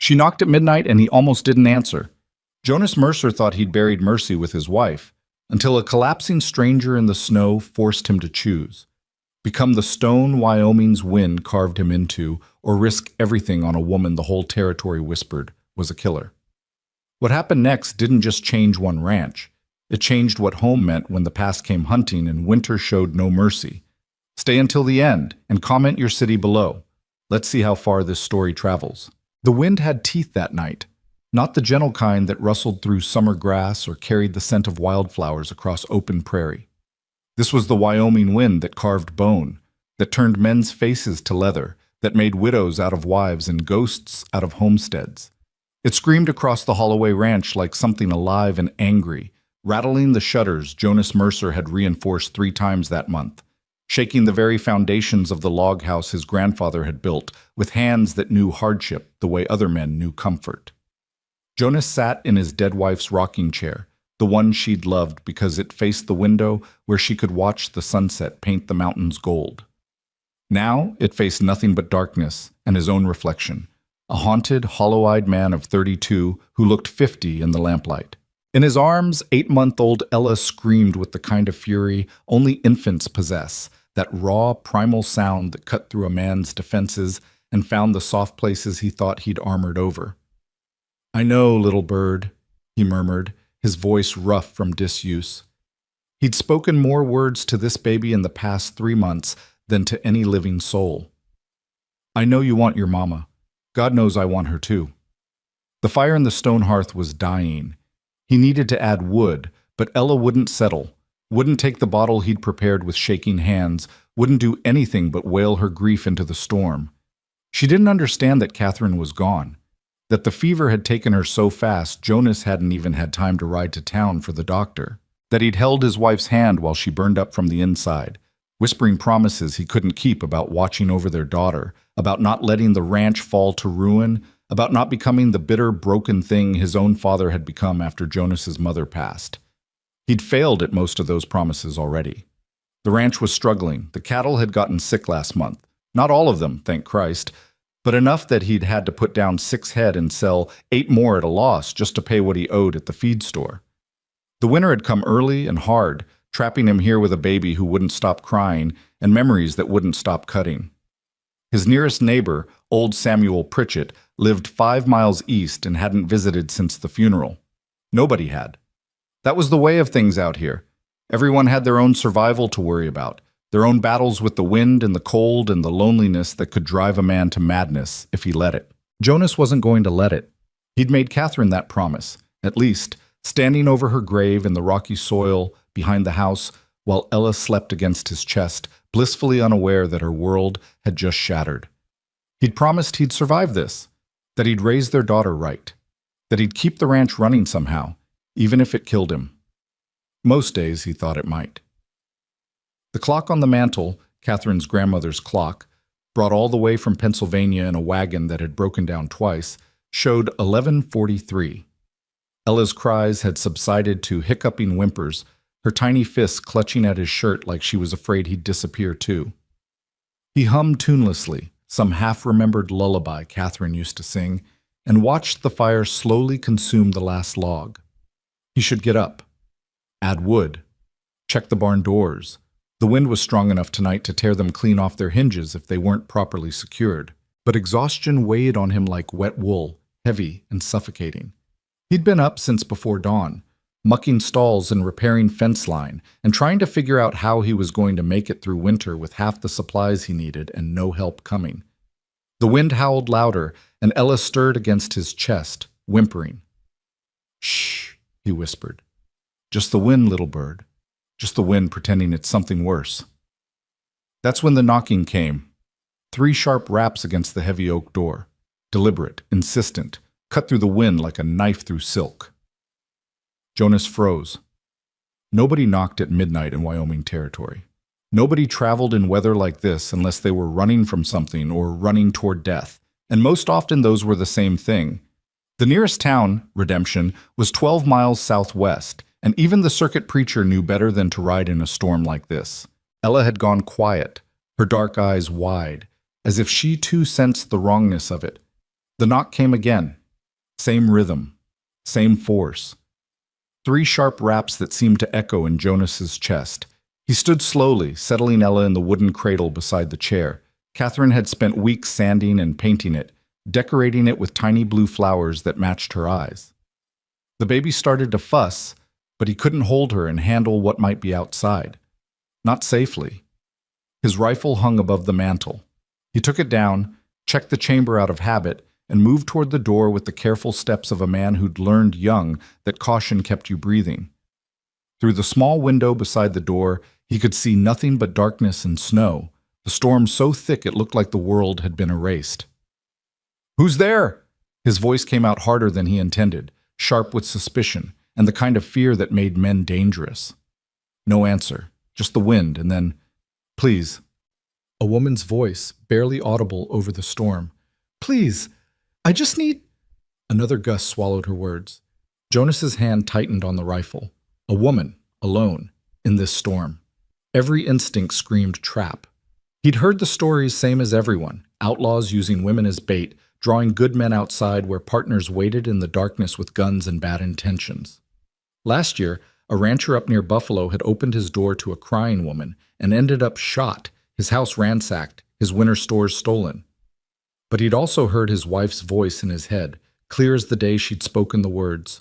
She knocked at midnight and he almost didn't answer. Jonas Mercer thought he'd buried Mercy with his wife, until a collapsing stranger in the snow forced him to choose. Become the stone Wyoming's wind carved him into, or risk everything on a woman the whole territory whispered was a killer. What happened next didn't just change one ranch. It changed what home meant when the past came hunting and winter showed no mercy. Stay until the end and comment your city below. Let's see how far this story travels. The wind had teeth that night, not the gentle kind that rustled through summer grass or carried the scent of wildflowers across open prairie. This was the Wyoming wind that carved bone, that turned men's faces to leather, that made widows out of wives and ghosts out of homesteads. It screamed across the Holloway Ranch like something alive and angry, rattling the shutters Jonas Mercer had reinforced 3 times that month, shaking the very foundations of the log house his grandfather had built with hands that knew hardship the way other men knew comfort. Jonas sat in his dead wife's rocking chair, the one she'd loved because it faced the window where she could watch the sunset paint the mountains gold. Now it faced nothing but darkness and his own reflection, a haunted, hollow-eyed man of 32 who looked 50 in the lamplight. In his arms, 8-month-old Ella screamed with the kind of fury only infants possess, that raw, primal sound that cut through a man's defenses and found the soft places he thought he'd armored over. "I know, little bird," he murmured, his voice rough from disuse. He'd spoken more words to this baby in the past 3 months than to any living soul. "I know you want your mama. God knows I want her too." The fire in the stone hearth was dying. He needed to add wood, but Ella wouldn't settle, wouldn't take the bottle he'd prepared with shaking hands, wouldn't do anything but wail her grief into the storm. She didn't understand that Catherine was gone, that the fever had taken her so fast Jonas hadn't even had time to ride to town for the doctor, that he'd held his wife's hand while she burned up from the inside, whispering promises he couldn't keep about watching over their daughter, about not letting the ranch fall to ruin, about not becoming the bitter, broken thing his own father had become after Jonas's mother passed. He'd failed at most of those promises already. The ranch was struggling. The cattle had gotten sick last month. Not all of them, thank Christ, but enough that he'd had to put down 6 head and sell 8 more at a loss just to pay what he owed at the feed store. The winter had come early and hard, trapping him here with a baby who wouldn't stop crying and memories that wouldn't stop cutting. His nearest neighbor, old Samuel Pritchett, lived 5 miles east and hadn't visited since the funeral. Nobody had. That was the way of things out here. Everyone had their own survival to worry about, their own battles with the wind and the cold and the loneliness that could drive a man to madness if he let it. Jonas wasn't going to let it. He'd made Catherine that promise, at least, standing over her grave in the rocky soil behind the house while Ella slept against his chest, blissfully unaware that her world had just shattered. He'd promised he'd survive this, that he'd raise their daughter right, that he'd keep the ranch running somehow, even if it killed him. Most days he thought it might. The clock on the mantel, Catherine's grandmother's clock, brought all the way from Pennsylvania in a wagon that had broken down twice, showed 11:43. Ella's cries had subsided to hiccuping whimpers, her tiny fists clutching at his shirt like she was afraid he'd disappear too. He hummed tunelessly, some half-remembered lullaby Catherine used to sing, and watched the fire slowly consume the last log. He should get up, add wood, check the barn doors. The wind was strong enough tonight to tear them clean off their hinges if they weren't properly secured, but exhaustion weighed on him like wet wool, heavy and suffocating. He'd been up since before dawn, mucking stalls and repairing fence line, and trying to figure out how he was going to make it through winter with half the supplies he needed and no help coming. The wind howled louder, and Ella stirred against his chest, whimpering. "Shh," he whispered. "Just the wind, little bird. Just the wind pretending it's something worse." That's when the knocking came. 3 sharp raps against the heavy oak door. Deliberate, insistent, cut through the wind like a knife through silk. Jonas froze. Nobody knocked at midnight in Wyoming territory. Nobody traveled in weather like this unless they were running from something or running toward death, and most often those were the same thing. The nearest town, Redemption, was 12 miles southwest, and even the circuit preacher knew better than to ride in a storm like this. Ella had gone quiet, her dark eyes wide, as if she too sensed the wrongness of it. The knock came again. Same rhythm, same force. 3 sharp raps that seemed to echo in Jonas's chest. He stood slowly, settling Ella in the wooden cradle beside the chair. Catherine had spent weeks sanding and painting it, decorating it with tiny blue flowers that matched her eyes. The baby started to fuss, but he couldn't hold her and handle what might be outside. Not safely. His rifle hung above the mantel. He took it down, checked the chamber out of habit, and moved toward the door with the careful steps of a man who'd learned young that caution kept you breathing. Through the small window beside the door, he could see nothing but darkness and snow, the storm so thick it looked like the world had been erased. "Who's there?" His voice came out harder than he intended, sharp with suspicion, and the kind of fear that made men dangerous. No answer, just the wind, and then, "Please." A woman's voice, barely audible over the storm. "Please, I just need—" Another gust swallowed her words. Jonas's hand tightened on the rifle. A woman, alone, in this storm. Every instinct screamed trap. He'd heard the stories same as everyone, outlaws using women as bait, drawing good men outside where partners waited in the darkness with guns and bad intentions. Last year, a rancher up near Buffalo had opened his door to a crying woman and ended up shot, his house ransacked, his winter stores stolen. But he'd also heard his wife's voice in his head, clear as the day she'd spoken the words,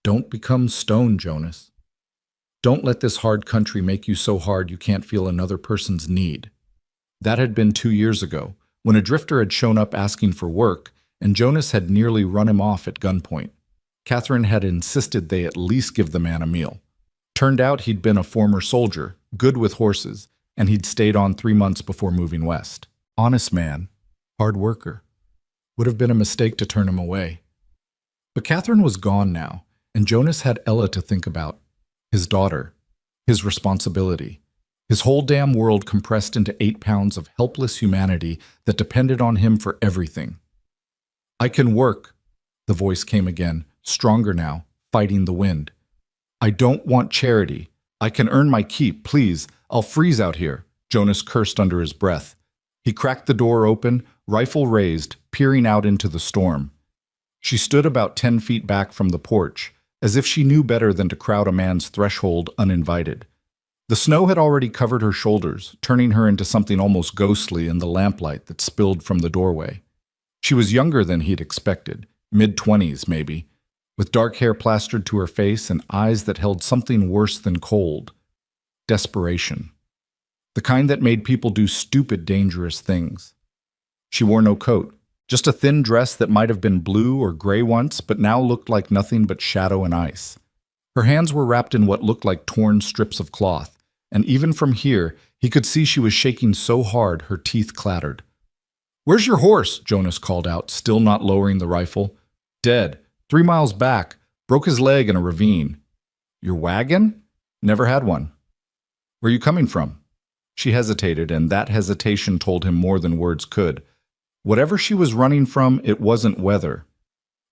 "Don't become stone, Jonas. Don't let this hard country make you so hard you can't feel another person's need." That had been 2 years ago, when a drifter had shown up asking for work, and Jonas had nearly run him off at gunpoint. Catherine had insisted they at least give the man a meal. Turned out he'd been a former soldier, good with horses, and he'd stayed on 3 months before moving west. Honest man, hard worker. Would have been a mistake to turn him away. But Catherine was gone now, and Jonas had Ella to think about. His daughter, his responsibility. His whole damn world compressed into 8 pounds of helpless humanity that depended on him for everything. "I can work," the voice came again, stronger now, fighting the wind. "I don't want charity. I can earn my keep, please. I'll freeze out here," Jonas cursed under his breath. He cracked the door open, rifle raised, peering out into the storm. She stood about 10 feet back from the porch, as if she knew better than to crowd a man's threshold uninvited. The snow had already covered her shoulders, turning her into something almost ghostly in the lamplight that spilled from the doorway. She was younger than he'd expected, mid-20s maybe, with dark hair plastered to her face and eyes that held something worse than cold. Desperation. The kind that made people do stupid, dangerous things. She wore no coat, just a thin dress that might have been blue or gray once, but now looked like nothing but shadow and ice. Her hands were wrapped in what looked like torn strips of cloth, and even from here, he could see she was shaking so hard her teeth clattered. "Where's your horse?" Jonas called out, still not lowering the rifle. "Dead. 3 miles back. Broke his leg in a ravine." "Your wagon?" "Never had one." "Where are you coming from?" She hesitated, and that hesitation told him more than words could. Whatever she was running from, it wasn't weather.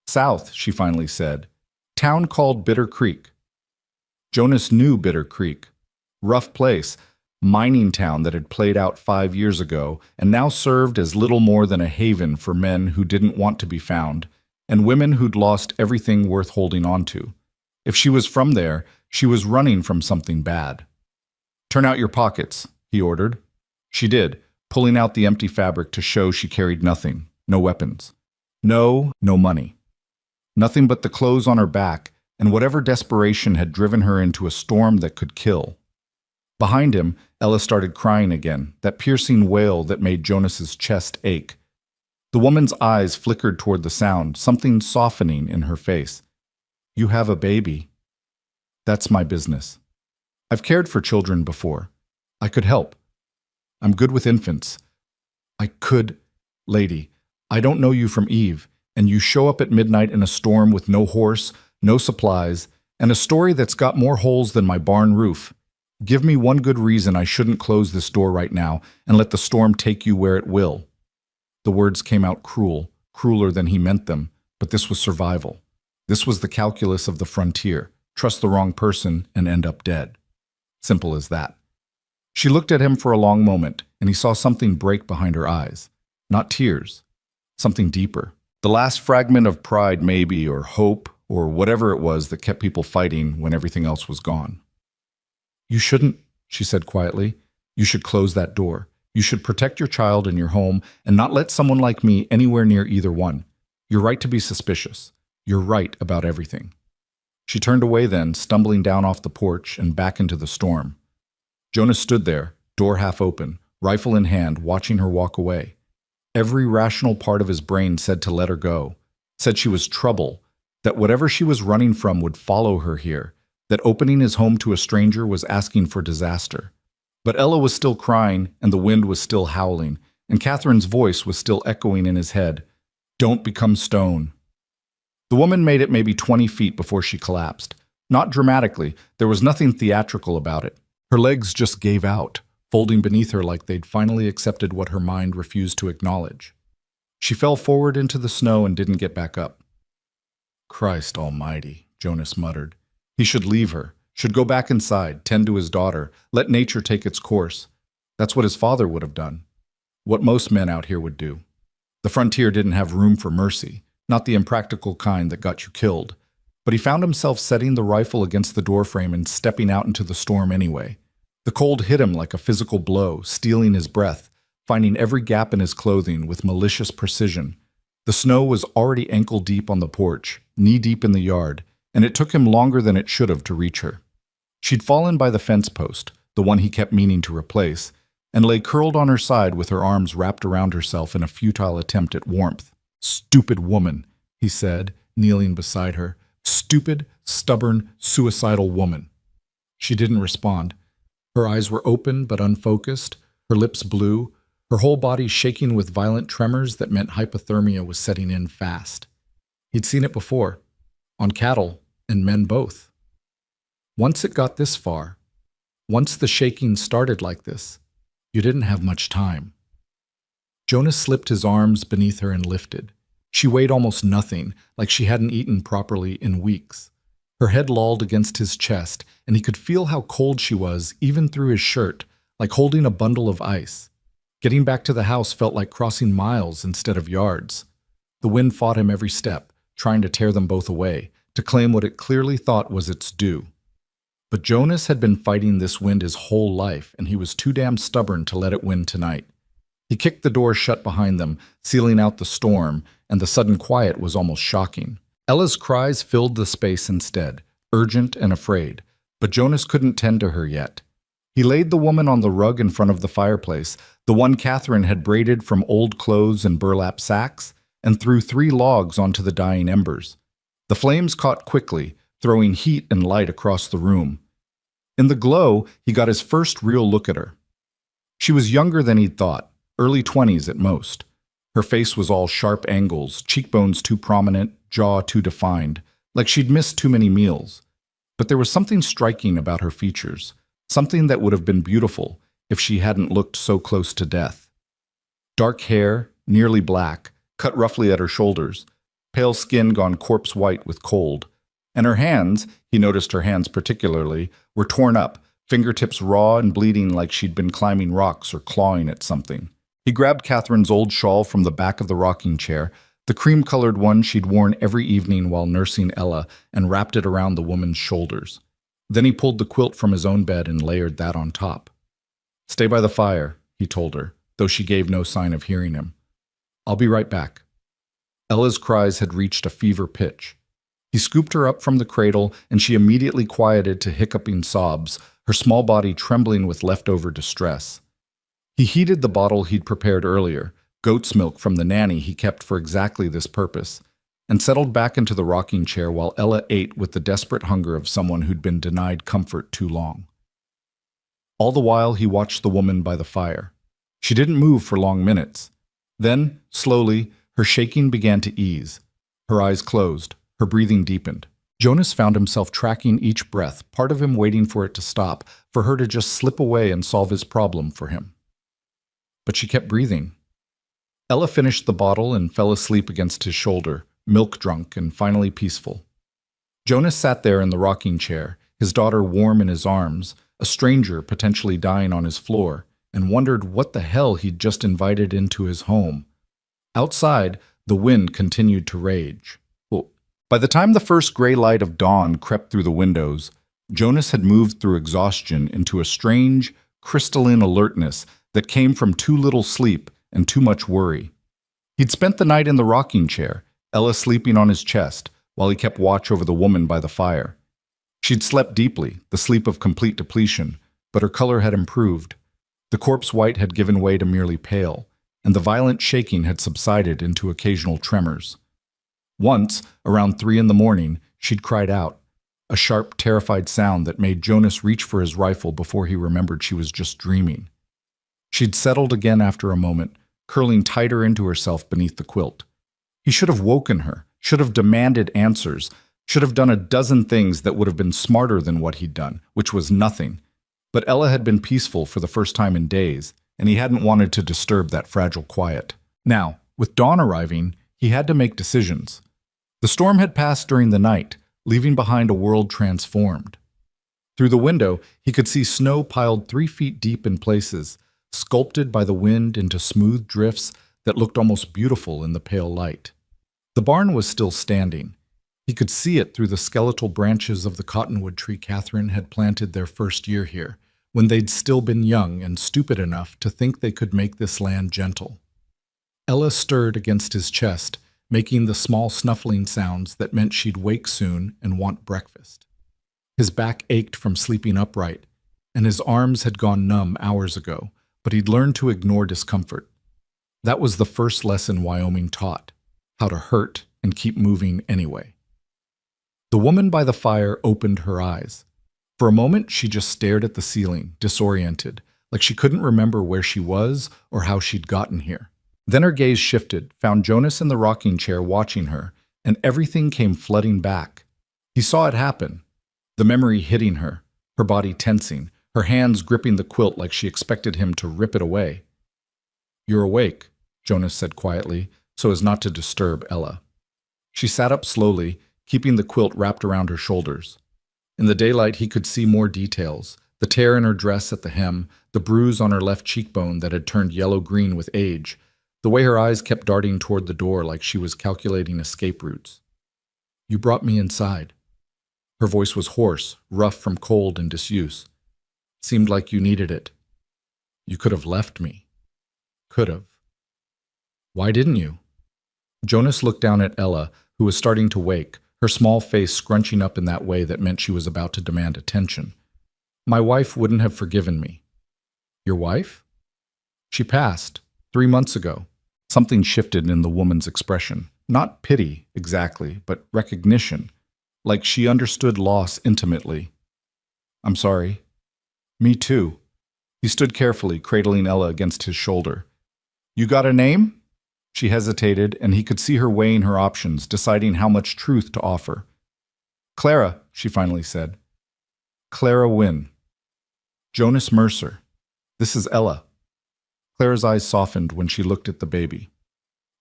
"South," she finally said. "Town called Bitter Creek." Jonas knew Bitter Creek. Rough place, mining town that had played out 5 years ago and now served as little more than a haven for men who didn't want to be found, and women who'd lost everything worth holding on to. If she was from there, she was running from something bad. "Turn out your pockets," he ordered. She did, pulling out the empty fabric to show she carried nothing, no weapons. No money. Nothing but the clothes on her back and whatever desperation had driven her into a storm that could kill. Behind him, Ella started crying again, that piercing wail that made Jonas's chest ache. The woman's eyes flickered toward the sound, something softening in her face. "You have a baby." "That's my business. I've cared for children before. I could help. I'm good with infants. I could... Lady, I don't know you from Eve, and you show up at midnight in a storm with no horse, no supplies, and a story that's got more holes than my barn roof. Give me one good reason I shouldn't close this door right now and let the storm take you where it will." The words came out cruel, crueler than he meant them, but this was survival. This was the calculus of the frontier. Trust the wrong person and end up dead. Simple as that. She looked at him for a long moment, and he saw something break behind her eyes. Not tears. Something deeper. The last fragment of pride, maybe, or hope, or whatever it was that kept people fighting when everything else was gone. "You shouldn't," she said quietly. "You should close that door. You should protect your child and your home and not let someone like me anywhere near either one. You're right to be suspicious. You're right about everything." She turned away then, stumbling down off the porch and back into the storm. Jonas stood there, door half open, rifle in hand, watching her walk away. Every rational part of his brain said to let her go, said she was trouble, that whatever she was running from would follow her here, that opening his home to a stranger was asking for disaster. But Ella was still crying, and the wind was still howling, and Catherine's voice was still echoing in his head. "Don't become stone." The woman made it maybe 20 feet before she collapsed. Not dramatically, there was nothing theatrical about it. Her legs just gave out, folding beneath her like they'd finally accepted what her mind refused to acknowledge. She fell forward into the snow and didn't get back up. "Christ almighty," Jonas muttered. He should leave her, should go back inside, tend to his daughter, let nature take its course. That's what his father would have done. What most men out here would do. The frontier didn't have room for mercy, not the impractical kind that got you killed. But he found himself setting the rifle against the doorframe and stepping out into the storm anyway. The cold hit him like a physical blow, stealing his breath, finding every gap in his clothing with malicious precision. The snow was already ankle-deep on the porch, knee-deep in the yard, and it took him longer than it should have to reach her. She'd fallen by the fence post, the one he kept meaning to replace, and lay curled on her side with her arms wrapped around herself in a futile attempt at warmth. "Stupid woman," he said, kneeling beside her. "Stupid, stubborn, suicidal woman." She didn't respond. Her eyes were open but unfocused, her lips blue, her whole body shaking with violent tremors that meant hypothermia was setting in fast. He'd seen it before, on cattle and men both. Once it got this far, once the shaking started like this, you didn't have much time. Jonas slipped his arms beneath her and lifted. She weighed almost nothing, like she hadn't eaten properly in weeks. Her head lolled against his chest, and he could feel how cold she was, even through his shirt, like holding a bundle of ice. Getting back to the house felt like crossing miles instead of yards. The wind fought him every step, trying to tear them both away, to claim what it clearly thought was its due. But Jonas had been fighting this wind his whole life, and he was too damn stubborn to let it win tonight. He kicked the door shut behind them, sealing out the storm, and the sudden quiet was almost shocking. Ella's cries filled the space instead, urgent and afraid, but Jonas couldn't tend to her yet. He laid the woman on the rug in front of the fireplace, the one Catherine had braided from old clothes and burlap sacks, and threw 3 logs onto the dying embers. The flames caught quickly, throwing heat and light across the room. In the glow, he got his first real look at her. She was younger than he'd thought, early 20s at most. Her face was all sharp angles, cheekbones too prominent, jaw too defined, like she'd missed too many meals. But there was something striking about her features, something that would have been beautiful if she hadn't looked so close to death. Dark hair, nearly black, cut roughly at her shoulders, pale skin gone corpse white with cold. And her hands, he noticed her hands particularly, were torn up, fingertips raw and bleeding like she'd been climbing rocks or clawing at something. He grabbed Catherine's old shawl from the back of the rocking chair, the cream-colored one she'd worn every evening while nursing Ella, and wrapped it around the woman's shoulders. Then he pulled the quilt from his own bed and layered that on top. "Stay by the fire," he told her, though she gave no sign of hearing him. "I'll be right back." Ella's cries had reached a fever pitch. He scooped her up from the cradle, and she immediately quieted to hiccuping sobs, her small body trembling with leftover distress. He heated the bottle he'd prepared earlier, goat's milk from the nanny he kept for exactly this purpose, and settled back into the rocking chair while Ella ate with the desperate hunger of someone who'd been denied comfort too long. All the while, he watched the woman by the fire. She didn't move for long minutes. Then, slowly, her shaking began to ease. Her eyes closed. Her breathing deepened. Jonas found himself tracking each breath, part of him waiting for it to stop, for her to just slip away and solve his problem for him. But she kept breathing. Ella finished the bottle and fell asleep against his shoulder, milk-drunk and finally peaceful. Jonas sat there in the rocking chair, his daughter warm in his arms, a stranger potentially dying on his floor, and wondered what the hell he'd just invited into his home. Outside, The wind continued to rage. By the time the first gray light of dawn crept through the windows, Jonas had moved through exhaustion into a strange, crystalline alertness that came from too little sleep and too much worry. He'd spent the night in the rocking chair, Ella sleeping on his chest, while he kept watch over the woman by the fire. She'd slept deeply, the sleep of complete depletion, but her color had improved. The corpse white had given way to merely pale, and the violent shaking had subsided into occasional tremors. Once, around 3 in the morning, she'd cried out, a sharp, terrified sound that made Jonas reach for his rifle before he remembered she was just dreaming. She'd settled again after a moment, curling tighter into herself beneath the quilt. He should have woken her, should have demanded answers, should have done a dozen things that would have been smarter than what he'd done, which was nothing. But Ella had been peaceful for the first time in days, and he hadn't wanted to disturb that fragile quiet. Now, with dawn arriving, he had to make decisions. The storm had passed during the night, leaving behind a world transformed. Through the window, he could see snow piled 3 feet deep in places, sculpted by the wind into smooth drifts that looked almost beautiful in the pale light. The barn was still standing. He could see it through the skeletal branches of the cottonwood tree Catherine had planted their first year here, when they'd still been young and stupid enough to think they could make this land gentle. Ella stirred against his chest, making the small snuffling sounds that meant she'd wake soon and want breakfast. His back ached from sleeping upright, and his arms had gone numb hours ago, but he'd learned to ignore discomfort. That was the first lesson Wyoming taught, how to hurt and keep moving anyway. The woman by the fire opened her eyes. For a moment, she just stared at the ceiling, disoriented, like she couldn't remember where she was or how she'd gotten here. Then her gaze shifted, found Jonas in the rocking chair watching her, and everything came flooding back. He saw it happen, the memory hitting her, her body tensing, her hands gripping the quilt like she expected him to rip it away. "You're awake," Jonas said quietly, so as not to disturb Ella. She sat up slowly, keeping the quilt wrapped around her shoulders. In the daylight, he could see more details, the tear in her dress at the hem, the bruise on her left cheekbone that had turned yellow-green with age, the way her eyes kept darting toward the door like she was calculating escape routes. "You brought me inside." Her voice was hoarse, rough from cold and disuse. "Seemed like you needed it. You could have left me." "Could have." "Why didn't you?" Jonas looked down at Ella, who was starting to wake, her small face scrunching up in that way that meant she was about to demand attention. "My wife wouldn't have forgiven me." "Your wife?" "She passed 3 months ago." Something shifted in the woman's expression. Not pity, exactly, but recognition, like she understood loss intimately. "I'm sorry." "Me too." He stood carefully, cradling Ella against his shoulder. "You got a name?" She hesitated, and he could see her weighing her options, deciding how much truth to offer. "Clara," she finally said. "Clara Wynne." "Jonas Mercer. This is Ella." Clara's eyes softened when she looked at the baby.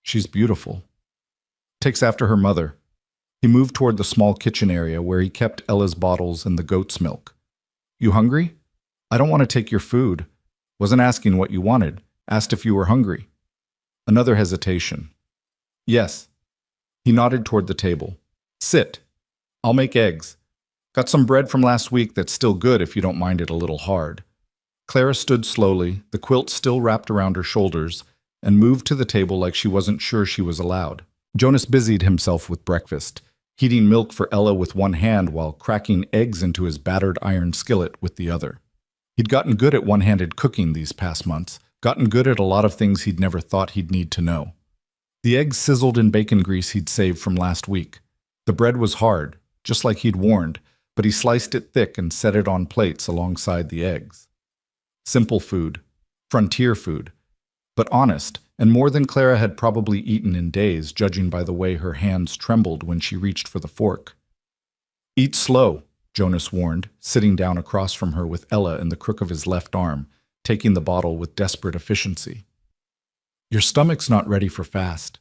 "She's beautiful." "Takes after her mother." He moved toward the small kitchen area where he kept Ella's bottles and the goat's milk. "You hungry?" "I don't want to take your food." "Wasn't asking what you wanted. Asked if you were hungry." Another hesitation. "Yes." He nodded toward the table. "Sit. I'll make eggs. Got some bread from last week that's still good if you don't mind it a little hard." Clara stood slowly, the quilt still wrapped around her shoulders, and moved to the table like she wasn't sure she was allowed. Jonas busied himself with breakfast, heating milk for Ella with one hand while cracking eggs into his battered iron skillet with the other. He'd gotten good at one-handed cooking these past months, gotten good at a lot of things he'd never thought he'd need to know. The eggs sizzled in bacon grease he'd saved from last week. The bread was hard, just like he'd warned, but he sliced it thick and set it on plates alongside the eggs. Simple food, frontier food, but honest, and more than Clara had probably eaten in days, judging by the way her hands trembled when she reached for the fork. "Eat slow," Jonas warned, sitting down across from her with Ella in the crook of his left arm, taking the bottle with desperate efficiency. "Your stomach's not ready for fast."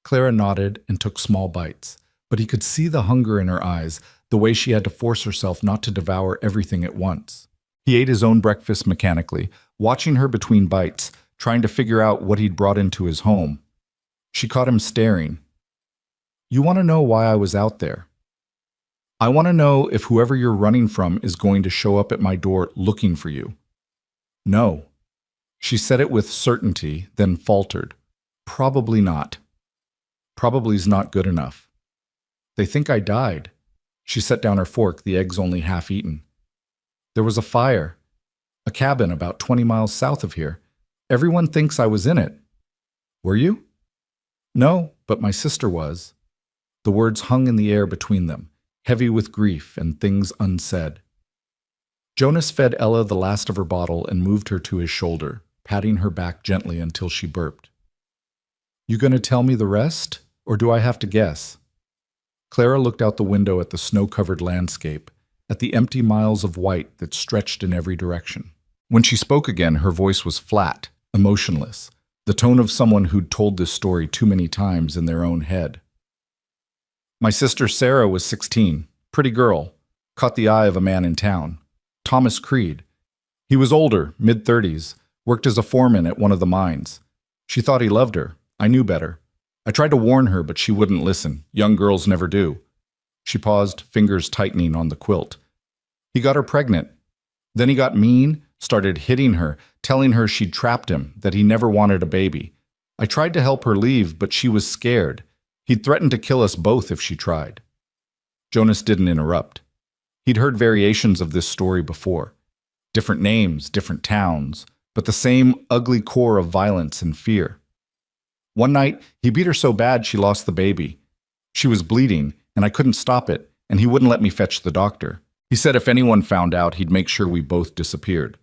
Clara nodded and took small bites, but he could see the hunger in her eyes, the way she had to force herself not to devour everything at once. He ate his own breakfast mechanically, watching her between bites, trying to figure out what he'd brought into his home. She caught him staring. You want to know why I was out there? I want to know if whoever you're running from is going to show up at my door looking for you. No. She said it with certainty, then faltered. Probably not. Probably's not good enough. They think I died. She set down her fork, the eggs only half eaten. There was a fire. A cabin about 20 miles south of here. Everyone thinks I was in it. Were you? No, but my sister was. The words hung in the air between them, heavy with grief and things unsaid. Jonas fed Ella the last of her bottle and moved her to his shoulder, patting her back gently until she burped. You gonna tell me the rest, or do I have to guess? Clara looked out the window at the snow-covered landscape, at the empty miles of white that stretched in every direction. When she spoke again, her voice was flat, emotionless, the tone of someone who'd told this story too many times in their own head. My sister Sarah was 16, pretty girl, caught the eye of a man in town, Thomas Creed. He was older, mid-30s, worked as a foreman at one of the mines. She thought he loved her. I knew better. I tried to warn her, but she wouldn't listen. Young girls never do. She paused, fingers tightening on the quilt. He got her pregnant. Then he got mean, started hitting her, telling her she'd trapped him, that he never wanted a baby. I tried to help her leave, but she was scared. He'd threatened to kill us both if she tried. Jonas didn't interrupt. He'd heard variations of this story before. Different names, different towns, but the same ugly core of violence and fear. One night, he beat her so bad she lost the baby. She was bleeding, and I couldn't stop it, and he wouldn't let me fetch the doctor. He said if anyone found out, he'd make sure we both disappeared.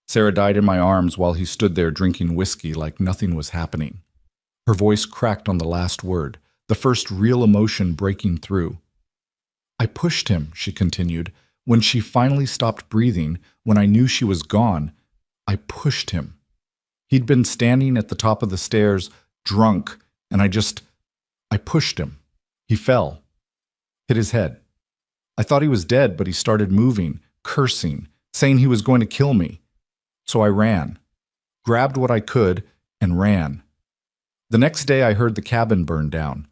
Sarah died in my arms while he stood there drinking whiskey like nothing was happening. Her voice cracked on the last word, the first real emotion breaking through. I pushed him, she continued. When she finally stopped breathing, when I knew she was gone, I pushed him. He'd been standing at the top of the stairs, drunk, and I pushed him. He fell, hit his head. I thought he was dead, but he started moving, cursing, saying he was going to kill me. So I ran, grabbed what I could, and ran. The next day I heard the cabin burn down.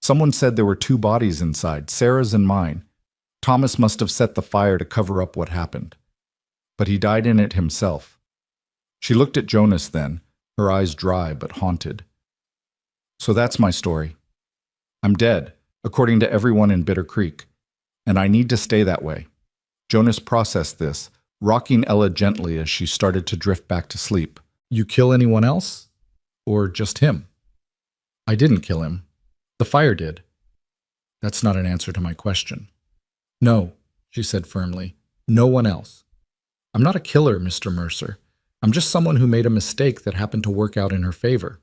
Someone said there were 2 bodies inside, Sarah's and mine. Thomas must have set the fire to cover up what happened. But he died in it himself. She looked at Jonas then, her eyes dry but haunted. So that's my story. I'm dead, according to everyone in Bitter Creek, and I need to stay that way. Jonas processed this, rocking Ella gently as she started to drift back to sleep. You kill anyone else? Or just him? I didn't kill him. The fire did. That's not an answer to my question. No, she said firmly. No one else. I'm not a killer, Mr. Mercer. I'm just someone who made a mistake that happened to work out in her favor.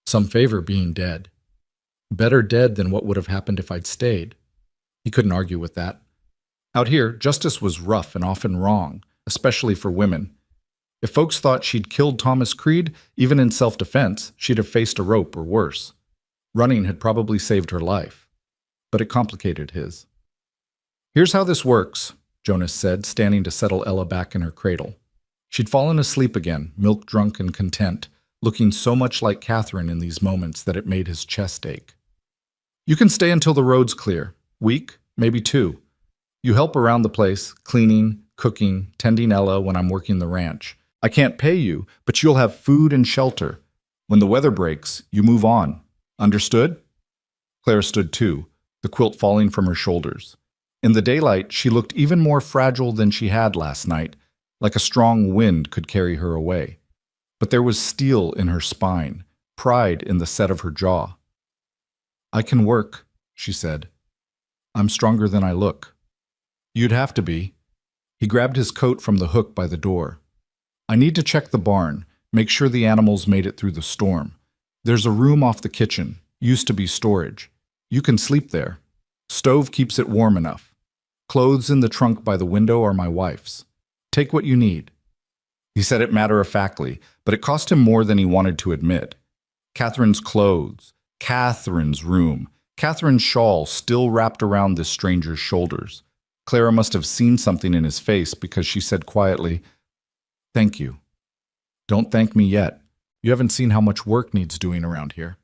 Some favor being dead. Better dead than what would have happened if I'd stayed. He couldn't argue with that. Out here, justice was rough and often wrong, especially for women. If folks thought she'd killed Thomas Creed, even in self-defense, she'd have faced a rope or worse. Running had probably saved her life, but it complicated his. Here's how this works, Jonas said, standing to settle Ella back in her cradle. She'd fallen asleep again, milk-drunk and content, looking so much like Catherine in these moments that it made his chest ache. You can stay until the road's clear. Week, maybe 2. You help around the place, cleaning, cooking, tending Ella when I'm working the ranch. I can't pay you, but you'll have food and shelter. When the weather breaks, you move on. Understood? Claire stood too, the quilt falling from her shoulders. In the daylight, she looked even more fragile than she had last night, like a strong wind could carry her away. But there was steel in her spine, pride in the set of her jaw. I can work, she said. I'm stronger than I look. You'd have to be. He grabbed his coat from the hook by the door. I need to check the barn, make sure the animals made it through the storm. There's a room off the kitchen, used to be storage. You can sleep there. Stove keeps it warm enough. Clothes in the trunk by the window are my wife's. Take what you need. He said it matter-of-factly, but it cost him more than he wanted to admit. Catherine's clothes, Catherine's room, Catherine's shawl still wrapped around this stranger's shoulders. Clara must have seen something in his face because she said quietly, "Thank you. Don't thank me yet. You haven't seen how much work needs doing around here."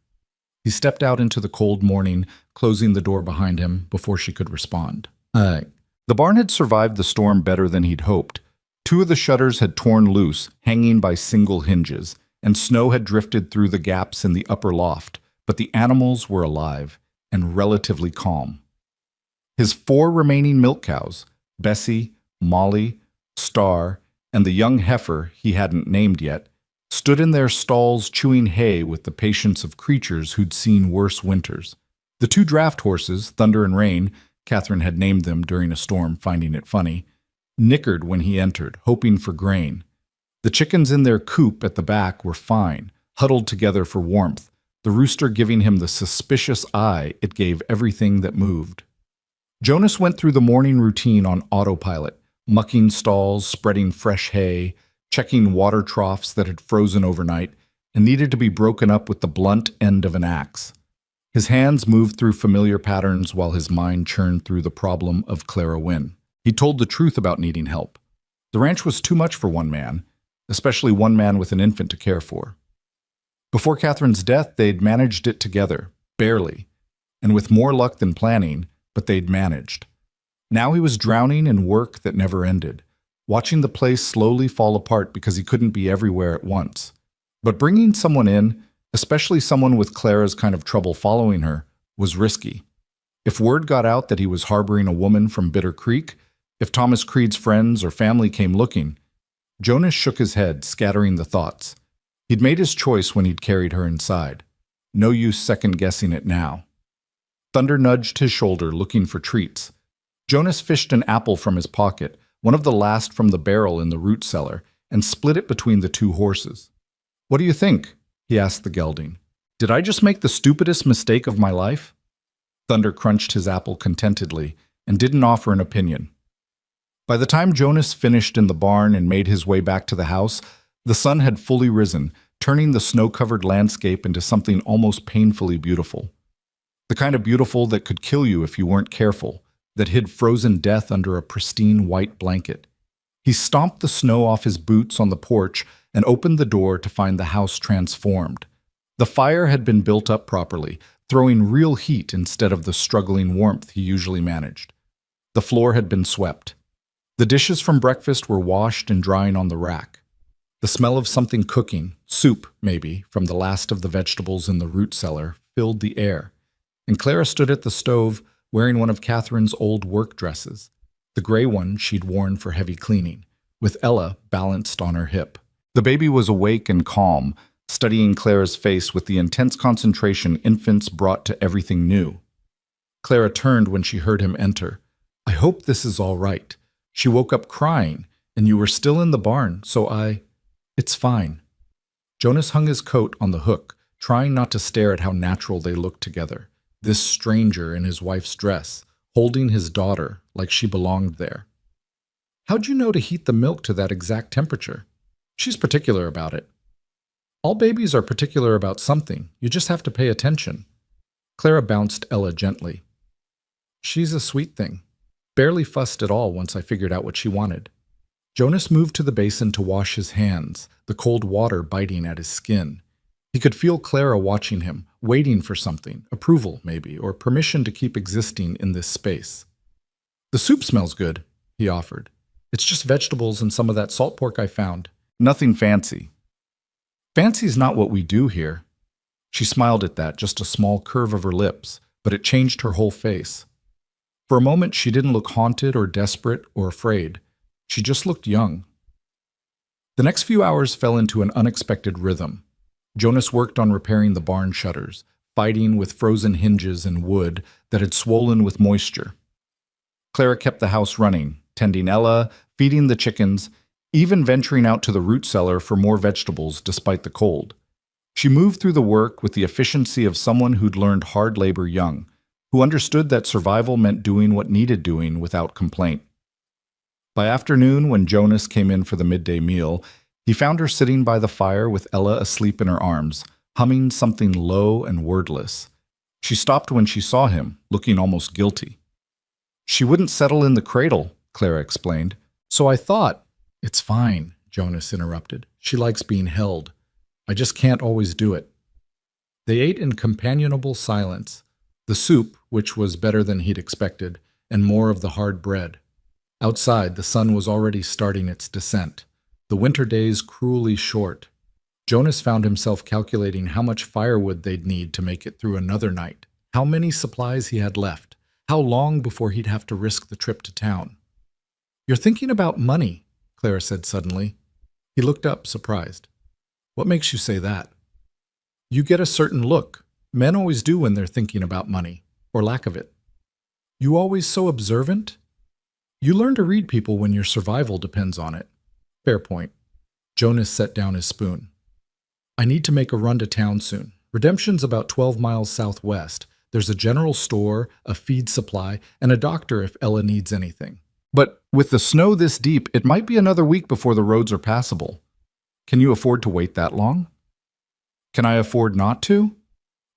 He stepped out into the cold morning, closing the door behind him before she could respond. The barn had survived the storm better than he'd hoped. Two of the shutters had torn loose, hanging by single hinges, and snow had drifted through the gaps in the upper loft, but the animals were alive and relatively calm. His 4 remaining milk cows, Bessie, Molly, Star, and the young heifer he hadn't named yet, stood in their stalls chewing hay with the patience of creatures who'd seen worse winters. The 2 draft horses, Thunder and Rain, Catherine had named them during a storm, finding it funny, nickered when he entered, hoping for grain. The chickens in their coop at the back were fine, huddled together for warmth, the rooster giving him the suspicious eye it gave everything that moved. Jonas went through the morning routine on autopilot, mucking stalls, spreading fresh hay, checking water troughs that had frozen overnight and needed to be broken up with the blunt end of an axe. His hands moved through familiar patterns while his mind churned through the problem of Clara Wynne. He told the truth about needing help. The ranch was too much for one man, especially one man with an infant to care for. Before Catherine's death, they'd managed it together, barely, and with more luck than planning, but they'd managed. Now he was drowning in work that never ended, watching the place slowly fall apart because he couldn't be everywhere at once. But bringing someone in, especially someone with Clara's kind of trouble following her, was risky. If word got out that he was harboring a woman from Bitter Creek, if Thomas Creed's friends or family came looking, Jonas shook his head, scattering the thoughts. He'd made his choice when he'd carried her inside. No use second-guessing it now. Thunder nudged his shoulder, looking for treats. Jonas fished an apple from his pocket, one of the last from the barrel in the root cellar, and split it between the 2 horses. "What do you think?" he asked the gelding. "Did I just make the stupidest mistake of my life?" Thunder crunched his apple contentedly and didn't offer an opinion. By the time Jonas finished in the barn and made his way back to the house, the sun had fully risen, turning the snow-covered landscape into something almost painfully beautiful. The kind of beautiful that could kill you if you weren't careful, that hid frozen death under a pristine white blanket. He stomped the snow off his boots on the porch and opened the door to find the house transformed. The fire had been built up properly, throwing real heat instead of the struggling warmth he usually managed. The floor had been swept. The dishes from breakfast were washed and drying on the rack. The smell of something cooking, soup maybe, from the last of the vegetables in the root cellar, filled the air. And Clara stood at the stove, wearing one of Catherine's old work dresses, the gray one she'd worn for heavy cleaning, with Ella balanced on her hip. The baby was awake and calm, studying Clara's face with the intense concentration infants brought to everything new. Clara turned when she heard him enter. "I hope this is all right. She woke up crying, and you were still in the barn, so It's fine." Jonas hung his coat on the hook, trying not to stare at how natural they looked together. This stranger in his wife's dress, holding his daughter like she belonged there. "How'd you know to heat the milk to that exact temperature?" "She's particular about it." "All babies are particular about something. You just have to pay attention." Clara bounced Ella gently. "She's a sweet thing. Barely fussed at all once I figured out what she wanted." Jonas moved to the basin to wash his hands, the cold water biting at his skin. He could feel Clara watching him, waiting for something, approval maybe, or permission to keep existing in this space. "The soup smells good," he offered. "It's just vegetables and some of that salt pork I found. Nothing fancy." "Fancy's not what we do here." She smiled at that, just a small curve of her lips, but it changed her whole face. For a moment, she didn't look haunted or desperate or afraid. She just looked young. The next few hours fell into an unexpected rhythm. Jonas worked on repairing the barn shutters, fighting with frozen hinges and wood that had swollen with moisture. Clara kept the house running, tending Ella, feeding the chickens, even venturing out to the root cellar for more vegetables despite the cold. She moved through the work with the efficiency of someone who'd learned hard labor young, who understood that survival meant doing what needed doing without complaint. By afternoon, when Jonas came in for the midday meal, he found her sitting by the fire with Ella asleep in her arms, humming something low and wordless. She stopped when she saw him, looking almost guilty. "She wouldn't settle in the cradle," Clara explained. "So I thought—" "It's fine," Jonas interrupted. "She likes being held. I just can't always do it." They ate in companionable silence, the soup, which was better than he'd expected, and more of the hard bread. Outside, the sun was already starting its descent, the winter days cruelly short. Jonas found himself calculating how much firewood they'd need to make it through another night, how many supplies he had left, how long before he'd have to risk the trip to town. "You're thinking about money," Clara said suddenly. He looked up, surprised. "What makes you say that?" "You get a certain look. Men always do when they're thinking about money, or lack of it." "You always so observant?" "You learn to read people when your survival depends on it." "Fair point." Jonas set down his spoon. "I need to make a run to town soon. Redemption's about 12 miles southwest. There's a general store, a feed supply, and a doctor if Ella needs anything. But with the snow this deep, it might be another week before the roads are passable. Can you afford to wait that long?" "Can I afford not to?"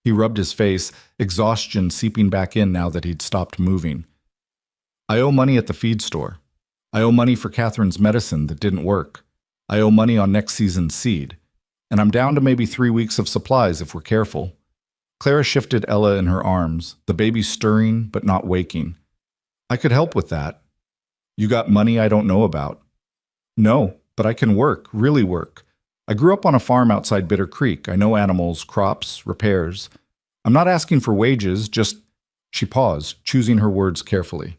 He rubbed his face, exhaustion seeping back in now that he'd stopped moving. "I owe money at the feed store. I owe money for Catherine's medicine that didn't work. I owe money on next season's seed. And I'm down to maybe 3 weeks of supplies if we're careful." Clara shifted Ella in her arms, the baby stirring but not waking. "I could help with that." "You got money I don't know about?" "No, but I can work, really work. I grew up on a farm outside Bitter Creek. I know animals, crops, repairs. I'm not asking for wages, just—" She paused, choosing her words carefully.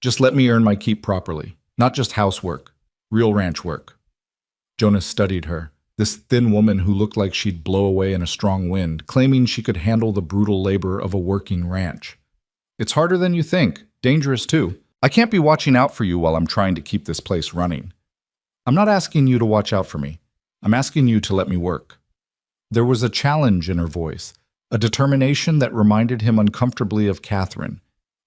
"Just let me earn my keep properly. Not just housework, real ranch work." Jonas studied her, this thin woman who looked like she'd blow away in a strong wind, claiming she could handle the brutal labor of a working ranch. "It's harder than you think, dangerous too. I can't be watching out for you while I'm trying to keep this place running. I'm not asking you to watch out for me. I'm asking you to let me work." There was a challenge in her voice, a determination that reminded him uncomfortably of Catherine.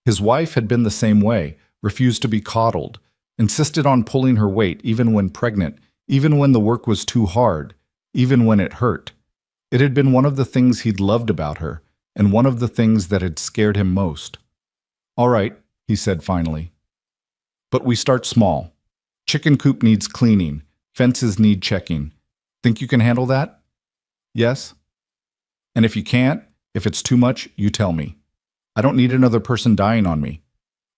His wife had been the same way, refused to be coddled, insisted on pulling her weight even when pregnant, even when the work was too hard, even when it hurt. It had been one of the things he'd loved about her, and one of the things that had scared him most. "All right," he said finally. "But we start small. Chicken coop needs cleaning, fences need checking. Think you can handle that?" "Yes." "And if you can't, if it's too much, you tell me. I don't need another person dying on me.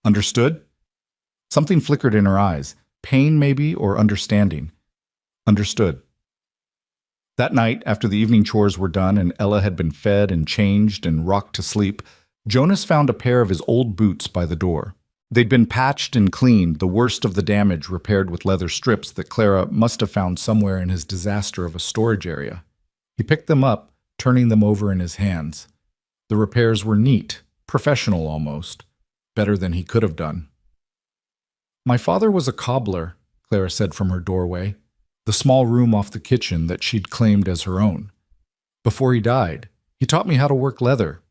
Understood?" Something flickered in her eyes, pain maybe, or understanding. "Understood." That night, after the evening chores were done and Ella had been fed and changed and rocked to sleep, Jonas found a pair of his old boots by the door. They'd been patched and cleaned, the worst of the damage repaired with leather strips that Clara must have found somewhere in his disaster of a storage area. He picked them up, turning them over in his hands. The repairs were neat, professional almost, better than he could have done. "My father was a cobbler," Clara said from her doorway, the small room off the kitchen that she'd claimed as her own. "Before he died, he taught me how to work leather."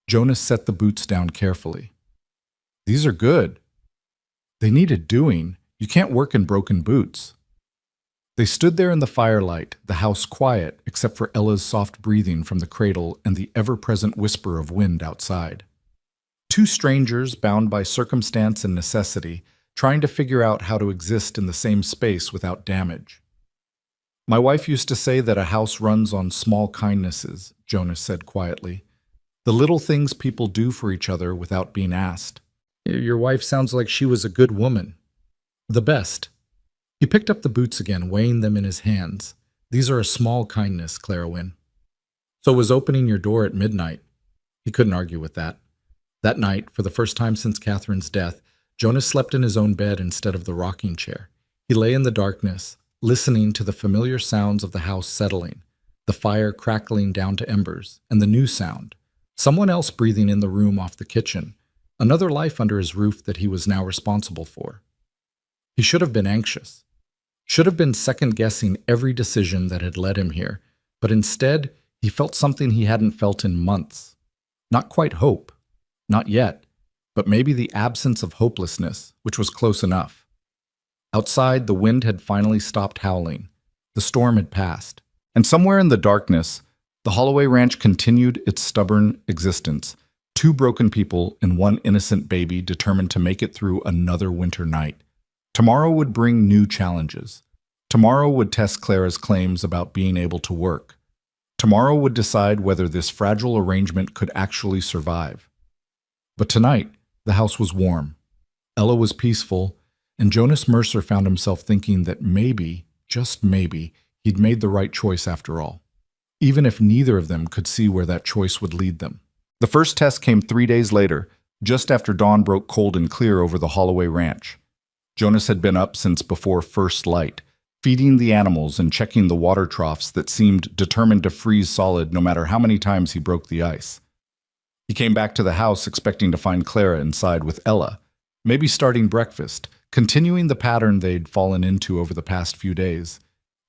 Jonas set the boots down carefully. "These are good." "They needed doing. You can't work in broken boots." They stood there in the firelight, the house quiet except for Ella's soft breathing from the cradle and the ever-present whisper of wind outside. Two strangers bound by circumstance and necessity, trying to figure out how to exist in the same space without damage. "My wife used to say that a house runs on small kindnesses," Jonas said quietly. "The little things people do for each other without being asked." "Your wife sounds like she was a good woman." "The best." He picked up the boots again, weighing them in his hands. "These are a small kindness, Clara Wynne." "So was opening your door at midnight." He couldn't argue with that. That night, for the first time since Catherine's death, Jonas slept in his own bed instead of the rocking chair. He lay in the darkness, listening to the familiar sounds of the house settling, the fire crackling down to embers, and the new sound, someone else breathing in the room off the kitchen, another life under his roof that he was now responsible for. He should have been anxious, should have been second-guessing every decision that had led him here, but instead he felt something he hadn't felt in months. Not quite hope, not yet, but maybe the absence of hopelessness, which was close enough. Outside, the wind had finally stopped howling. The storm had passed, and somewhere in the darkness, the Holloway Ranch continued its stubborn existence. Two broken people and one innocent baby determined to make it through another winter night. Tomorrow would bring new challenges. Tomorrow would test Clara's claims about being able to work. Tomorrow would decide whether this fragile arrangement could actually survive. But tonight, the house was warm. Ella was peaceful, and Jonas Mercer found himself thinking that maybe, just maybe, he'd made the right choice after all, even if neither of them could see where that choice would lead them. The first test came 3 days later, just after dawn broke cold and clear over the Holloway Ranch. Jonas had been up since before first light, feeding the animals and checking the water troughs that seemed determined to freeze solid no matter how many times he broke the ice. He came back to the house expecting to find Clara inside with Ella, maybe starting breakfast, continuing the pattern they'd fallen into over the past few days.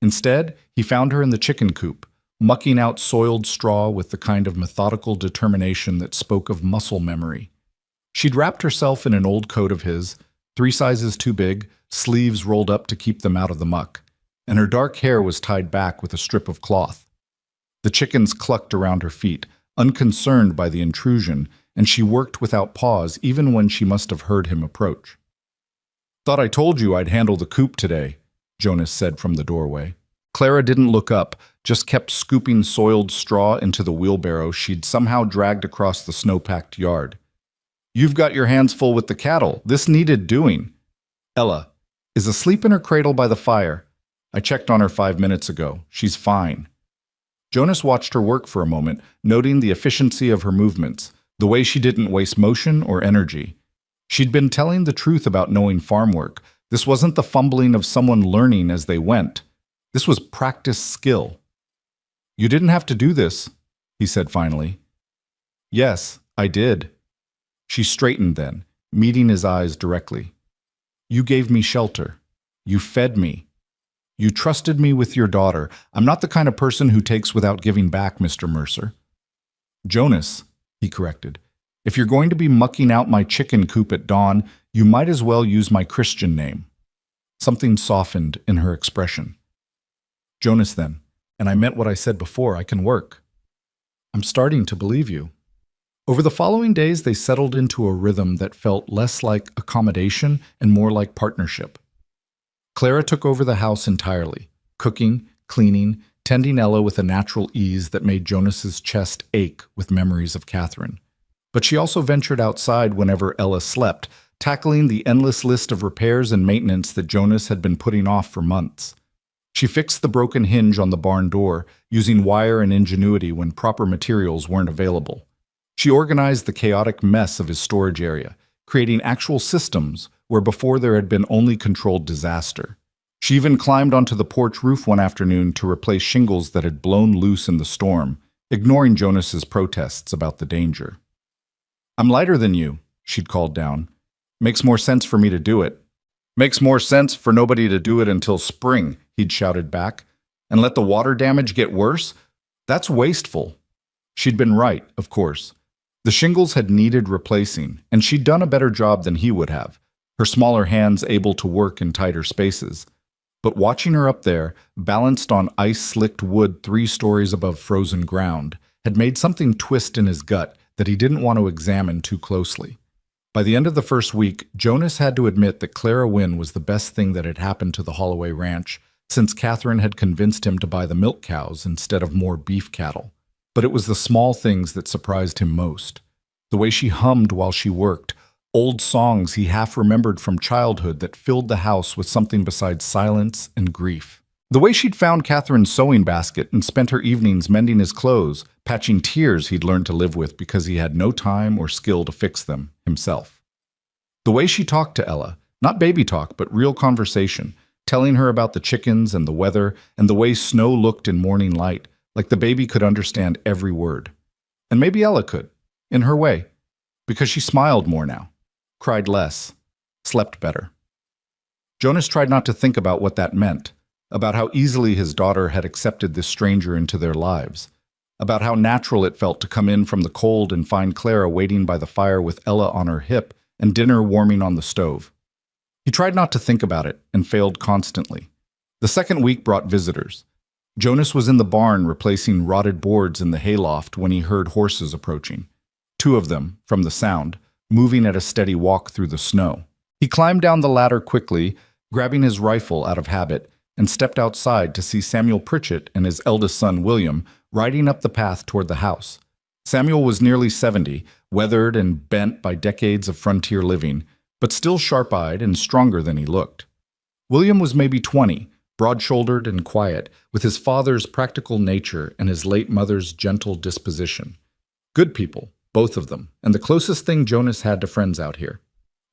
Instead, he found her in the chicken coop, mucking out soiled straw with the kind of methodical determination that spoke of muscle memory. She'd wrapped herself in an old coat of his, 3 sizes too big, sleeves rolled up to keep them out of the muck, and her dark hair was tied back with a strip of cloth. The chickens clucked around her feet, unconcerned by the intrusion, and she worked without pause even when she must have heard him approach. "Thought I told you I'd handle the coop today," Jonas said from the doorway. Clara didn't look up, just kept scooping soiled straw into the wheelbarrow she'd somehow dragged across the snow-packed yard. "You've got your hands full with the cattle. This needed doing." "Ella is asleep in her cradle by the fire. I checked on her 5 minutes ago. She's fine." Jonas watched her work for a moment, noting the efficiency of her movements, the way she didn't waste motion or energy. She'd been telling the truth about knowing farm work. This wasn't the fumbling of someone learning as they went. This was practiced skill. "You didn't have to do this," he said finally. "Yes, I did." She straightened then, meeting his eyes directly. "You gave me shelter. You fed me. You trusted me with your daughter. I'm not the kind of person who takes without giving back, Mr. Mercer." "Jonas," he corrected, "if you're going to be mucking out my chicken coop at dawn, you might as well use my Christian name." Something softened in her expression. "Jonas, then, and I meant what I said before, I can work." "I'm starting to believe you." Over the following days, they settled into a rhythm that felt less like accommodation and more like partnership. Clara took over the house entirely, cooking, cleaning, tending Ella with a natural ease that made Jonas's chest ache with memories of Catherine. But she also ventured outside whenever Ella slept, tackling the endless list of repairs and maintenance that Jonas had been putting off for months. She fixed the broken hinge on the barn door, using wire and ingenuity when proper materials weren't available. She organized the chaotic mess of his storage area, creating actual systems where before there had been only controlled disaster. She even climbed onto the porch roof one afternoon to replace shingles that had blown loose in the storm, ignoring Jonas's protests about the danger. "I'm lighter than you," she'd called down. "Makes more sense for me to do it." "Makes more sense for nobody to do it until spring," he'd shouted back. "And let the water damage get worse? That's wasteful." She'd been right, of course. The shingles had needed replacing, and she'd done a better job than he would have, her smaller hands able to work in tighter spaces. But watching her up there, balanced on ice-slicked wood 3 stories above frozen ground, had made something twist in his gut that he didn't want to examine too closely. By the end of the first week, Jonas had to admit that Clara Wynne was the best thing that had happened to the Holloway Ranch since Catherine had convinced him to buy the milk cows instead of more beef cattle. But it was the small things that surprised him most. The way she hummed while she worked, old songs he half remembered from childhood that filled the house with something besides silence and grief. The way she'd found Catherine's sewing basket and spent her evenings mending his clothes, patching tears he'd learned to live with because he had no time or skill to fix them himself. The way she talked to Ella, not baby talk, but real conversation, telling her about the chickens and the weather and the way snow looked in morning light, like the baby could understand every word. And maybe Ella could, in her way, because she smiled more now, cried less, slept better. Jonas tried not to think about what that meant, about how easily his daughter had accepted this stranger into their lives, about how natural it felt to come in from the cold and find Clara waiting by the fire with Ella on her hip and dinner warming on the stove. He tried not to think about it and failed constantly. The second week brought visitors. Jonas was in the barn replacing rotted boards in the hayloft when he heard horses approaching. 2 of them, from the sound, moving at a steady walk through the snow. He climbed down the ladder quickly, grabbing his rifle out of habit, and stepped outside to see Samuel Pritchett and his eldest son, William, riding up the path toward the house. Samuel was nearly 70, weathered and bent by decades of frontier living, but still sharp-eyed and stronger than he looked. William was maybe 20, broad-shouldered and quiet, with his father's practical nature and his late mother's gentle disposition. Good people, both of them, and the closest thing Jonas had to friends out here.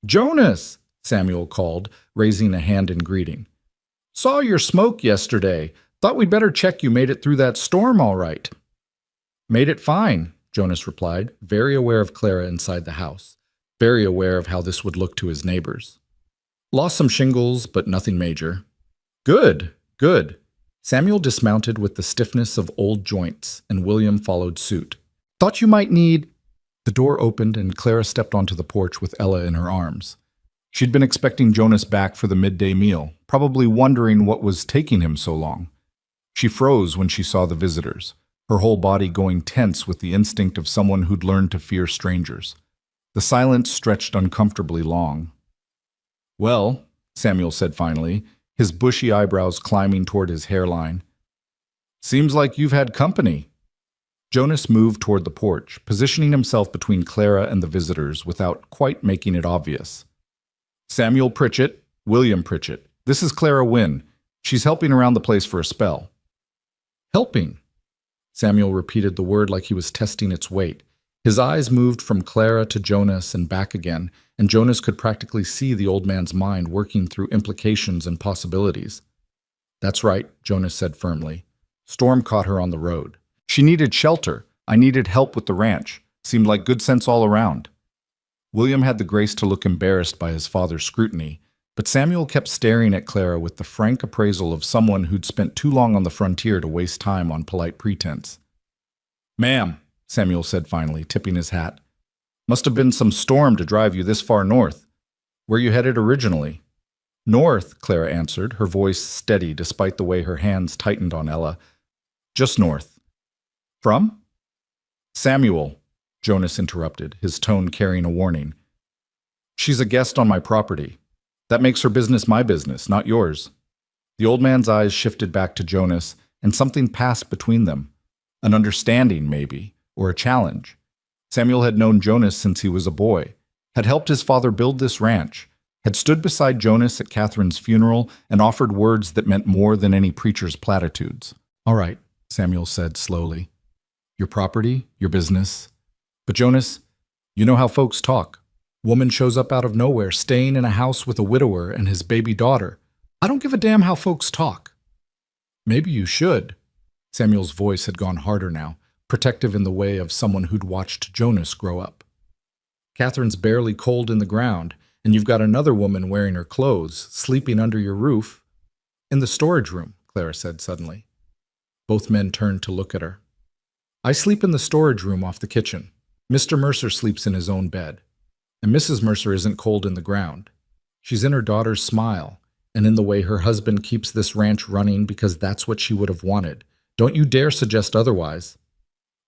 "Jonas!" Samuel called, raising a hand in greeting. "Saw your smoke yesterday. Thought we'd better check you made it through that storm all right." "Made it fine," Jonas replied, very aware of Clara inside the house, very aware of how this would look to his neighbors. "Lost some shingles, but nothing major." "Good, good." Samuel dismounted with the stiffness of old joints, and William followed suit. "Thought you might need—" The door opened and Clara stepped onto the porch with Ella in her arms. She'd been expecting Jonas back for the midday meal, probably wondering what was taking him so long. She froze when she saw the visitors, her whole body going tense with the instinct of someone who'd learned to fear strangers. The silence stretched uncomfortably long. "Well," Samuel said finally, his bushy eyebrows climbing toward his hairline. "Seems like you've had company." Jonas moved toward the porch, positioning himself between Clara and the visitors without quite making it obvious. "Samuel Pritchett, William Pritchett. This is Clara Wynne. She's helping around the place for a spell." "Helping?" Samuel repeated the word like he was testing its weight. His eyes moved from Clara to Jonas and back again, and Jonas could practically see the old man's mind working through implications and possibilities. "That's right," Jonas said firmly. "Storm caught her on the road. She needed shelter. I needed help with the ranch. Seemed like good sense all around." William had the grace to look embarrassed by his father's scrutiny, but Samuel kept staring at Clara with the frank appraisal of someone who'd spent too long on the frontier to waste time on polite pretense. "Ma'am," Samuel said finally, tipping his hat. "Must have been some storm to drive you this far north. Where you headed originally?" "North," Clara answered, her voice steady despite the way her hands tightened on Ella. "Just north." "From?" "Samuel," Jonas interrupted, his tone carrying a warning. "She's a guest on my property. That makes her business my business, not yours." The old man's eyes shifted back to Jonas, and something passed between them. An understanding, maybe, or a challenge. Samuel had known Jonas since he was a boy, had helped his father build this ranch, had stood beside Jonas at Catherine's funeral and offered words that meant more than any preacher's platitudes. "All right," Samuel said slowly. "Your property, your business. But Jonas, you know how folks talk. Woman shows up out of nowhere, staying in a house with a widower and his baby daughter. I don't give a damn how folks talk." "Maybe you should." Samuel's voice had gone harder now, protective in the way of someone who'd watched Jonas grow up. "Catherine's barely cold in the ground, and you've got another woman wearing her clothes, sleeping under your roof." "In the storage room," Clara said suddenly. Both men turned to look at her. "I sleep in the storage room off the kitchen. Mr. Mercer sleeps in his own bed. And Mrs. Mercer isn't cold in the ground. She's in her daughter's smile, and in the way her husband keeps this ranch running because that's what she would have wanted. Don't you dare suggest otherwise."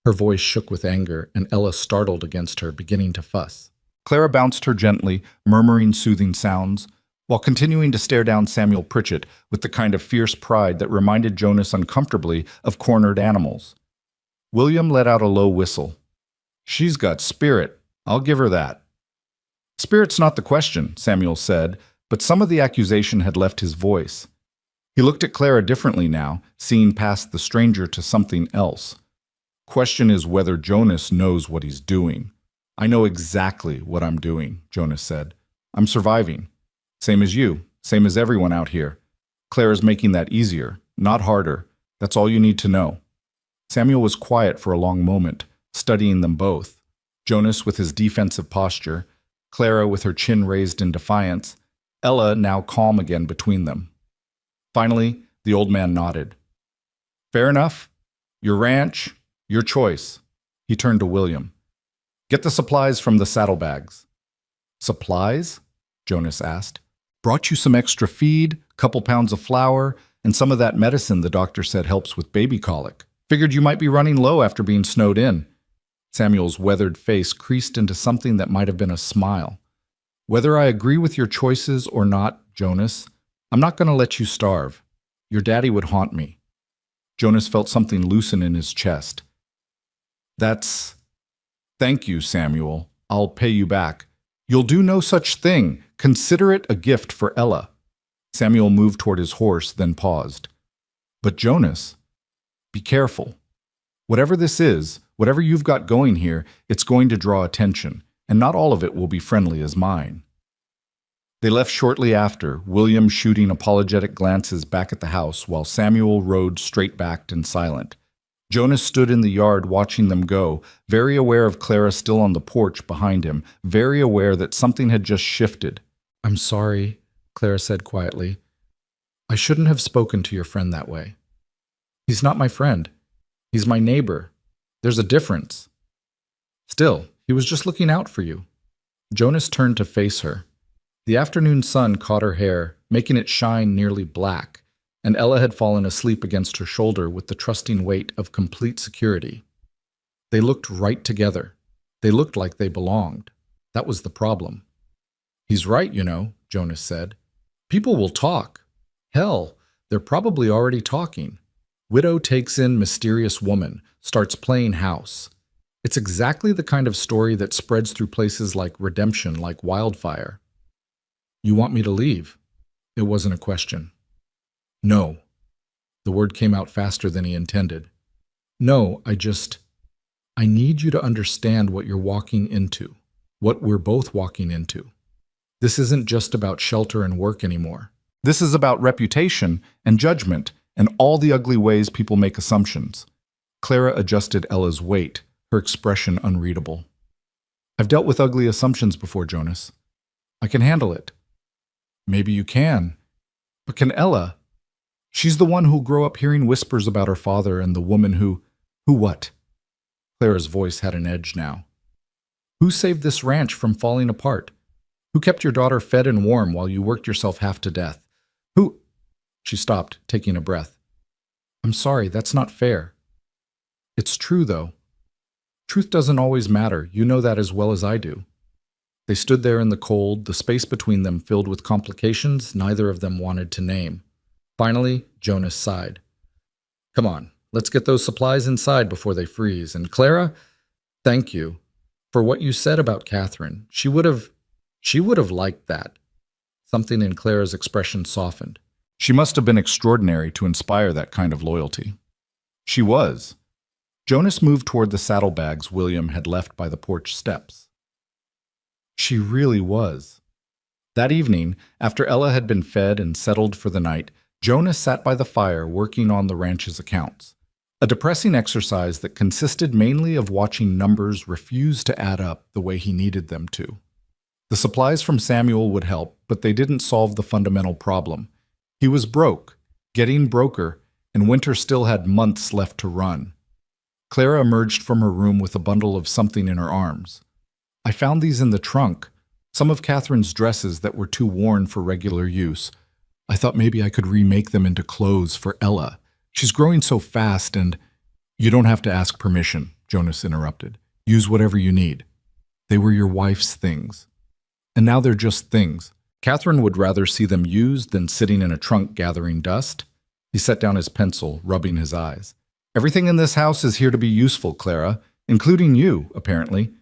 Her voice shook with anger, and Ella startled against her, beginning to fuss. Clara bounced her gently, murmuring soothing sounds, while continuing to stare down Samuel Pritchett with the kind of fierce pride that reminded Jonas uncomfortably of cornered animals. William let out a low whistle. "She's got spirit. I'll give her that." "Spirit's not the question," Samuel said, but some of the accusation had left his voice. He looked at Clara differently now, seeing past the stranger to something else. "Question is whether Jonas knows what he's doing." "I know exactly what I'm doing," Jonas said. "I'm surviving. Same as you, same as everyone out here. Clara's making that easier, not harder. That's all you need to know." Samuel was quiet for a long moment, studying them both. Jonas with his defensive posture, Clara with her chin raised in defiance, Ella now calm again between them. Finally, the old man nodded. "Fair enough. Your ranch, your choice." He turned to William. "Get the supplies from the saddlebags." "Supplies?" Jonas asked. "Brought you some extra feed, couple pounds of flour, and some of that medicine the doctor said helps with baby colic. Figured you might be running low after being snowed in." Samuel's weathered face creased into something that might have been a smile. "Whether I agree with your choices or not, Jonas, I'm not going to let you starve. Your daddy would haunt me." Jonas felt something loosen in his chest. That's... Thank you, Samuel. I'll pay you back. You'll do no such thing. Consider it a gift for Ella. Samuel moved toward his horse, then paused. But Jonas, be careful. Whatever this is, whatever you've got going here, it's going to draw attention, and not all of it will be friendly as mine. They left shortly after, William shooting apologetic glances back at the house while Samuel rode straight-backed and silent. Jonas stood in the yard watching them go, very aware of Clara still on the porch behind him, very aware that something had just shifted. "I'm sorry," Clara said quietly. "I shouldn't have spoken to your friend that way. He's not my friend. He's my neighbor. There's a difference. Still, he was just looking out for you." Jonas turned to face her. The afternoon sun caught her hair, making it shine nearly black, and Ella had fallen asleep against her shoulder with the trusting weight of complete security. They looked right together. They looked like they belonged. That was the problem. "He's right, you know," Jonas said. "People will talk. Hell, they're probably already talking. Widow takes in mysterious woman, starts playing house. It's exactly the kind of story that spreads through places like Redemption like wildfire." "You want me to leave?" It wasn't a question. "No." The word came out faster than he intended. "No, I need you to understand what you're walking into, what we're both walking into. This isn't just about shelter and work anymore. This is about reputation and judgment and all the ugly ways people make assumptions." Clara adjusted Ella's weight, her expression unreadable. "I've dealt with ugly assumptions before, Jonas. I can handle it." "Maybe you can. But can Ella? She's the one who'll grow up hearing whispers about her father and the woman who what?" Clara's voice had an edge now. "Who saved this ranch from falling apart? Who kept your daughter fed and warm while you worked yourself half to death? Who—" She stopped, taking a breath. "I'm sorry, that's not fair." "It's true, though. Truth doesn't always matter. You know that as well as I do." They stood there in the cold, the space between them filled with complications neither of them wanted to name. Finally, Jonas sighed. "Come on, let's get those supplies inside before they freeze. And Clara, thank you for what you said about Catherine. She would have liked that." Something in Clara's expression softened. She must have been extraordinary to inspire that kind of loyalty. She was. Jonas moved toward the saddlebags William had left by the porch steps. She really was. That evening, after Ella had been fed and settled for the night, Jonas sat by the fire working on the ranch's accounts. A depressing exercise that consisted mainly of watching numbers refuse to add up the way he needed them to. The supplies from Samuel would help, but they didn't solve the fundamental problem. He was broke, getting broker, and winter still had months left to run. Clara emerged from her room with a bundle of something in her arms. "I found these in the trunk, some of Catherine's dresses that were too worn for regular use. I thought maybe I could remake them into clothes for Ella. She's growing so fast and—" "You don't have to ask permission," Jonas interrupted. "Use whatever you need. They were your wife's things. And now they're just things. Catherine would rather see them used than sitting in a trunk gathering dust." He set down his pencil, rubbing his eyes. "Everything in this house is here to be useful, Clara, including you, apparently."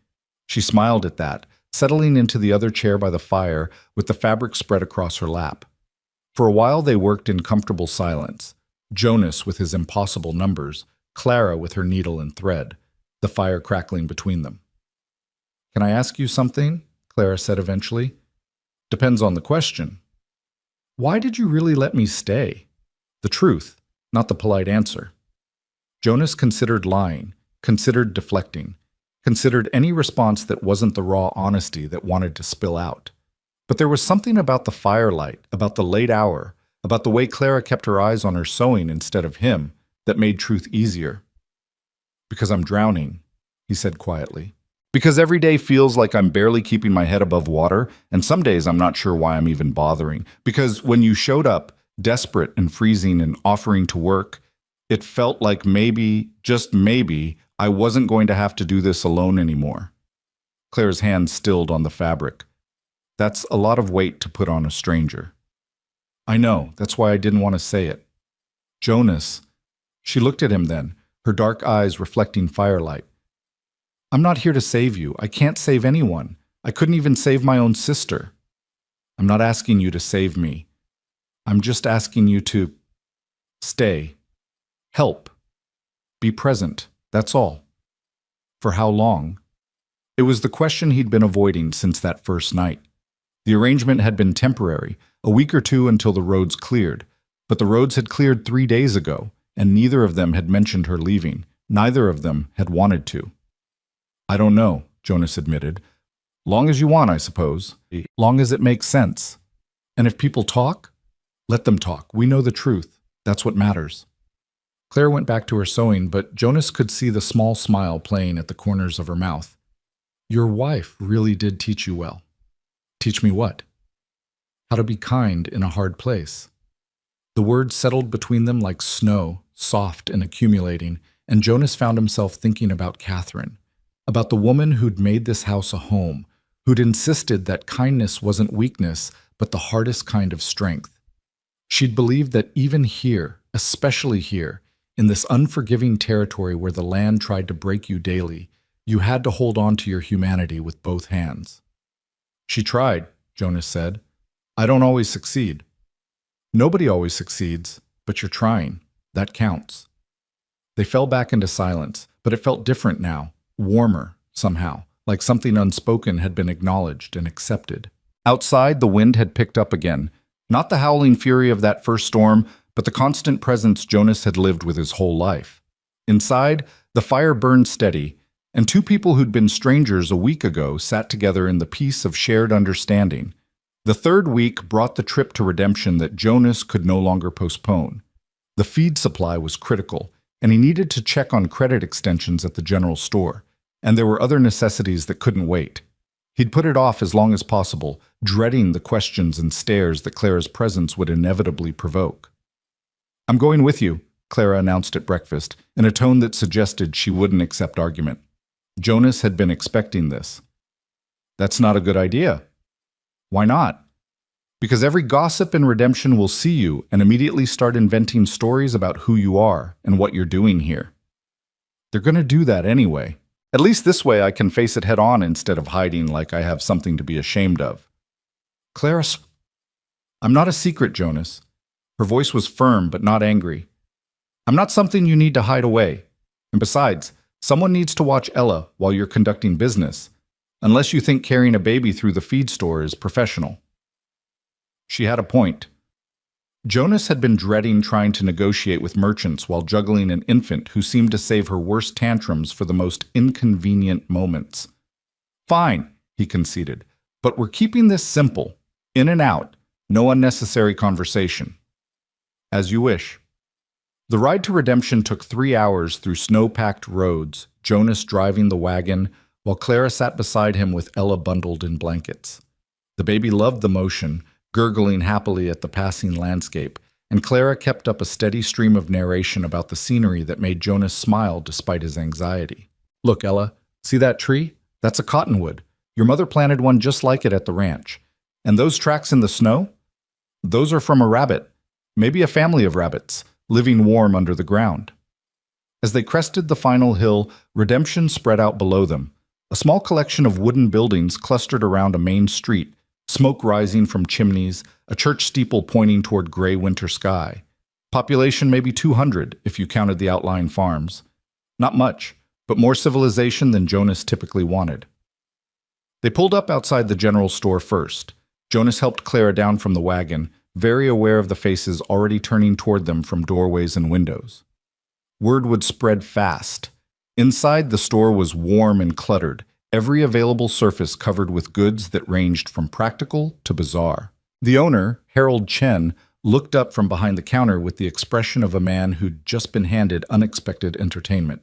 She smiled at that, settling into the other chair by the fire with the fabric spread across her lap. For a while they worked in comfortable silence. Jonas with his impossible numbers, Clara with her needle and thread, the fire crackling between them. "Can I ask you something?" Clara said eventually. "Depends on the question." "Why did you really let me stay?" The truth, not the polite answer. Jonas considered lying, considered deflecting, considered any response that wasn't the raw honesty that wanted to spill out. But there was something about the firelight, about the late hour, about the way Clara kept her eyes on her sewing instead of him, that made truth easier. "Because I'm drowning," he said quietly. "Because every day feels like I'm barely keeping my head above water, and some days I'm not sure why I'm even bothering. Because when you showed up, desperate and freezing and offering to work, it felt like maybe, just maybe, I wasn't going to have to do this alone anymore." Claire's hand stilled on the fabric. "That's a lot of weight to put on a stranger." "I know, that's why I didn't want to say it." "Jonas," She looked at him then, her dark eyes reflecting firelight. I'm not here to save you. I can't save anyone. I couldn't even save my own sister. I'm not asking you to save me. I'm just asking you to stay, help, be present. That's all. For how long? It was the question he'd been avoiding since that first night. The arrangement had been temporary, a week or two until the roads cleared, but the roads had cleared 3 days ago, and neither of them had mentioned her leaving. Neither of them had wanted to. I don't know, Jonas admitted. Long as you want, I suppose. Long as it makes sense. And if people talk, let them talk. We know the truth. That's what matters. Claire went back to her sewing, but Jonas could see the small smile playing at the corners of her mouth. Your wife really did teach you well. Teach me what? How to be kind in a hard place. The words settled between them like snow, soft and accumulating, and Jonas found himself thinking about Catherine, about the woman who'd made this house a home, who'd insisted that kindness wasn't weakness, but the hardest kind of strength. She'd believed that even here, especially here, in this unforgiving territory where the land tried to break you daily, you had to hold on to your humanity with both hands. She tried, Jonas said. I don't always succeed. Nobody always succeeds, but you're trying. That counts. They fell back into silence, but it felt different now, warmer, somehow, like something unspoken had been acknowledged and accepted. Outside, the wind had picked up again, not the howling fury of that first storm, but the constant presence Jonas had lived with his whole life. Inside, the fire burned steady, and two people who'd been strangers a week ago sat together in the peace of shared understanding. The third week brought the trip to redemption that Jonas could no longer postpone. The feed supply was critical, and he needed to check on credit extensions at the general store, and there were other necessities that couldn't wait. He'd put it off as long as possible, dreading the questions and stares that Clara's presence would inevitably provoke. I'm going with you, Clara announced at breakfast, in a tone that suggested she wouldn't accept argument. Jonas had been expecting this. That's not a good idea. Why not? Because every gossip in redemption will see you and immediately start inventing stories about who you are and what you're doing here. They're going to do that anyway. At least this way I can face it head on instead of hiding like I have something to be ashamed of. Clara, I'm not a secret, Jonas. Her voice was firm but not angry. I'm not something you need to hide away. And besides, someone needs to watch Ella while you're conducting business, unless you think carrying a baby through the feed store is professional. She had a point. Jonas had been dreading trying to negotiate with merchants while juggling an infant who seemed to save her worst tantrums for the most inconvenient moments. Fine, he conceded, but we're keeping this simple. In and out, no unnecessary conversation. As you wish. The ride to redemption took 3 hours through snow-packed roads, Jonas driving the wagon, while Clara sat beside him with Ella bundled in blankets. The baby loved the motion, gurgling happily at the passing landscape, and Clara kept up a steady stream of narration about the scenery that made Jonas smile despite his anxiety. Look, Ella, see that tree? That's a cottonwood. Your mother planted one just like it at the ranch. And those tracks in the snow? Those are from a rabbit. Maybe a family of rabbits, living warm under the ground. As they crested the final hill, redemption spread out below them. A small collection of wooden buildings clustered around a main street, smoke rising from chimneys, a church steeple pointing toward gray winter sky. Population maybe 200 if you counted the outlying farms. Not much, but more civilization than Jonas typically wanted. They pulled up outside the general store first. Jonas helped Clara down from the wagon, very aware of the faces already turning toward them from doorways and windows. Word would spread fast. Inside, the store was warm and cluttered, every available surface covered with goods that ranged from practical to bizarre. The owner, Harold Chen, looked up from behind the counter with the expression of a man who'd just been handed unexpected entertainment.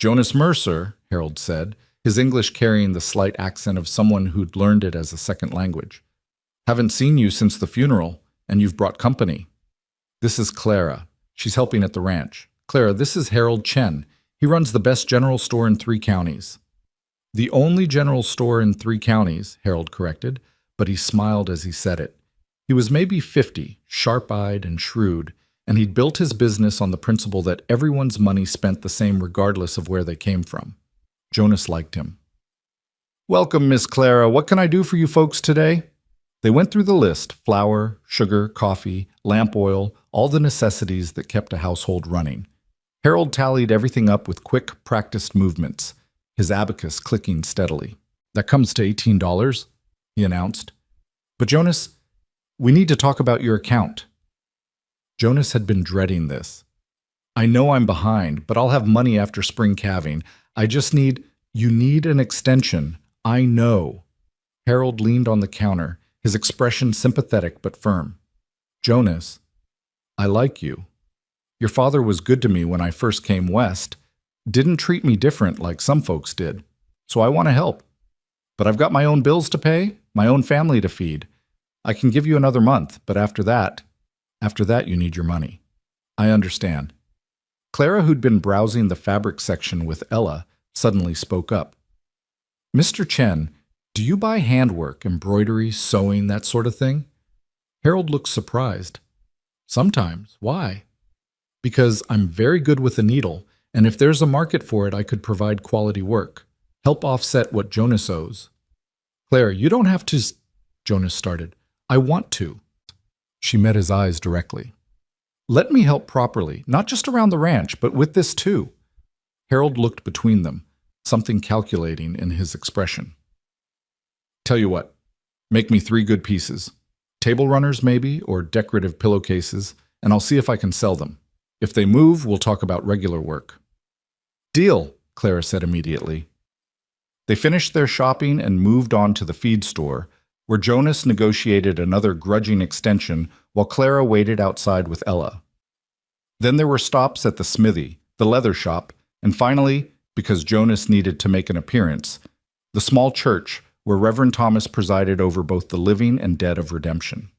Jonas Mercer, Harold said, his English carrying the slight accent of someone who'd learned it as a second language. Haven't seen you since the funeral, and you've brought company. This is Clara. She's helping at the ranch. Clara, this is Harold Chen. He runs the best general store in 3 counties. The only general store in 3 counties, Harold corrected, but he smiled as he said it. He was maybe 50, sharp-eyed and shrewd, and he'd built his business on the principle that everyone's money spent the same regardless of where they came from. Jonas liked him. "Welcome, Miss Clara. What can I do for you folks today?" They went through the list: flour, sugar, coffee, lamp oil, all the necessities that kept a household running. Harold tallied everything up with quick, practiced movements, his abacus clicking steadily. "That comes to $18, he announced. "But Jonas, we need to talk about your account." Jonas had been dreading this. "I know I'm behind, but I'll have money after spring calving. I just need—" "You need an extension. I know." Harold leaned on the counter, his expression sympathetic but firm. "Jonas, I like you. Your father was good to me when I first came west, didn't treat me different like some folks did, so I want to help. But I've got my own bills to pay, my own family to feed. I can give you another month, but after that you need your money." "I understand." Clara, who'd been browsing the fabric section with Ella, suddenly spoke up. "Mr. Chen, do you buy handwork, embroidery, sewing, that sort of thing?" Harold looked surprised. "Sometimes. Why?" "Because I'm very good with a needle, and if there's a market for it, I could provide quality work. Help offset what Jonas owes." "Claire, you don't have to—" Jonas started. "I want to." She met his eyes directly. "Let me help properly, not just around the ranch, but with this too." Harold looked between them, something calculating in his expression. "Tell you what, make me 3 good pieces. Table runners maybe, or decorative pillowcases, and I'll see if I can sell them. If they move, we'll talk about regular work." "Deal," Clara said immediately. They finished their shopping and moved on to the feed store, where Jonas negotiated another grudging extension while Clara waited outside with Ella. Then there were stops at the smithy, the leather shop, and finally, because Jonas needed to make an appearance, the small church where Reverend Thomas presided over both the living and dead of redemption.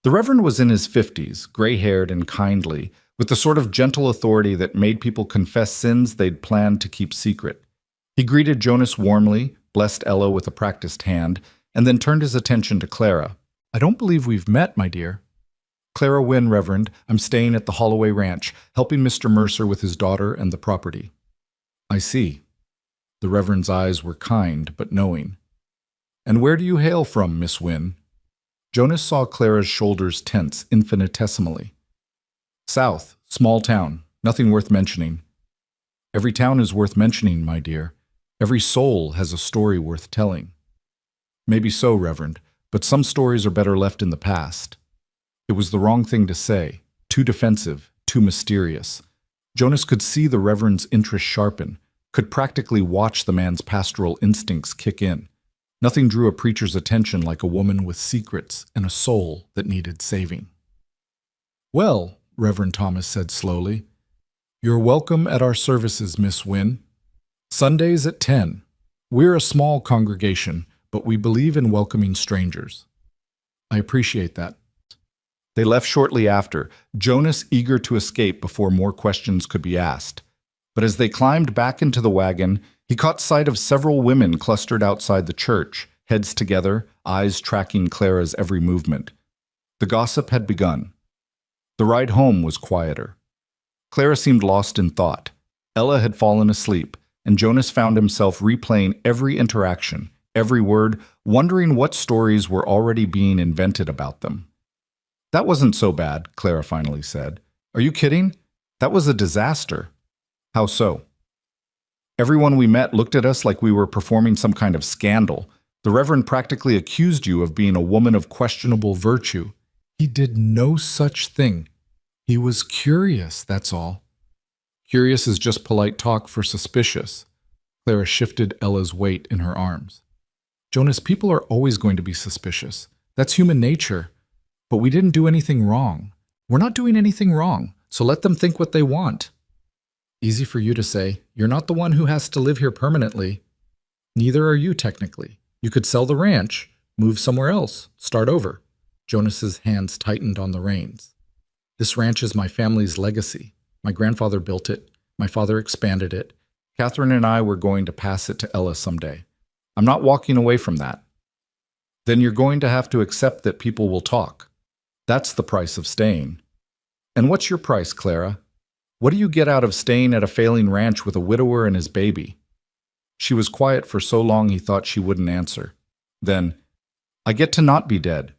The Reverend was in his 50s, gray-haired and kindly, with the sort of gentle authority that made people confess sins they'd planned to keep secret. He greeted Jonas warmly, blessed Ella with a practiced hand, and then turned his attention to Clara. "I don't believe we've met, my dear." "Clara Wynne, Reverend. I'm staying at the Holloway Ranch, helping Mr. Mercer with his daughter and the property." "I see." The Reverend's eyes were kind but knowing. "And where do you hail from, Miss Wynne?" Jonas saw Clara's shoulders tense infinitesimally. "South, small town, nothing worth mentioning." "Every town is worth mentioning, my dear. Every soul has a story worth telling." "Maybe so, Reverend, but some stories are better left in the past." It was the wrong thing to say, too defensive, too mysterious. Jonas could see the Reverend's interest sharpen, could practically watch the man's pastoral instincts kick in. Nothing drew a preacher's attention like a woman with secrets and a soul that needed saving. "Well," Reverend Thomas said slowly, "you're welcome at our services, Miss Wynne. Sundays at 10. We're a small congregation, but we believe in welcoming strangers." "I appreciate that." They left shortly after, Jonas eager to escape before more questions could be asked. But as they climbed back into the wagon, he caught sight of several women clustered outside the church, heads together, eyes tracking Clara's every movement. The gossip had begun. The ride home was quieter. Clara seemed lost in thought. Ella had fallen asleep, and Jonas found himself replaying every interaction, every word, wondering what stories were already being invented about them. "That wasn't so bad," Clara finally said. "Are you kidding? That was a disaster." "How so?" "Everyone we met looked at us like we were performing some kind of scandal. The Reverend practically accused you of being a woman of questionable virtue." "He did no such thing. He was curious, that's all." "Curious is just polite talk for suspicious." Clara shifted Ella's weight in her arms. "Jonas, people are always going to be suspicious. That's human nature. But we didn't do anything wrong. We're not doing anything wrong, so let them think what they want." "Easy for you to say. You're not the one who has to live here permanently. Neither are you, technically. You could sell the ranch, move somewhere else, start over." Jonas's hands tightened on the reins. "This ranch is my family's legacy. My grandfather built it. My father expanded it. Catherine and I were going to pass it to Ella someday. I'm not walking away from that." "Then you're going to have to accept that people will talk. That's the price of staying." And what's your price, Clara? What do you get out of staying at a failing ranch with a widower and his baby? She was quiet for so long he thought she wouldn't answer. Then, I get to not be dead.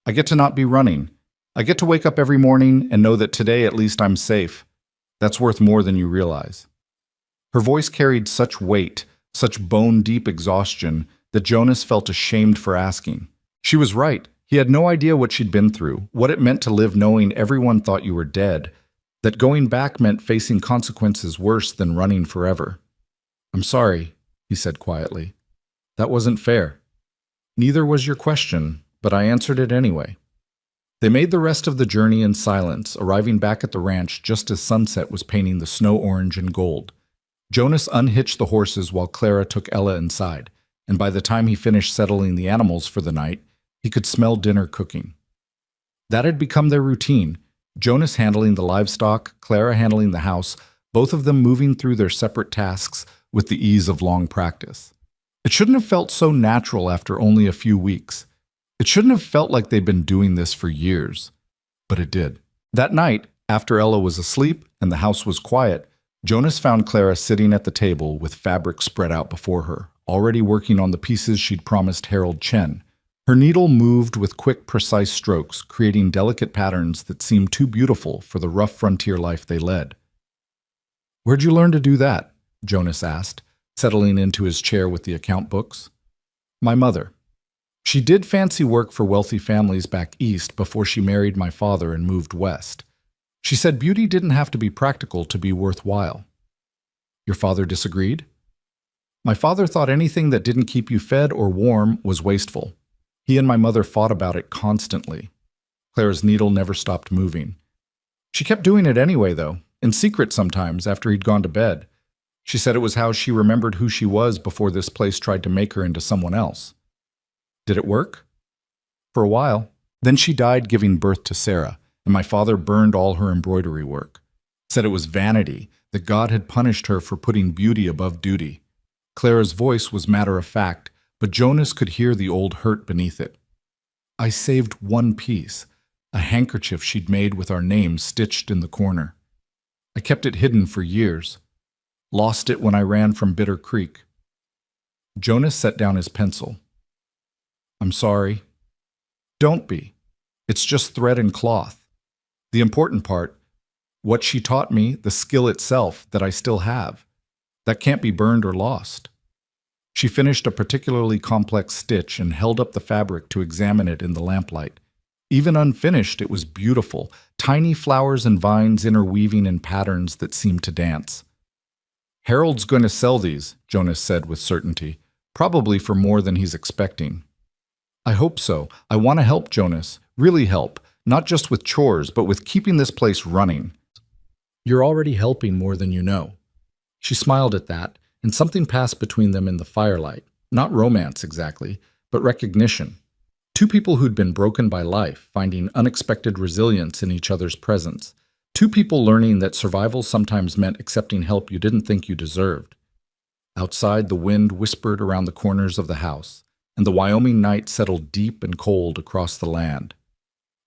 I get to not be running. I get to wake up every morning and know that today at least I'm safe. That's worth more than you realize. Her voice carried such weight, such bone-deep exhaustion, that Jonas felt ashamed for asking. She was right. He had no idea what she'd been through, what it meant to live knowing everyone thought you were dead, that going back meant facing consequences worse than running forever. I'm sorry, he said quietly. That wasn't fair. Neither was your question, but I answered it anyway. They made the rest of the journey in silence, arriving back at the ranch just as sunset was painting the snow orange and gold. Jonas unhitched the horses while Clara took Ella inside, and by the time he finished settling the animals for the night, he could smell dinner cooking. That had become their routine, Jonas handling the livestock, Clara handling the house, both of them moving through their separate tasks with the ease of long practice. It shouldn't have felt so natural after only a few weeks. It shouldn't have felt like they'd been doing this for years. But it did. That night, after Ella was asleep and the house was quiet, Jonas found Clara sitting at the table with fabric spread out before her, already working on the pieces she'd promised Harold Chen. Her needle moved with quick, precise strokes, creating delicate patterns that seemed too beautiful for the rough frontier life they led. "Where'd you learn to do that?" Jonas asked, settling into his chair with the account books. "My mother. She did fancy work for wealthy families back east before she married my father and moved west. She said beauty didn't have to be practical to be worthwhile." "Your father disagreed?" "My father thought anything that didn't keep you fed or warm was wasteful. He and my mother fought about it constantly." Clara's needle never stopped moving. "She kept doing it anyway, though, in secret sometimes after he'd gone to bed. She said it was how she remembered who she was before this place tried to make her into someone else." "Did it work?" "For a while. Then she died giving birth to Sarah, and my father burned all her embroidery work. Said it was vanity, that God had punished her for putting beauty above duty." Clara's voice was matter-of-fact, but Jonas could hear the old hurt beneath it. "I saved one piece, a handkerchief she'd made with our names stitched in the corner. I kept it hidden for years. Lost it when I ran from Bitter Creek." Jonas set down his pencil. "I'm sorry." "Don't be. It's just thread and cloth. The important part, what she taught me, the skill itself that I still have, that can't be burned or lost." She finished a particularly complex stitch and held up the fabric to examine it in the lamplight. Even unfinished, it was beautiful, tiny flowers and vines interweaving in patterns that seemed to dance. "Harold's going to sell these," Jonas said with certainty, "probably for more than he's expecting." "I hope so. I want to help, Jonas, really help, not just with chores, but with keeping this place running." "You're already helping more than you know." She smiled at that, and something passed between them in the firelight. Not romance exactly, but recognition. Two people who'd been broken by life, finding unexpected resilience in each other's presence. Two people learning that survival sometimes meant accepting help you didn't think you deserved. Outside, the wind whispered around the corners of the house, and the Wyoming night settled deep and cold across the land.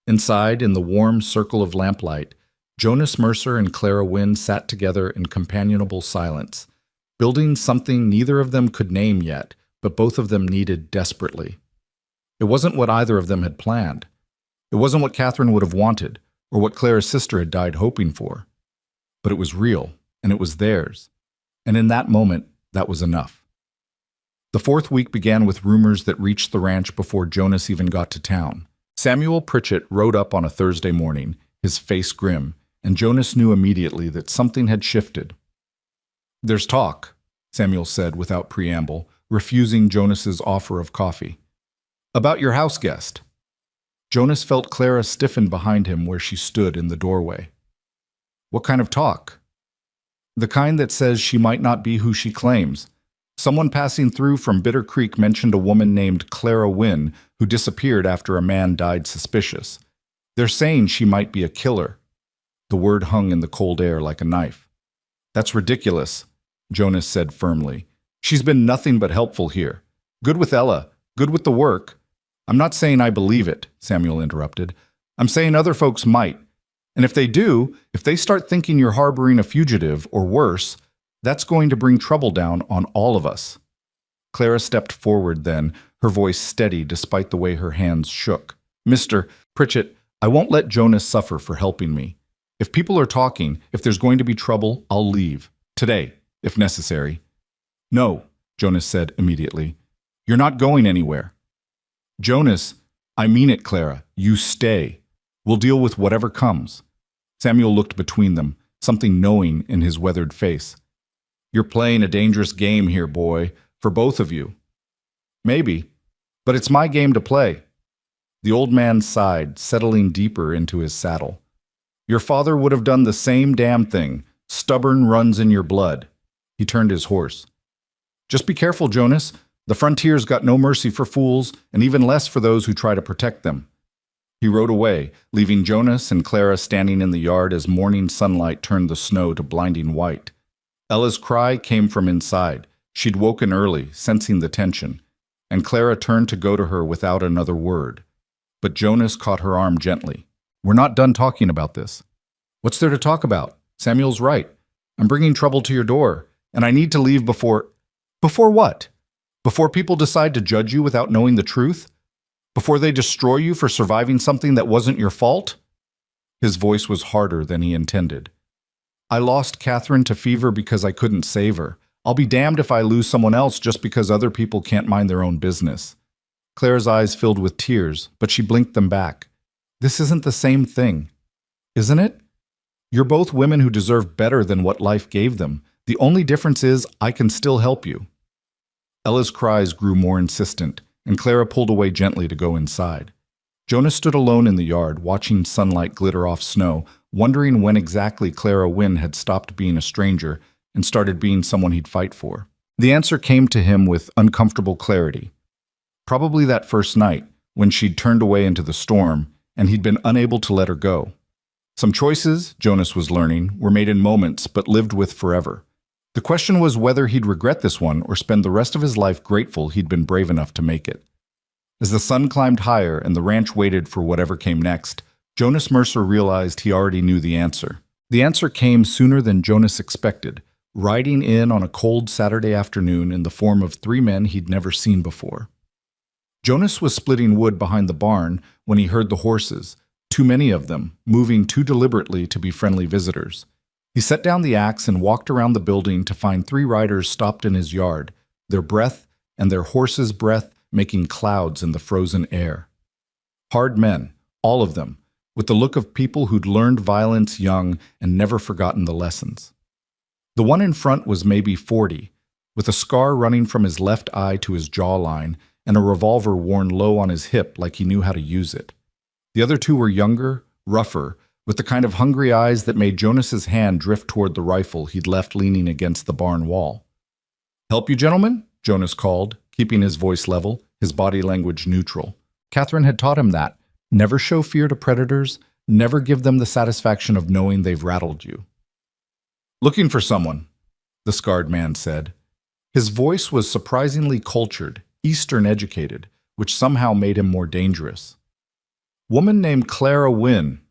Inside, in the warm circle of lamplight, Jonas Mercer and Clara Wynne sat together in companionable silence, building something neither of them could name yet, but both of them needed desperately. It wasn't what either of them had planned. It wasn't what Catherine would have wanted, or what Clara's sister had died hoping for. But it was real, and it was theirs. And in that moment, that was enough. The fourth week began with rumors that reached the ranch before Jonas even got to town. Samuel Pritchett rode up on a Thursday morning, his face grim, and Jonas knew immediately that something had shifted. "There's talk," Samuel said without preamble, refusing Jonas's offer of coffee. "About your house guest." Jonas felt Clara stiffen behind him where she stood in the doorway. "What kind of talk?" "The kind that says she might not be who she claims. Someone passing through from Bitter Creek mentioned a woman named Clara Wynne who disappeared after a man died suspicious. They're saying she might be a killer." The word hung in the cold air like a knife. "That's ridiculous," Jonas said firmly. "She's been nothing but helpful here. Good with Ella, good with the work." "I'm not saying I believe it," Samuel interrupted. "I'm saying other folks might. And if they do, if they start thinking you're harboring a fugitive or worse, that's going to bring trouble down on all of us. Clara stepped forward then, her voice steady despite the way her hands shook. Mr. Pritchett, I won't let Jonas suffer for helping me. If people are talking, if there's going to be trouble, I'll leave. Today, if necessary. No, Jonas said immediately. You're not going anywhere. Jonas, I mean it, Clara. You stay. We'll deal with whatever comes. Samuel looked between them, something knowing in his weathered face. You're playing a dangerous game here, boy, for both of you. Maybe, but it's my game to play. The old man sighed, settling deeper into his saddle. Your father would have done the same damn thing. Stubborn runs in your blood. He turned his horse. Just be careful, Jonas. The frontier's got no mercy for fools, and even less for those who try to protect them. He rode away, leaving Jonas and Clara standing in the yard as morning sunlight turned the snow to blinding white. Ella's cry came from inside. She'd woken early, sensing the tension, and Clara turned to go to her without another word. But Jonas caught her arm gently. We're not done talking about this. What's there to talk about? Samuel's right. I'm bringing trouble to your door, and I need to leave before... Before what? Before people decide to judge you without knowing the truth? Before they destroy you for surviving something that wasn't your fault? His voice was harder than he intended. I lost Catherine to fever because I couldn't save her. I'll be damned if I lose someone else just because other people can't mind their own business. Clara's eyes filled with tears, but she blinked them back. This isn't the same thing, isn't it? You're both women who deserve better than what life gave them. The only difference is I can still help you. Ella's cries grew more insistent, and Clara pulled away gently to go inside. Jonas stood alone in the yard, watching sunlight glitter off snow, wondering when exactly Clara Wynne had stopped being a stranger and started being someone he'd fight for. The answer came to him with uncomfortable clarity. Probably that first night, when she'd turned away into the storm, and he'd been unable to let her go. Some choices, Jonas was learning, were made in moments but lived with forever. The question was whether he'd regret this one or spend the rest of his life grateful he'd been brave enough to make it. As the sun climbed higher and the ranch waited for whatever came next, Jonas Mercer realized he already knew the answer. The answer came sooner than Jonas expected, riding in on a cold Saturday afternoon in the form of 3 men he'd never seen before. Jonas was splitting wood behind the barn when he heard the horses, too many of them, moving too deliberately to be friendly visitors. He set down the axe and walked around the building to find 3 riders stopped in his yard, their breath and their horses' breath making clouds in the frozen air. Hard men, all of them, with the look of people who'd learned violence young and never forgotten the lessons. The one in front was maybe 40, with a scar running from his left eye to his jawline and a revolver worn low on his hip like he knew how to use it. The other 2 were younger, rougher, with the kind of hungry eyes that made Jonas's hand drift toward the rifle he'd left leaning against the barn wall. "Help you, gentlemen?" Jonas called, keeping his voice level, his body language neutral. Catherine had taught him that. Never show fear to predators, never give them the satisfaction of knowing they've rattled you. "Looking for someone," the scarred man said. His voice was surprisingly cultured, Eastern educated, which somehow made him more dangerous. "Woman named Clara Wynne.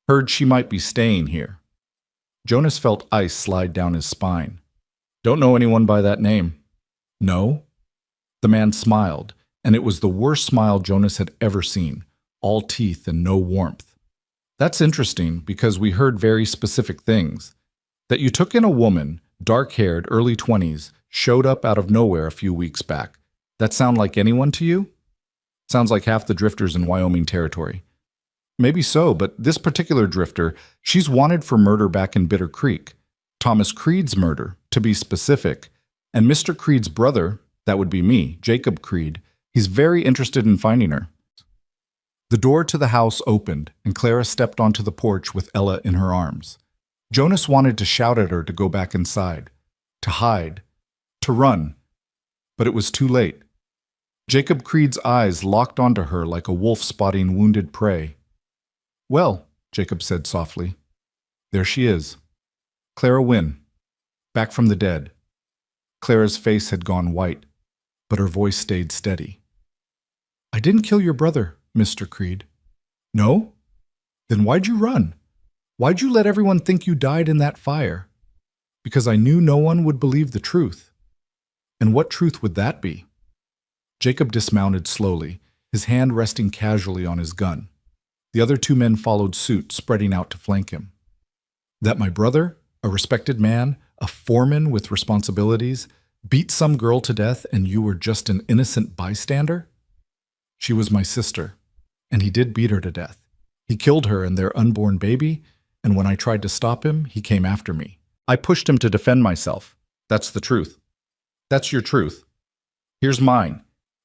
Heard she might be staying here." Jonas felt ice slide down his spine. "Don't know anyone by that name." "No?" The man smiled, and it was the worst smile Jonas had ever seen, all teeth and no warmth. "That's interesting, because we heard very specific things. That you took in a woman, dark-haired, early 20s, showed up out of nowhere a few weeks back. That sound like anyone to you?" "Sounds like half the drifters in Wyoming territory." "Maybe so, but this particular drifter, she's wanted for murder back in Bitter Creek. Thomas Creed's murder, to be specific. And Mr. Creed's brother, that would be me, Jacob Creed, he's very interested in finding her." The door to the house opened, and Clara stepped onto the porch with Ella in her arms. Jonas wanted to shout at her to go back inside, to hide, to run, but it was too late. Jacob Creed's eyes locked onto her like a wolf spotting wounded prey. "Well," Jacob said softly, "there she is. Clara Wynne, back from the dead." Clara's face had gone white, but her voice stayed steady. "I didn't kill your brother, Mr. Creed." "No? Then why'd you run?" Why'd you let everyone think you died in that fire? Because I knew no one would believe the truth. And what truth would that be? Jacob dismounted slowly, his hand resting casually on his gun. The other two men followed suit, spreading out to flank him. That my brother, a respected man, a foreman with responsibilities, beat some girl to death and you were just an innocent bystander? She was my sister, and he did beat her to death. He killed her and their unborn baby, and when I tried to stop him, he came after me. I pushed him to defend myself. That's the truth. That's your truth. Here's mine.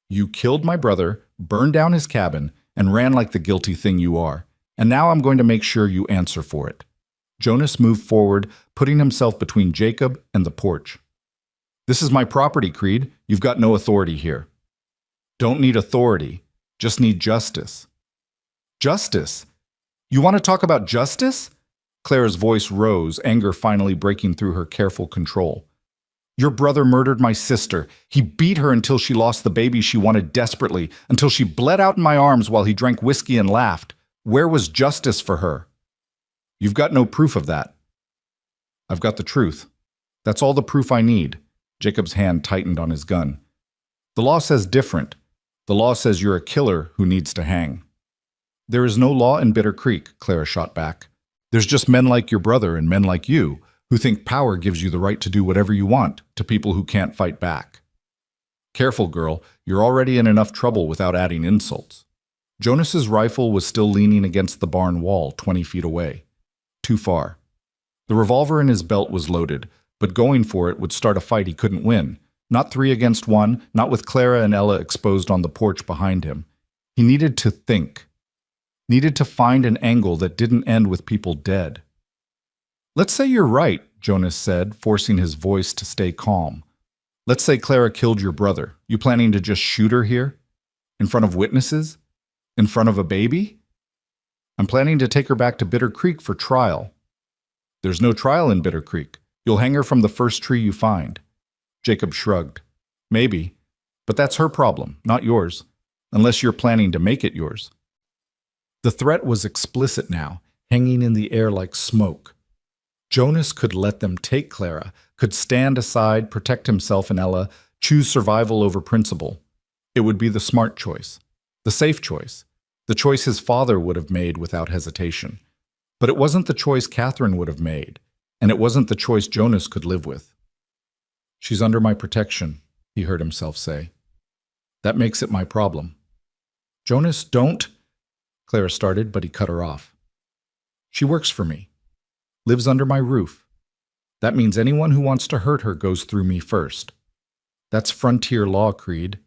You killed my brother, burned down his cabin, and ran like the guilty thing you are. And now I'm going to make sure you answer for it. Jonas moved forward, putting himself between Jacob and the porch. This is my property, Creed. You've got no authority here. Don't need authority. Just need justice. Justice? You want to talk about justice? Clara's voice rose, anger finally breaking through her careful control. Your brother murdered my sister. He beat her until she lost the baby she wanted desperately, until she bled out in my arms while he drank whiskey and laughed. Where was justice for her? You've got no proof of that. I've got the truth. That's all the proof I need. Jacob's hand tightened on his gun. The law says different. The law says you're a killer who needs to hang. There is no law in Bitter Creek, Clara shot back. There's just men like your brother and men like you who think power gives you the right to do whatever you want to people who can't fight back. Careful, girl. You're already in enough trouble without adding insults. Jonas's rifle was still leaning against the barn wall 20 feet away. Too far. The revolver in his belt was loaded, but going for it would start a fight he couldn't win. Not 3 against 1, not with Clara and Ella exposed on the porch behind him. He needed to think. Needed to find an angle that didn't end with people dead. Let's say you're right, Jonas said, forcing his voice to stay calm. Let's say Clara killed your brother. You planning to just shoot her here? In front of witnesses? In front of a baby? I'm planning to take her back to Bitter Creek for trial. There's no trial in Bitter Creek. You'll hang her from the first tree you find. Jacob shrugged. Maybe, but that's her problem, not yours, unless you're planning to make it yours. The threat was explicit now, hanging in the air like smoke. Jonas could let them take Clara, could stand aside, protect himself and Ella, choose survival over principle. It would be the smart choice, the safe choice, the choice his father would have made without hesitation. But it wasn't the choice Catherine would have made, and it wasn't the choice Jonas could live with. She's under my protection, he heard himself say. That makes it my problem. Jonas, don't... Clara started, but he cut her off. She works for me. Lives under my roof. That means anyone who wants to hurt her goes through me first. That's frontier law, Creed.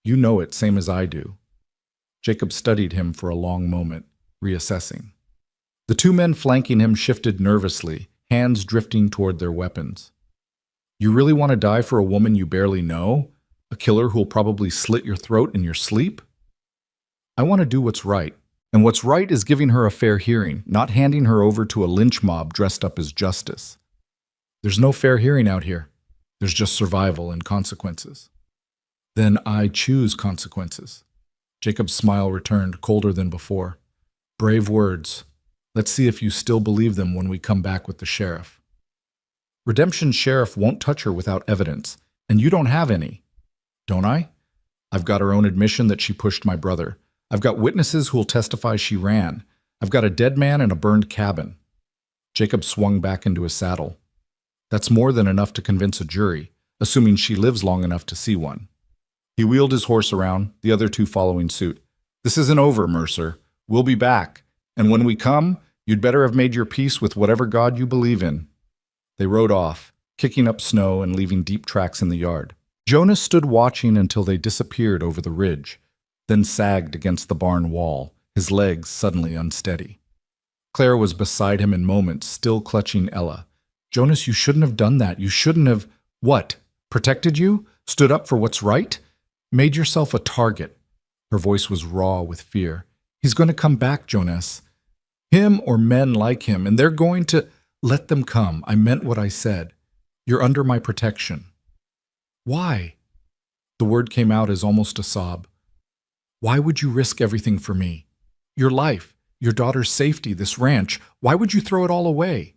You know it, same as I do. Jacob studied him for a long moment, reassessing. The two men flanking him shifted nervously, hands drifting toward their weapons. You really want to die for a woman you barely know? A killer who'll probably slit your throat in your sleep? I want to do what's right. And what's right is giving her a fair hearing, not handing her over to a lynch mob dressed up as justice. There's no fair hearing out here. There's just survival and consequences. Then I choose consequences. Jacob's smile returned, colder than before. Brave words. Let's see if you still believe them when we come back with the sheriff. Redemption's sheriff won't touch her without evidence, and you don't have any. Don't I? I've got her own admission that she pushed my brother. I've got witnesses who'll testify she ran. I've got a dead man and a burned cabin. Jacob swung back into his saddle. That's more than enough to convince a jury, assuming she lives long enough to see one. He wheeled his horse around, the other two following suit. This isn't over, Mercer. We'll be back. And when we come, you'd better have made your peace with whatever God you believe in. They rode off, kicking up snow and leaving deep tracks in the yard. Jonas stood watching until they disappeared over the ridge, then sagged against the barn wall, his legs suddenly unsteady. Clara was beside him in moments, still clutching Ella. Jonas, you shouldn't have done that. You shouldn't have... What? Protected you? Stood up for what's right? Made yourself a target. Her voice was raw with fear. He's going to come back, Jonas. Him or men like him, and they're going to... Let them come. I meant what I said. You're under my protection. Why? The word came out as almost a sob. Why would you risk everything for me? Your life, Your daughter's safety, this ranch. Why would you throw it all away?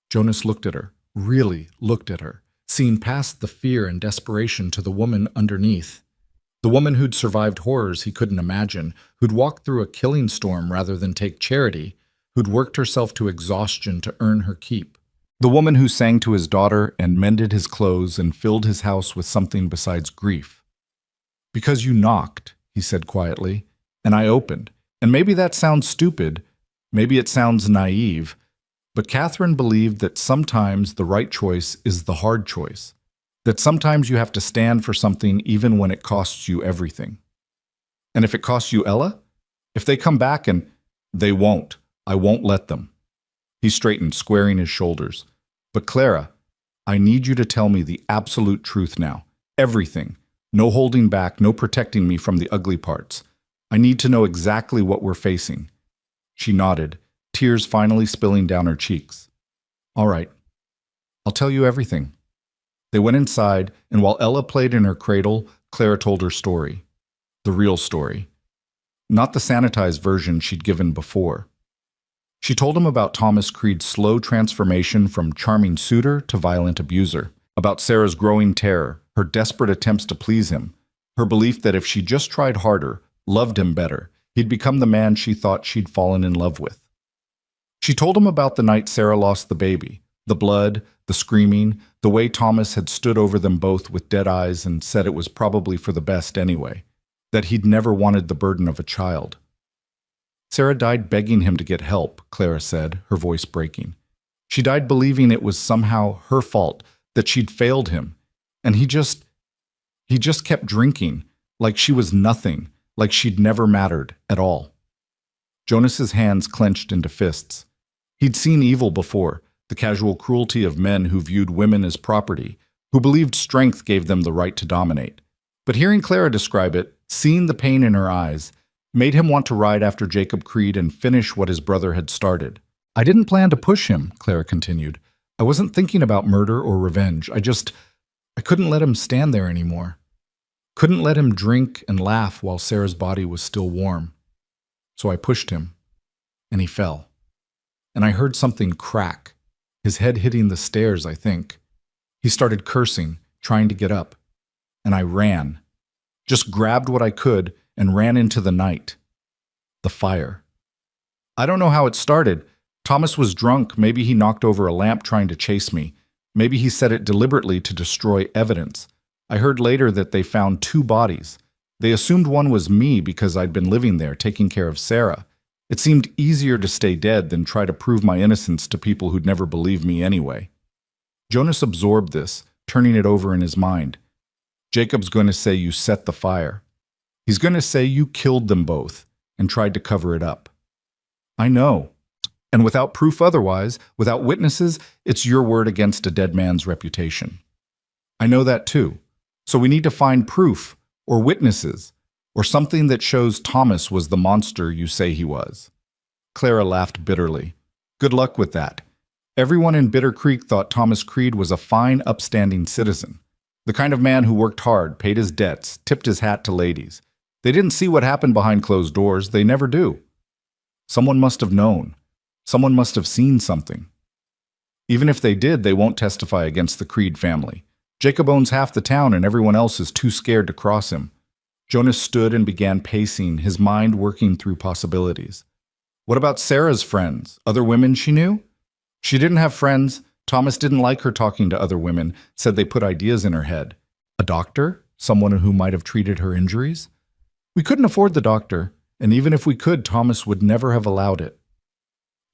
Jonas looked at her, really looked at her, seeing past the fear and desperation to the woman underneath. The woman who'd survived horrors he couldn't imagine, who'd walked through a killing storm rather than take charity, who'd worked herself to exhaustion to earn her keep. The woman who sang to his daughter and mended his clothes and filled his house with something besides grief. Because you knocked, he said quietly, and I opened. And maybe that sounds stupid, maybe it sounds naive, but Catherine believed that sometimes the right choice is the hard choice, that sometimes you have to stand for something even when it costs you everything. And if it costs you Ella? If they come back and they won't, I won't let them. He straightened, squaring his shoulders. But Clara, I need you to tell me the absolute truth now. Everything. No holding back, no protecting me from the ugly parts. I need to know exactly what we're facing. She nodded, tears finally spilling down her cheeks. All right. I'll tell you everything. They went inside, and while Ella played in her cradle, Clara told her story. The real story. Not the sanitized version she'd given before. She told him about Thomas Creed's slow transformation from charming suitor to violent abuser, about Sarah's growing terror, her desperate attempts to please him, her belief that if she just tried harder, loved him better, he'd become the man she thought she'd fallen in love with. She told him about the night Sarah lost the baby, the blood, the screaming, the way Thomas had stood over them both with dead eyes and said it was probably for the best anyway, that he'd never wanted the burden of a child. Sarah died begging him to get help, Clara said, her voice breaking. She died believing it was somehow her fault, that she'd failed him, and he just kept drinking, like she was nothing, like she'd never mattered at all. Jonas's hands clenched into fists. He'd seen evil before, the casual cruelty of men who viewed women as property, who believed strength gave them the right to dominate. But hearing Clara describe it, seeing the pain in her eyes, made him want to ride after Jacob Creed and finish what his brother had started. I didn't plan to push him, Clara continued. I wasn't thinking about murder or revenge. I couldn't let him stand there anymore. Couldn't let him drink and laugh while Sarah's body was still warm. So I pushed him, and he fell. And I heard something crack, his head hitting the stairs, I think. He started cursing, trying to get up. And I ran. Just grabbed what I could and ran into the night. The fire. I don't know how it started. Thomas was drunk. Maybe he knocked over a lamp trying to chase me. Maybe he said it deliberately to destroy evidence. I heard later that they found 2 bodies. They assumed one was me because I'd been living there, taking care of Sarah. It seemed easier to stay dead than try to prove my innocence to people who'd never believe me anyway. Jonas absorbed this, turning it over in his mind. Jacob's going to say you set the fire. He's going to say you killed them both and tried to cover it up. I know. And without proof otherwise, without witnesses, it's your word against a dead man's reputation. I know that too. So we need to find proof, or witnesses, or something that shows Thomas was the monster you say he was. Clara laughed bitterly. Good luck with that. Everyone in Bitter Creek thought Thomas Creed was a fine, upstanding citizen. The kind of man who worked hard, paid his debts, tipped his hat to ladies. They didn't see what happened behind closed doors. They never do. Someone must have known. Someone must have seen something. Even if they did, they won't testify against the Creed family. Jacob owns half the town and everyone else is too scared to cross him. Jonas stood and began pacing, his mind working through possibilities. What about Sarah's friends? Other women she knew? She didn't have friends. Thomas didn't like her talking to other women, said they put ideas in her head. A doctor? Someone who might have treated her injuries? We couldn't afford the doctor, and even if we could, Thomas would never have allowed it.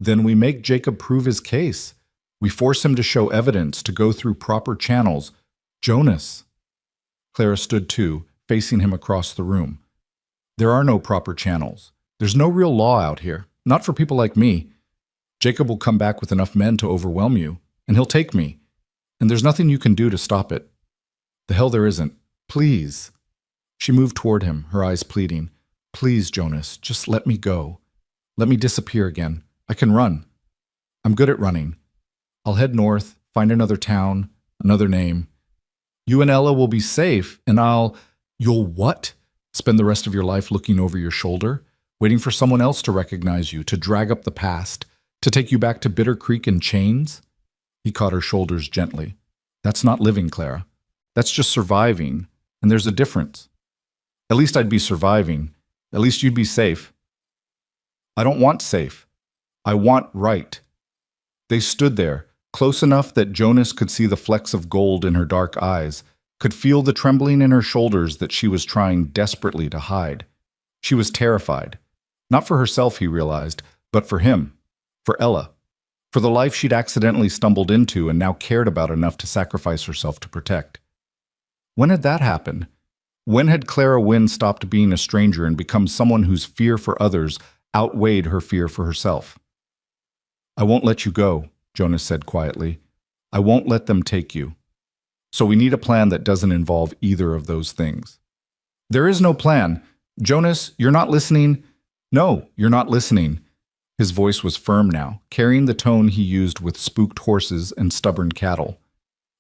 Then we make Jacob prove his case. We force him to show evidence, to go through proper channels. Jonas. Clara stood too, facing him across the room. There are no proper channels. There's no real law out here. Not for people like me. Jacob will come back with enough men to overwhelm you, and he'll take me. And there's nothing you can do to stop it. The hell there isn't. Please. She moved toward him, her eyes pleading. Please, Jonas, just let me go. Let me disappear again. I can run. I'm good at running. I'll head north, find another town, another name. You and Ella will be safe, and You'll what? Spend the rest of your life looking over your shoulder? Waiting for someone else to recognize you, to drag up the past, to take you back to Bitter Creek in chains? He caught her shoulders gently. That's not living, Clara. That's just surviving, and there's a difference. At least I'd be surviving. At least you'd be safe. I don't want safe. I want right. They stood there, close enough that Jonas could see the flecks of gold in her dark eyes, could feel the trembling in her shoulders that she was trying desperately to hide. She was terrified. Not for herself, he realized, but for him, for Ella, for the life she'd accidentally stumbled into and now cared about enough to sacrifice herself to protect. When had that happened? When had Clara Wynne stopped being a stranger and become someone whose fear for others outweighed her fear for herself? I won't let you go, Jonas said quietly. I won't let them take you. So we need a plan that doesn't involve either of those things. There is no plan. Jonas, you're not listening. No, you're not listening. His voice was firm now, carrying the tone he used with spooked horses and stubborn cattle.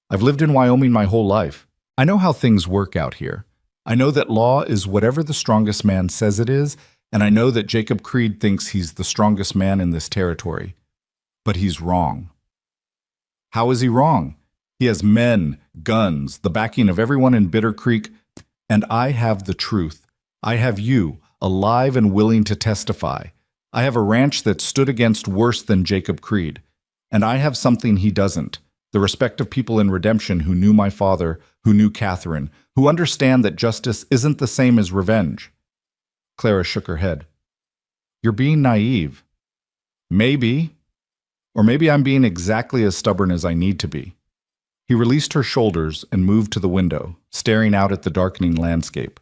I've lived in Wyoming my whole life. I know how things work out here. I know that law is whatever the strongest man says it is, and I know that Jacob Creed thinks he's the strongest man in this territory. But he's wrong. How is he wrong? He has men, guns, the backing of everyone in Bitter Creek, and I have the truth. I have you, alive and willing to testify. I have a ranch that stood against worse than Jacob Creed, and I have something he doesn't, the respect of people in redemption who knew my father, who knew Catherine, who understand that justice isn't the same as revenge. Clara shook her head. You're being naive. Maybe. Or maybe I'm being exactly as stubborn as I need to be. He released her shoulders and moved to the window, staring out at the darkening landscape.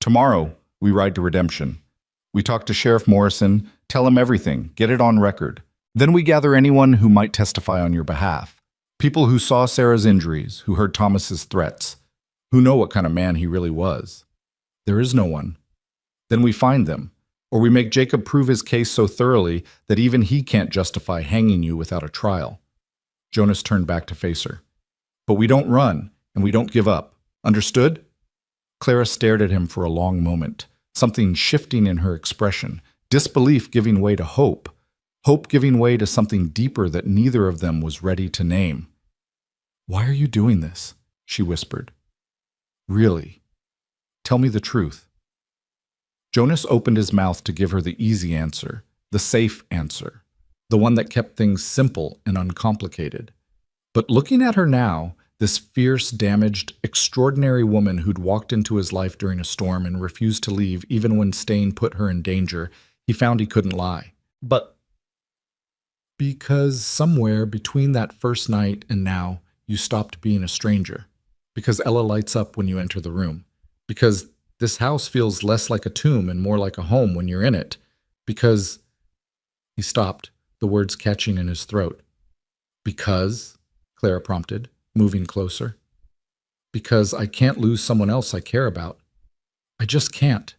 Tomorrow, we ride to Redemption. We talk to Sheriff Morrison, tell him everything, get it on record. Then we gather anyone who might testify on your behalf. People who saw Sarah's injuries, who heard Thomas's threats, who know what kind of man he really was. There is no one. Then we find them, or we make Jacob prove his case so thoroughly that even he can't justify hanging you without a trial. Jonas turned back to face her. But we don't run, and we don't give up. Understood? Clara stared at him for a long moment, something shifting in her expression, disbelief giving way to hope, hope giving way to something deeper that neither of them was ready to name. Why are you doing this? She whispered. Really? Tell me the truth. Jonas opened his mouth to give her the easy answer, the safe answer, the one that kept things simple and uncomplicated. But looking at her now, this fierce, damaged, extraordinary woman who'd walked into his life during a storm and refused to leave even when staying put her in danger, he found he couldn't lie. But because somewhere between that first night and now, you stopped being a stranger. Because Ella lights up when you enter the room. Because this house feels less like a tomb and more like a home when you're in it. Because... He stopped, the words catching in his throat. Because, Clara prompted, moving closer. Because I can't lose someone else I care about. I just can't.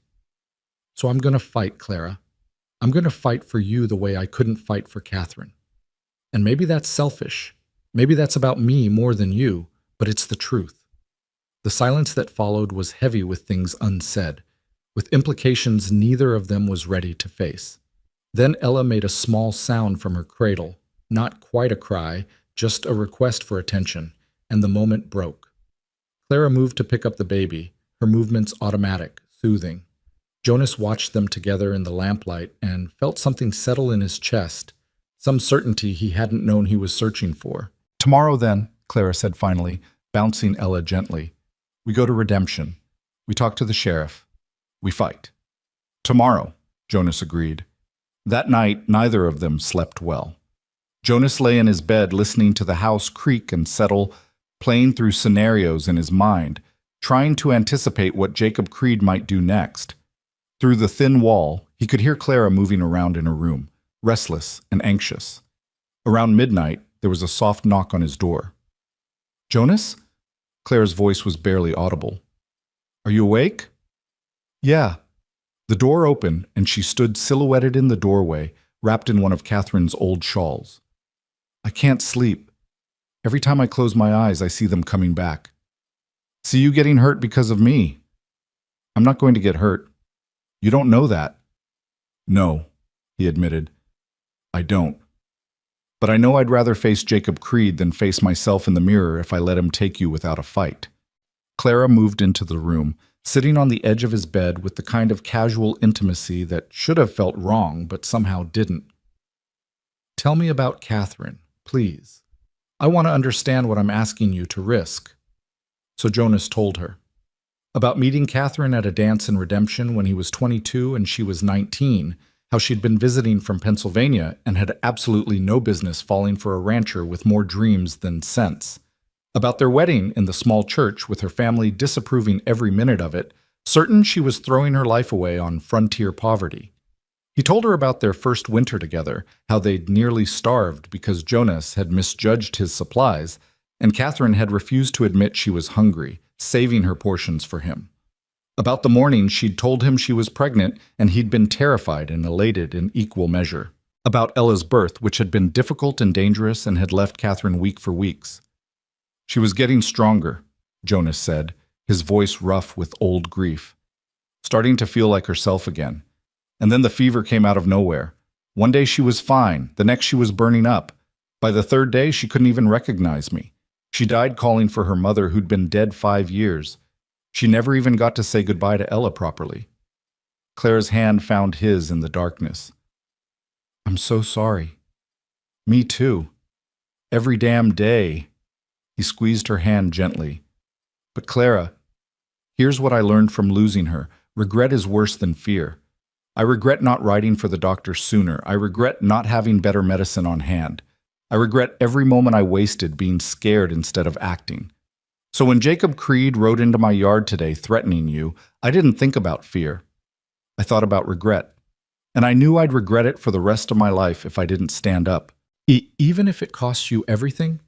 So I'm going to fight, Clara. I'm going to fight for you the way I couldn't fight for Catherine. And maybe that's selfish. Maybe that's about me more than you, but it's the truth. The silence that followed was heavy with things unsaid, with implications neither of them was ready to face. Then Ella made a small sound from her cradle, not quite a cry, just a request for attention, and the moment broke. Clara moved to pick up the baby, her movements automatic, soothing. Jonas watched them together in the lamplight and felt something settle in his chest, some certainty he hadn't known he was searching for. Tomorrow then, Clara said finally, bouncing Ella gently. We go to Redemption. We talk to the sheriff. We fight. Tomorrow, Jonas agreed. That night, neither of them slept well. Jonas lay in his bed listening to the house creak and settle, playing through scenarios in his mind, trying to anticipate what Jacob Creed might do next. Through the thin wall, he could hear Clara moving around in her room, restless and anxious. Around midnight, there was a soft knock on his door. Jonas? Clara's voice was barely audible. Are you awake? Yeah. The door opened, and she stood silhouetted in the doorway, wrapped in one of Catherine's old shawls. I can't sleep. Every time I close my eyes, I see them coming back. See you getting hurt because of me. I'm not going to get hurt. You don't know that. No, he admitted. I don't. But I know I'd rather face Jacob Creed than face myself in the mirror if I let him take you without a fight. Clara moved into the room, sitting on the edge of his bed with the kind of casual intimacy that should have felt wrong but somehow didn't. Tell me about Catherine, please. I want to understand what I'm asking you to risk. So Jonas told her. About meeting Catherine at a dance in Redemption when he was 22 and she was 19, how she'd been visiting from Pennsylvania and had absolutely no business falling for a rancher with more dreams than sense. About their wedding in the small church with her family disapproving every minute of it, certain she was throwing her life away on frontier poverty. He told her about their first winter together, how they'd nearly starved because Jonas had misjudged his supplies, and Catherine had refused to admit she was hungry, saving her portions for him. About the morning she'd told him she was pregnant, and he'd been terrified and elated in equal measure. About Ella's birth, which had been difficult and dangerous and had left Catherine weak for weeks. She was getting stronger, Jonas said, his voice rough with old grief. Starting to feel like herself again. And then the fever came out of nowhere. One day she was fine, the next she was burning up. By the third day she couldn't even recognize me. She died calling for her mother who'd been dead 5 years. She never even got to say goodbye to Ella properly. Claire's hand found his in the darkness. I'm so sorry. Me too. Every damn day. He squeezed her hand gently. But Clara, here's what I learned from losing her. Regret is worse than fear. I regret not writing for the doctor sooner. I regret not having better medicine on hand. I regret every moment I wasted being scared instead of acting. So when Jacob Creed rode into my yard today threatening you, I didn't think about fear. I thought about regret. And I knew I'd regret it for the rest of my life if I didn't stand up. Even if it costs you everything?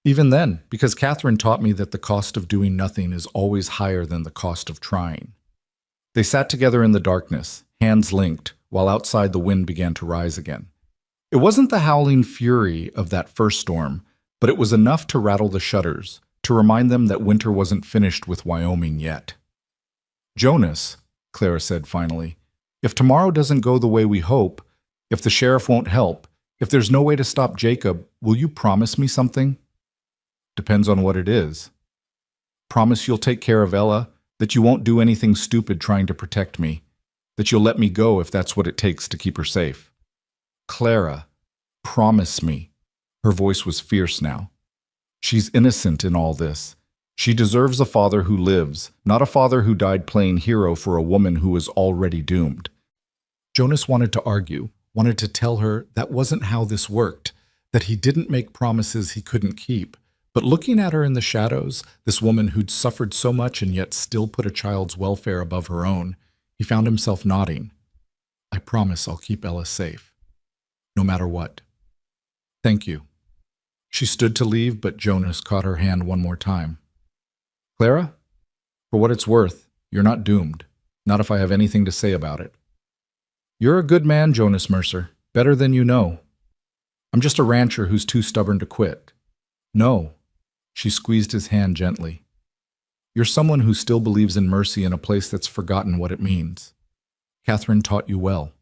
Even then, because Catherine taught me that the cost of doing nothing is always higher than the cost of trying. They sat together in the darkness, hands linked, while outside the wind began to rise again. It wasn't the howling fury of that first storm, but it was enough to rattle the shutters, to remind them that winter wasn't finished with Wyoming yet. Jonas, Clara said finally, if tomorrow doesn't go the way we hope, if the sheriff won't help, if there's no way to stop Jacob, will you promise me something? Depends on what it is. Promise you'll take care of Ella, that you won't do anything stupid trying to protect me, that you'll let me go if that's what it takes to keep her safe. Clara, promise me. Her voice was fierce now. She's innocent in all this. She deserves a father who lives, not a father who died playing hero for a woman who was already doomed. Jonas wanted to argue, wanted to tell her that wasn't how this worked, that he didn't make promises he couldn't keep. But looking at her in the shadows, this woman who'd suffered so much and yet still put a child's welfare above her own, he found himself nodding. I promise I'll keep Ella safe. No matter what. Thank you. She stood to leave, but Jonas caught her hand one more time. Clara, for what it's worth, you're not doomed. Not if I have anything to say about it. You're a good man, Jonas Mercer. Better than you know. I'm just a rancher who's too stubborn to quit. No. She squeezed his hand gently. You're someone who still believes in mercy in a place that's forgotten what it means. Catherine taught you well.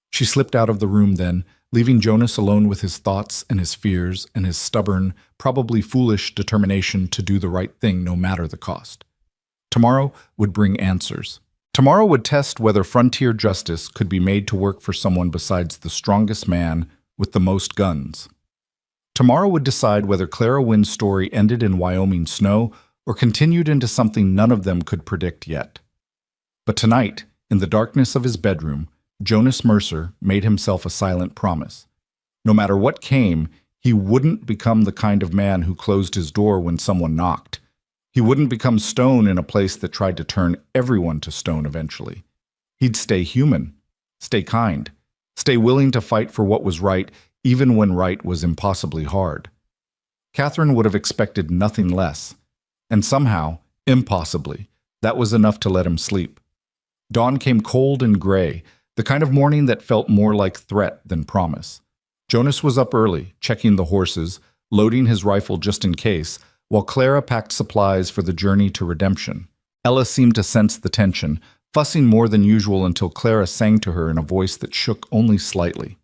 She slipped out of the room then, leaving Jonas alone with his thoughts and his fears and his stubborn, probably foolish determination to do the right thing no matter the cost. Tomorrow would bring answers. Tomorrow would test whether frontier justice could be made to work for someone besides the strongest man with the most guns. Tomorrow would decide whether Clara Wynn's story ended in Wyoming snow or continued into something none of them could predict yet. But tonight, in the darkness of his bedroom, Jonas Mercer made himself a silent promise. No matter what came, he wouldn't become the kind of man who closed his door when someone knocked. He wouldn't become stone in a place that tried to turn everyone to stone eventually. He'd stay human, stay kind, stay willing to fight for what was right, even when right was impossibly hard. Catherine would have expected nothing less, and somehow, impossibly, that was enough to let him sleep. Dawn came cold and gray, the kind of morning that felt more like threat than promise. Jonas was up early, checking the horses, loading his rifle just in case, while Clara packed supplies for the journey to Redemption. Ella seemed to sense the tension, fussing more than usual until Clara sang to her in a voice that shook only slightly.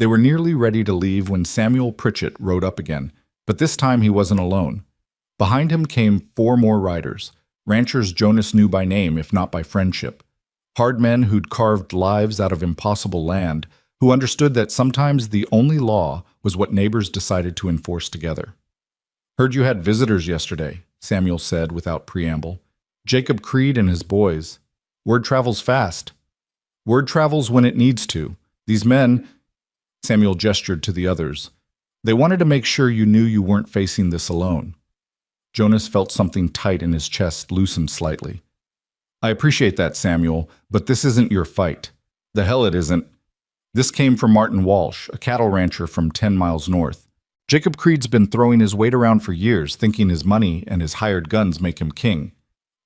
They were nearly ready to leave when Samuel Pritchett rode up again, but this time he wasn't alone. Behind him came 4 more riders, ranchers Jonas knew by name if not by friendship. Hard men who'd carved lives out of impossible land, who understood that sometimes the only law was what neighbors decided to enforce together. "Heard you had visitors yesterday," Samuel said without preamble. "Jacob Creed and his boys. Word travels fast." "Word travels when it needs to. These men," Samuel gestured to the others, "they wanted to make sure you knew you weren't facing this alone." Jonas felt something tight in his chest loosen slightly. "I appreciate that, Samuel, but this isn't your fight." "The hell it isn't." This came from Martin Walsh, a cattle rancher from 10 miles north. "Jacob Creed's been throwing his weight around for years, thinking his money and his hired guns make him king.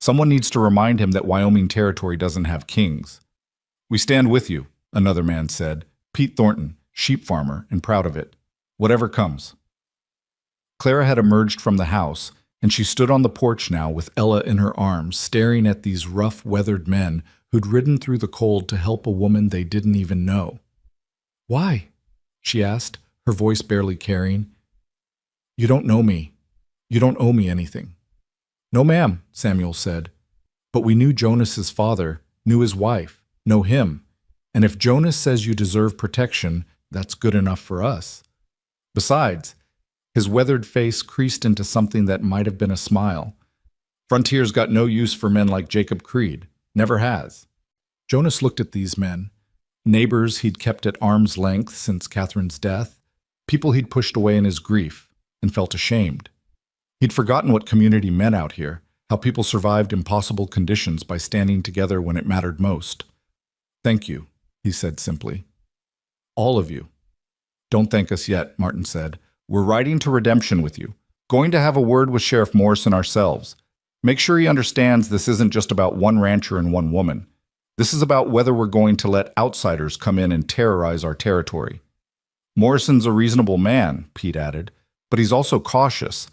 Someone needs to remind him that Wyoming territory doesn't have kings." "We stand with you," another man said. Pete Thornton, sheep farmer, and proud of it. "Whatever comes." Clara had emerged from the house, and she stood on the porch now with Ella in her arms, staring at these rough, weathered men who'd ridden through the cold to help a woman they didn't even know. "Why?" she asked, her voice barely carrying. "You don't know me. You don't owe me anything." "No, ma'am," Samuel said. "But we knew Jonas's father, knew his wife, know him. And if Jonas says you deserve protection, that's good enough for us. Besides," his weathered face creased into something that might have been a smile, "Frontier's got no use for men like Jacob Creed. Never has." Jonas looked at these men. Neighbors he'd kept at arm's length since Catherine's death, people he'd pushed away in his grief, and felt ashamed. He'd forgotten what community meant out here, how people survived impossible conditions by standing together when it mattered most. "Thank you," he said simply. "All of you." "Don't thank us yet," Martin said. "We're riding to redemption with you. Going to have a word with Sheriff Morrison ourselves. Make sure he understands this isn't just about one rancher and one woman. This is about whether we're going to let outsiders come in and terrorize our territory." "Morrison's a reasonable man," Pete added, "but he's also cautious.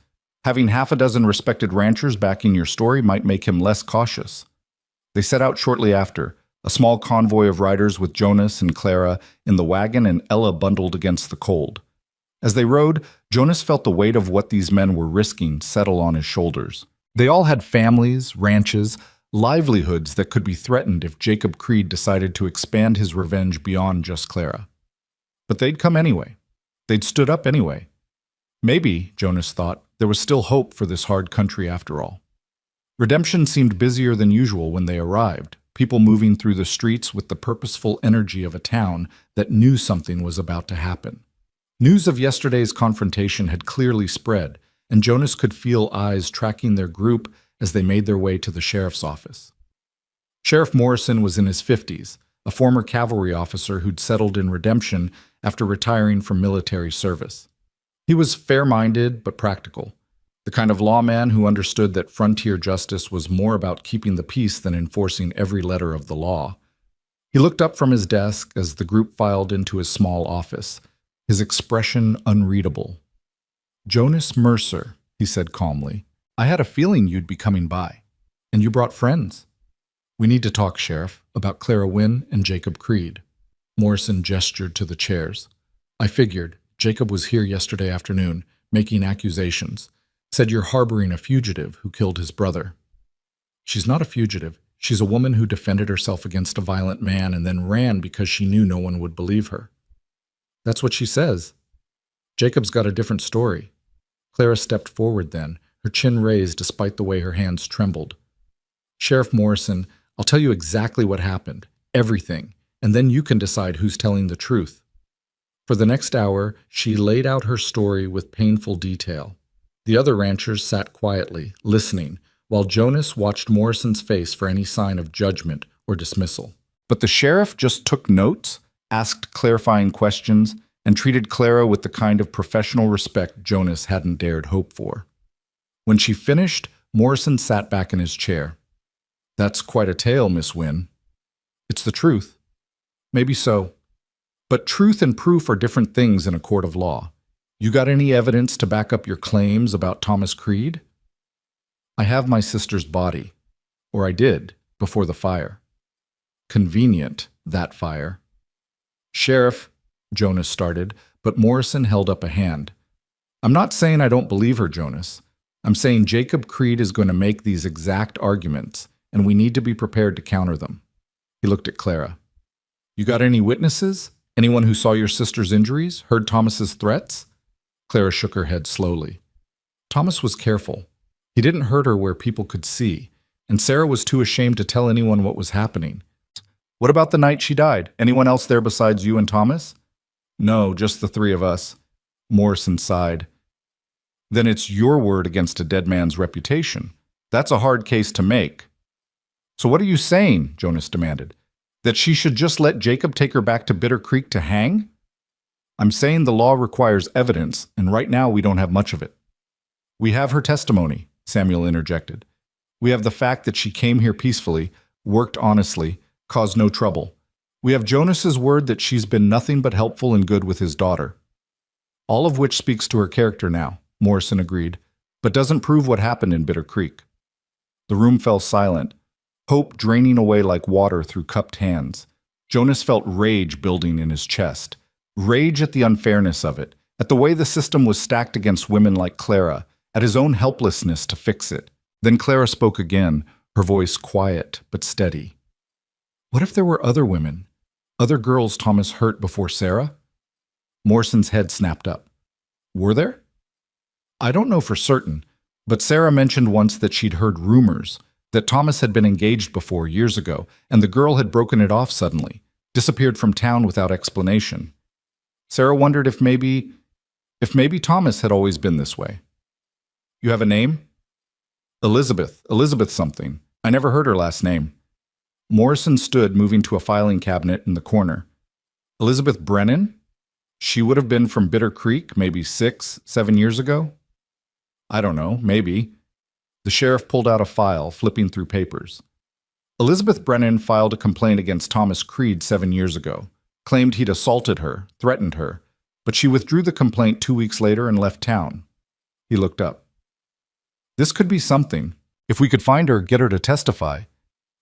Having half a dozen respected ranchers backing your story might make him less cautious." They set out shortly after, a small convoy of riders with Jonas and Clara in the wagon and Ella bundled against the cold. As they rode, Jonas felt the weight of what these men were risking settle on his shoulders. They all had families, ranches, livelihoods that could be threatened if Jacob Creed decided to expand his revenge beyond just Clara. But they'd come anyway. They'd stood up anyway. Maybe, Jonas thought, there was still hope for this hard country after all. Redemption seemed busier than usual when they arrived, people moving through the streets with the purposeful energy of a town that knew something was about to happen. News of yesterday's confrontation had clearly spread, and Jonas could feel eyes tracking their group as they made their way to the sheriff's office. Sheriff Morrison was in his 50s, a former cavalry officer who'd settled in Redemption after retiring from military service. He was fair-minded but practical, the kind of lawman who understood that frontier justice was more about keeping the peace than enforcing every letter of the law. He looked up from his desk as the group filed into his small office, his expression unreadable. "Jonas Mercer," he said calmly, "I had a feeling you'd be coming by. And you brought friends." "We need to talk, Sheriff, about Clara Wynne and Jacob Creed." Morrison gestured to the chairs. "I figured. Jacob was here yesterday afternoon, making accusations. Said you're harboring a fugitive who killed his brother." "She's not a fugitive. She's a woman who defended herself against a violent man and then ran because she knew no one would believe her." "That's what she says." "Jacob's got a different story." Clara stepped forward then, her chin raised despite the way her hands trembled. "Sheriff Morrison, I'll tell you exactly what happened, everything, and then you can decide who's telling the truth." For the next hour, she laid out her story with painful detail. The other ranchers sat quietly, listening, while Jonas watched Morrison's face for any sign of judgment or dismissal. But the sheriff just took notes, asked clarifying questions, and treated Clara with the kind of professional respect Jonas hadn't dared hope for. When she finished, Morrison sat back in his chair. "That's quite a tale, Miss Wynne." "It's the truth." "Maybe so. But truth and proof are different things in a court of law. You got any evidence to back up your claims about Thomas Creed?" "I have my sister's body. Or I did, before the fire." Convenient, that fire. Sheriff, Jonas started, but Morrison held up a hand. I'm not saying I don't believe her, Jonas. I'm saying Jacob Creed is going to make these exact arguments, and we need to be prepared to counter them. He looked at Clara. You got any witnesses? Anyone who saw your sister's injuries? Heard Thomas's threats? Clara shook her head slowly. Thomas was careful. He didn't hurt her where people could see, and Sarah was too ashamed to tell anyone what was happening. What about the night she died? Anyone else there besides you and Thomas? No, just the three of us. Morrison sighed. Then it's your word against a dead man's reputation. That's a hard case to make. So what are you saying? Jonas demanded. That she should just let Jacob take her back to Bitter Creek to hang? I'm saying the law requires evidence, and right now we don't have much of it. We have her testimony, Samuel interjected. We have the fact that she came here peacefully, worked honestly, caused no trouble. We have Jonas's word that she's been nothing but helpful and good with his daughter. All of which speaks to her character now, Morrison agreed, but doesn't prove what happened in Bitter Creek. The room fell silent, hope draining away like water through cupped hands. Jonas felt rage building in his chest. Rage at the unfairness of it, at the way the system was stacked against women like Clara, at his own helplessness to fix it. Then Clara spoke again, her voice quiet but steady. What if there were other women? Other girls Thomas hurt before Sarah? Morrison's head snapped up. Were there? I don't know for certain, but Sarah mentioned once that she'd heard rumors, that Thomas had been engaged before years ago, and the girl had broken it off suddenly, disappeared from town without explanation. Sarah wondered if maybe Thomas had always been this way. You have a name? Elizabeth something. I never heard her last name. Morrison stood, moving to a filing cabinet in the corner. Elizabeth Brennan? She would have been from Bitter Creek maybe 6, 7 years ago? I don't know, maybe. The sheriff pulled out a file, flipping through papers. Elizabeth Brennan filed a complaint against Thomas Creed 7 years ago, claimed he'd assaulted her, threatened her, but she withdrew the complaint 2 weeks later and left town. He looked up. This could be something. If we could find her, get her to testify.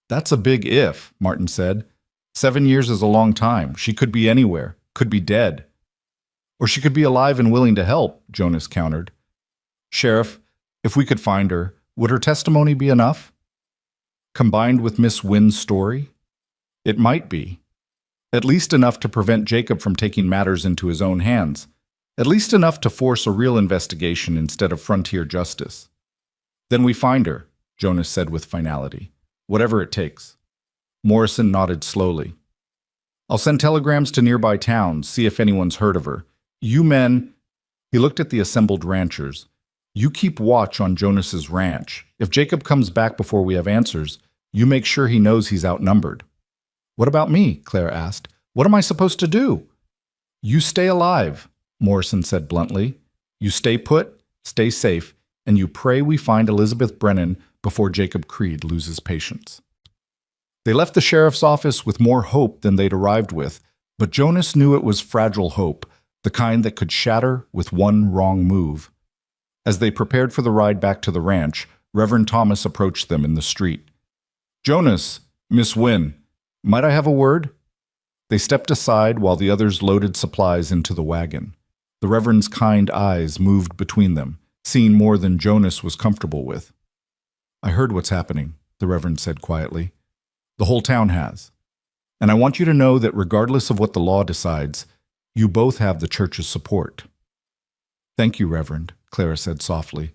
That's a big if, Martin said. 7 years is a long time. She could be anywhere, could be dead. Or she could be alive and willing to help, Jonas countered. Sheriff, if we could find her, would her testimony be enough? Combined with Miss Wynn's story? It might be. At least enough to prevent Jacob from taking matters into his own hands. At least enough to force a real investigation instead of frontier justice. Then we find her, Jonas said with finality. Whatever it takes. Morrison nodded slowly. I'll send telegrams to nearby towns, see if anyone's heard of her. You men, he looked at the assembled ranchers. You keep watch on Jonas's ranch. If Jacob comes back before we have answers, you make sure he knows he's outnumbered. What about me? Claire asked. What am I supposed to do? You stay alive, Morrison said bluntly. You stay put, stay safe, and you pray we find Elizabeth Brennan before Jacob Creed loses patience. They left the sheriff's office with more hope than they'd arrived with, but Jonas knew it was fragile hope, the kind that could shatter with one wrong move. As they prepared for the ride back to the ranch, Reverend Thomas approached them in the street. Jonas, Miss Wynn, might I have a word? They stepped aside while the others loaded supplies into the wagon. The Reverend's kind eyes moved between them, seeing more than Jonas was comfortable with. I heard what's happening, the Reverend said quietly. The whole town has. And I want you to know that regardless of what the law decides, you both have the church's support. Thank you, Reverend, Clara said softly.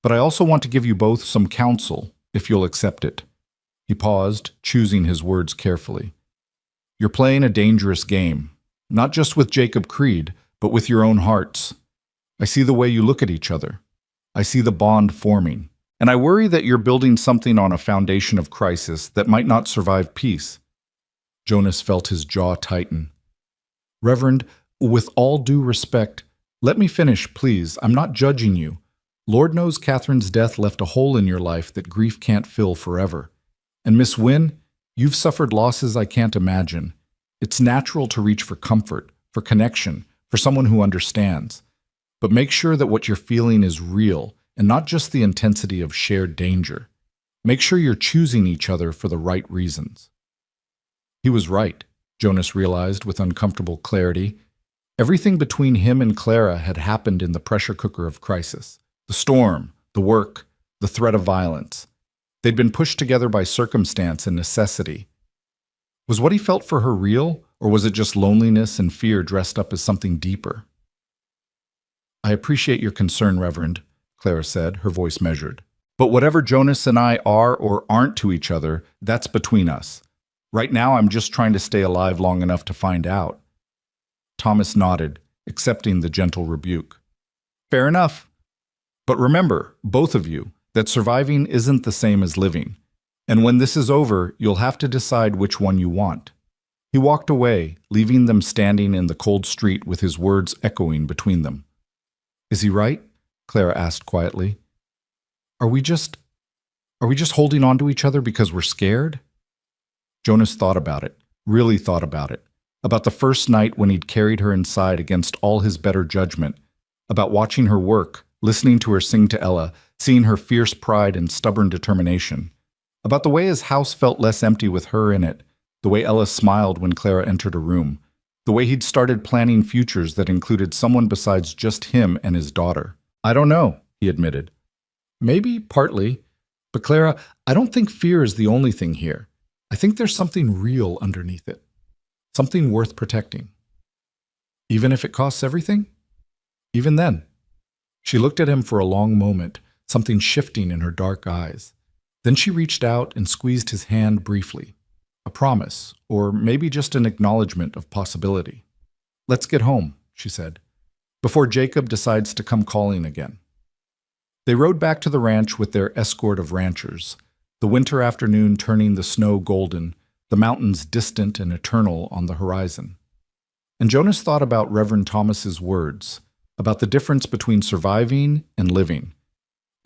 But I also want to give you both some counsel, if you'll accept it. He paused, choosing his words carefully. You're playing a dangerous game, not just with Jacob Creed, but with your own hearts. I see the way you look at each other. I see the bond forming. And I worry that you're building something on a foundation of crisis that might not survive peace. Jonas felt his jaw tighten. Reverend, with all due respect, let me finish, please. I'm not judging you. Lord knows Catherine's death left a hole in your life that grief can't fill forever. And Miss Wynn, you've suffered losses I can't imagine. It's natural to reach for comfort, for connection, for someone who understands. But make sure that what you're feeling is real, and not just the intensity of shared danger. Make sure you're choosing each other for the right reasons. He was right, Jonas realized with uncomfortable clarity. Everything between him and Clara had happened in the pressure cooker of crisis. The storm, the work, the threat of violence. They'd been pushed together by circumstance and necessity. Was what he felt for her real, or was it just loneliness and fear dressed up as something deeper? "I appreciate your concern, Reverend," Clara said, her voice measured. "But whatever Jonas and I are or aren't to each other, that's between us. Right now, I'm just trying to stay alive long enough to find out." Thomas nodded, accepting the gentle rebuke. "Fair enough. But remember, both of you, that surviving isn't the same as living. And when this is over, you'll have to decide which one you want." He walked away, leaving them standing in the cold street with his words echoing between them. "Is he right?" Clara asked quietly. Are we just holding on to each other because we're scared?" Jonas thought about it, really thought about it. About the first night when he'd carried her inside against all his better judgment. About watching her work, listening to her sing to Ella, seeing her fierce pride and stubborn determination. About the way his house felt less empty with her in it, the way Ella smiled when Clara entered a room, the way he'd started planning futures that included someone besides just him and his daughter. "I don't know," he admitted. "Maybe, partly. But Clara, I don't think fear is the only thing here. I think there's something real underneath it. Something worth protecting. Even if it costs everything?" Even then. She looked at him for a long moment, something shifting in her dark eyes. Then she reached out and squeezed his hand briefly. A promise, or maybe just an acknowledgement of possibility. "Let's get home," she said, "before Jacob decides to come calling again." They rode back to the ranch with their escort of ranchers, the winter afternoon turning the snow golden, the mountains distant and eternal on the horizon. And Jonas thought about Reverend Thomas's words, about the difference between surviving and living,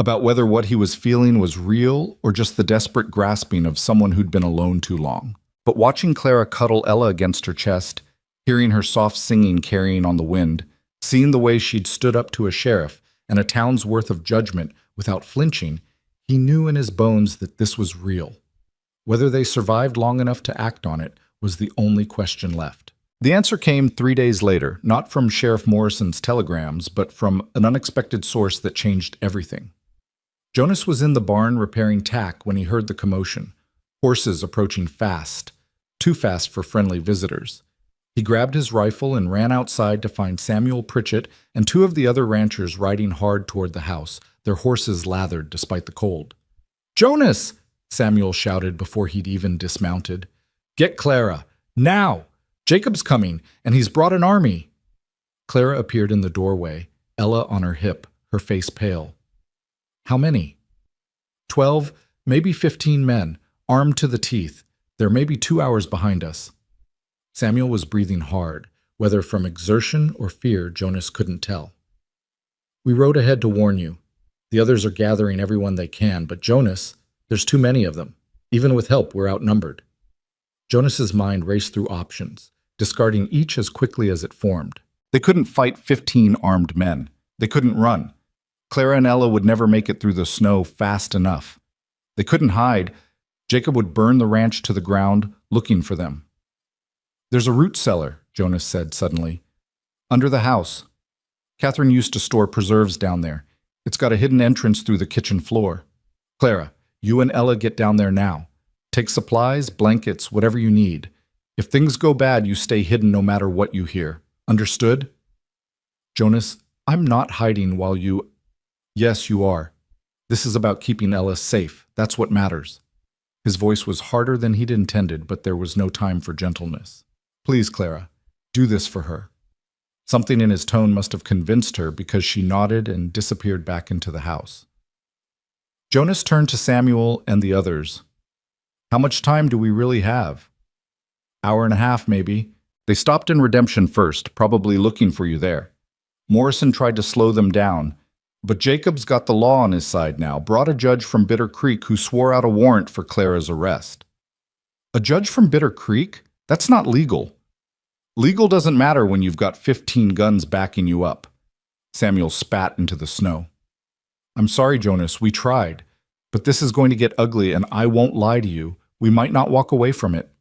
about whether what he was feeling was real or just the desperate grasping of someone who'd been alone too long. But watching Clara cuddle Ella against her chest, hearing her soft singing carrying on the wind, seeing the way she'd stood up to a sheriff and a town's worth of judgment without flinching, he knew in his bones that this was real. Whether they survived long enough to act on it was the only question left. The answer came 3 days later, not from Sheriff Morrison's telegrams, but from an unexpected source that changed everything. Jonas was in the barn repairing tack when he heard the commotion, horses approaching fast, too fast for friendly visitors. He grabbed his rifle and ran outside to find Samuel Pritchett and 2 of the other ranchers riding hard toward the house, their horses lathered despite the cold. "Jonas!" Samuel shouted before he'd even dismounted. "Get Clara! Now! Jacob's coming, and he's brought an army." Clara appeared in the doorway, Ella on her hip, her face pale. "How many?" 12, maybe 15 men, armed to the teeth. They're maybe 2 hours behind us." Samuel was breathing hard, whether from exertion or fear Jonas couldn't tell. "We rode ahead to warn you. The others are gathering everyone they can, but Jonas, there's too many of them. Even with help, we're outnumbered." Jonas's mind raced through options, discarding each as quickly as it formed. They couldn't fight 15 armed men. They couldn't run. Clara and Ella would never make it through the snow fast enough. They couldn't hide. Jacob would burn the ranch to the ground, looking for them. "There's a root cellar," Jonas said suddenly. "Under the house. Catherine used to store preserves down there. It's got a hidden entrance through the kitchen floor. Clara, you and Ella get down there now. Take supplies, blankets, whatever you need. If things go bad, you stay hidden no matter what you hear. Understood?" "Jonas, I'm not hiding while you—" "Yes, you are. This is about keeping Ella safe. That's what matters." His voice was harder than he'd intended, but there was no time for gentleness. "Please, Clara, do this for her." Something in his tone must have convinced her because she nodded and disappeared back into the house. Jonas turned to Samuel and the others. "How much time do we really have?" "Hour and a half, maybe. They stopped in Redemption first, probably looking for you there. Morrison tried to slow them down, but Jacob's got the law on his side now, brought a judge from Bitter Creek who swore out a warrant for Clara's arrest." "A judge from Bitter Creek? That's not legal." "Legal doesn't matter when you've got 15 guns backing you up." Samuel spat into the snow. "I'm sorry, Jonas, we tried. But this is going to get ugly, and I won't lie to you. We might not walk away from it."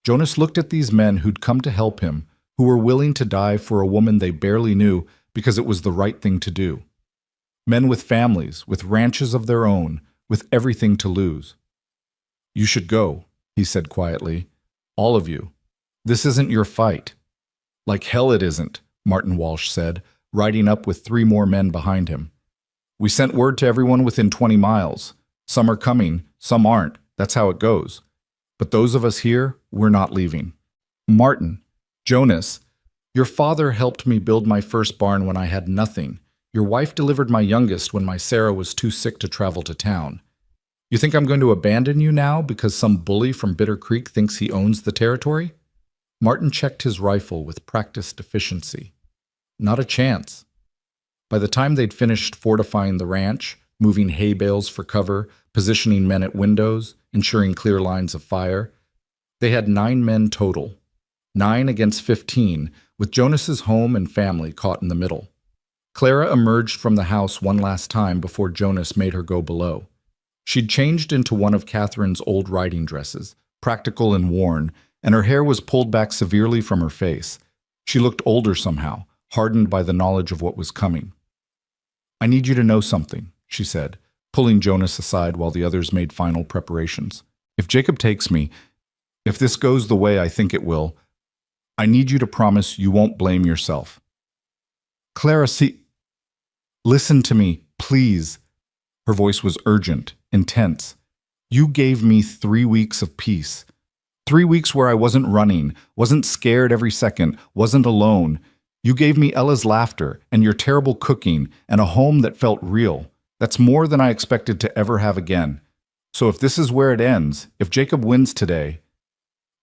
Jonas looked at these men who'd come to help him, who were willing to die for a woman they barely knew because it was the right thing to do. Men with families, with ranches of their own, with everything to lose. "You should go," he said quietly. "All of you. This isn't your fight." "Like hell it isn't," Martin Walsh said, riding up with 3 more men behind him. "We sent word to everyone within 20 miles. Some are coming, some aren't. That's how it goes. But those of us here, we're not leaving." "Martin, Jonas, your father helped me build my first barn when I had nothing. Your wife delivered my youngest when my Sarah was too sick to travel to town. You think I'm going to abandon you now because some bully from Bitter Creek thinks he owns the territory?" Martin checked his rifle with practiced efficiency. "Not a chance." By the time they'd finished fortifying the ranch, moving hay bales for cover, positioning men at windows, ensuring clear lines of fire, they had 9 men total. 9 against 15, with Jonas's home and family caught in the middle. Clara emerged from the house one last time before Jonas made her go below. She'd changed into one of Catherine's old riding dresses, practical and worn, and her hair was pulled back severely from her face. She looked older somehow, hardened by the knowledge of what was coming. "I need you to know something," she said, pulling Jonas aside while the others made final preparations. "If Jacob takes me, if this goes the way I think it will, I need you to promise you won't blame yourself." "Clara, listen to me, please." Her voice was urgent, intense. "You gave me 3 weeks of peace. 3 weeks where I wasn't running, wasn't scared every second, wasn't alone. You gave me Ella's laughter and your terrible cooking and a home that felt real. That's more than I expected to ever have again. So if this is where it ends, if Jacob wins today,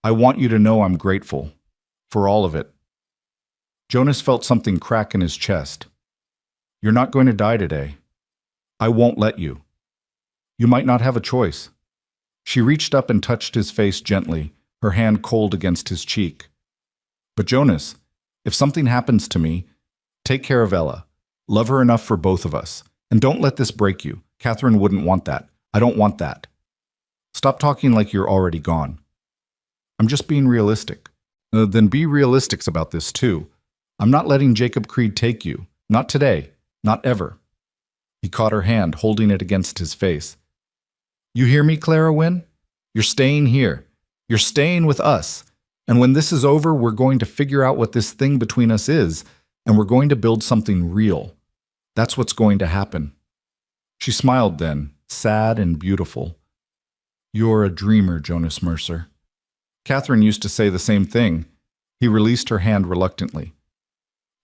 I want you to know I'm grateful. For all of it." Jonas felt something crack in his chest. "You're not going to die today. I won't let you. You might not have a choice." She reached up and touched his face gently, her hand cold against his cheek. "But Jonas, if something happens to me, take care of Ella. Love her enough for both of us. And don't let this break you. Catherine wouldn't want that. I don't want that. Stop talking like you're already gone." "I'm just being realistic." Then be realistic about this too. I'm not letting Jacob Creed take you. Not today. Not ever." He caught her hand, holding it against his face. "You hear me, Clara Wynne? You're staying here. You're staying with us. And when this is over, we're going to figure out what this thing between us is, and we're going to build something real. That's what's going to happen." She smiled then, sad and beautiful. "You're a dreamer, Jonas Mercer." Catherine used to say the same thing. He released her hand reluctantly.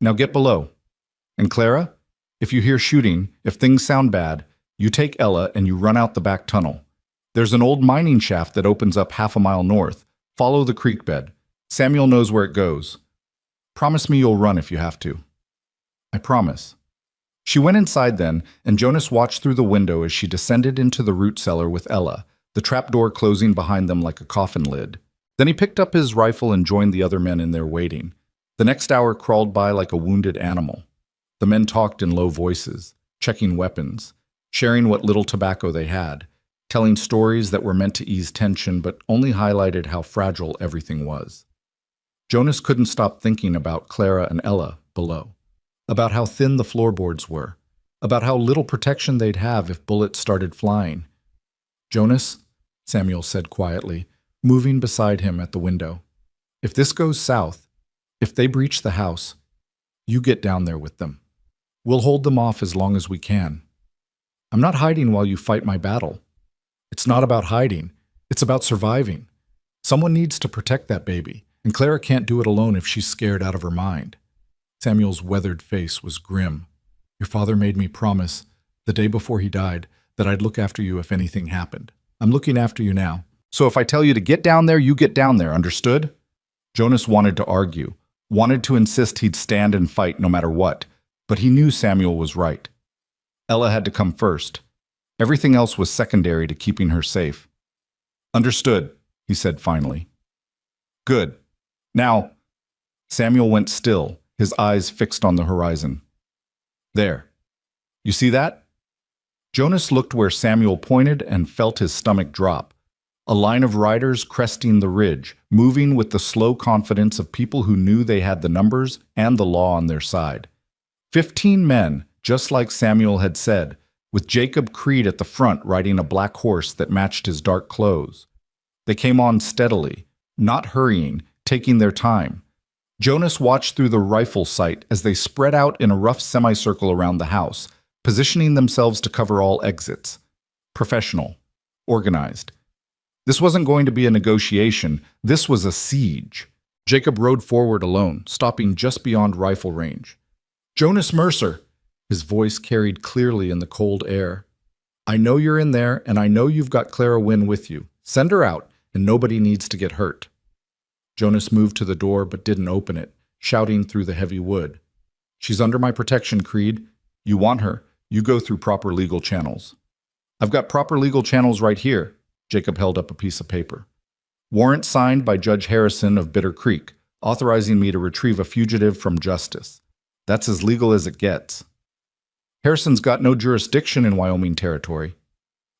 "Now get below. And Clara, if you hear shooting, if things sound bad, you take Ella and you run out the back tunnel. There's an old mining shaft that opens up half a mile north. Follow the creek bed. Samuel knows where it goes. Promise me you'll run if you have to." "I promise." She went inside then, and Jonas watched through the window as she descended into the root cellar with Ella, the trapdoor closing behind them like a coffin lid. Then he picked up his rifle and joined the other men in their waiting. The next hour crawled by like a wounded animal. The men talked in low voices, checking weapons, sharing what little tobacco they had, telling stories that were meant to ease tension but only highlighted how fragile everything was. Jonas couldn't stop thinking about Clara and Ella below, about how thin the floorboards were, about how little protection they'd have if bullets started flying. "Jonas," Samuel said quietly, moving beside him at the window, "if this goes south, if they breach the house, you get down there with them. We'll hold them off as long as we can. I'm not hiding while you fight my battle. It's not about hiding. It's about surviving. Someone needs to protect that baby, and Clara can't do it alone if she's scared out of her mind." Samuel's weathered face was grim. "Your father made me promise, the day before he died, that I'd look after you if anything happened. I'm looking after you now. So if I tell you to get down there, you get down there, understood?" Jonas wanted to argue, wanted to insist he'd stand and fight no matter what, but he knew Samuel was right. Ella had to come first. Everything else was secondary to keeping her safe. "Understood," he said finally. "Good. Now," Samuel went still, his eyes fixed on the horizon. "There. You see that?" Jonas looked where Samuel pointed and felt his stomach drop. A line of riders cresting the ridge, moving with the slow confidence of people who knew they had the numbers and the law on their side. 15 men, just like Samuel had said, with Jacob Creed at the front riding a black horse that matched his dark clothes. They came on steadily, not hurrying, taking their time. Jonas watched through the rifle sight as they spread out in a rough semicircle around the house, positioning themselves to cover all exits. Professional. Organized. This wasn't going to be a negotiation, this was a siege. Jacob rode forward alone, stopping just beyond rifle range. "Jonas Mercer," his voice carried clearly in the cold air. "I know you're in there, and I know you've got Clara Wynne with you. Send her out, and nobody needs to get hurt." Jonas moved to the door but didn't open it, shouting through the heavy wood. "She's under my protection, Creed. You want her, you go through proper legal channels." "I've got proper legal channels right here." Jacob held up a piece of paper. "Warrant signed by Judge Harrison of Bitter Creek, authorizing me to retrieve a fugitive from justice. That's as legal as it gets." "Harrison's got no jurisdiction in Wyoming territory.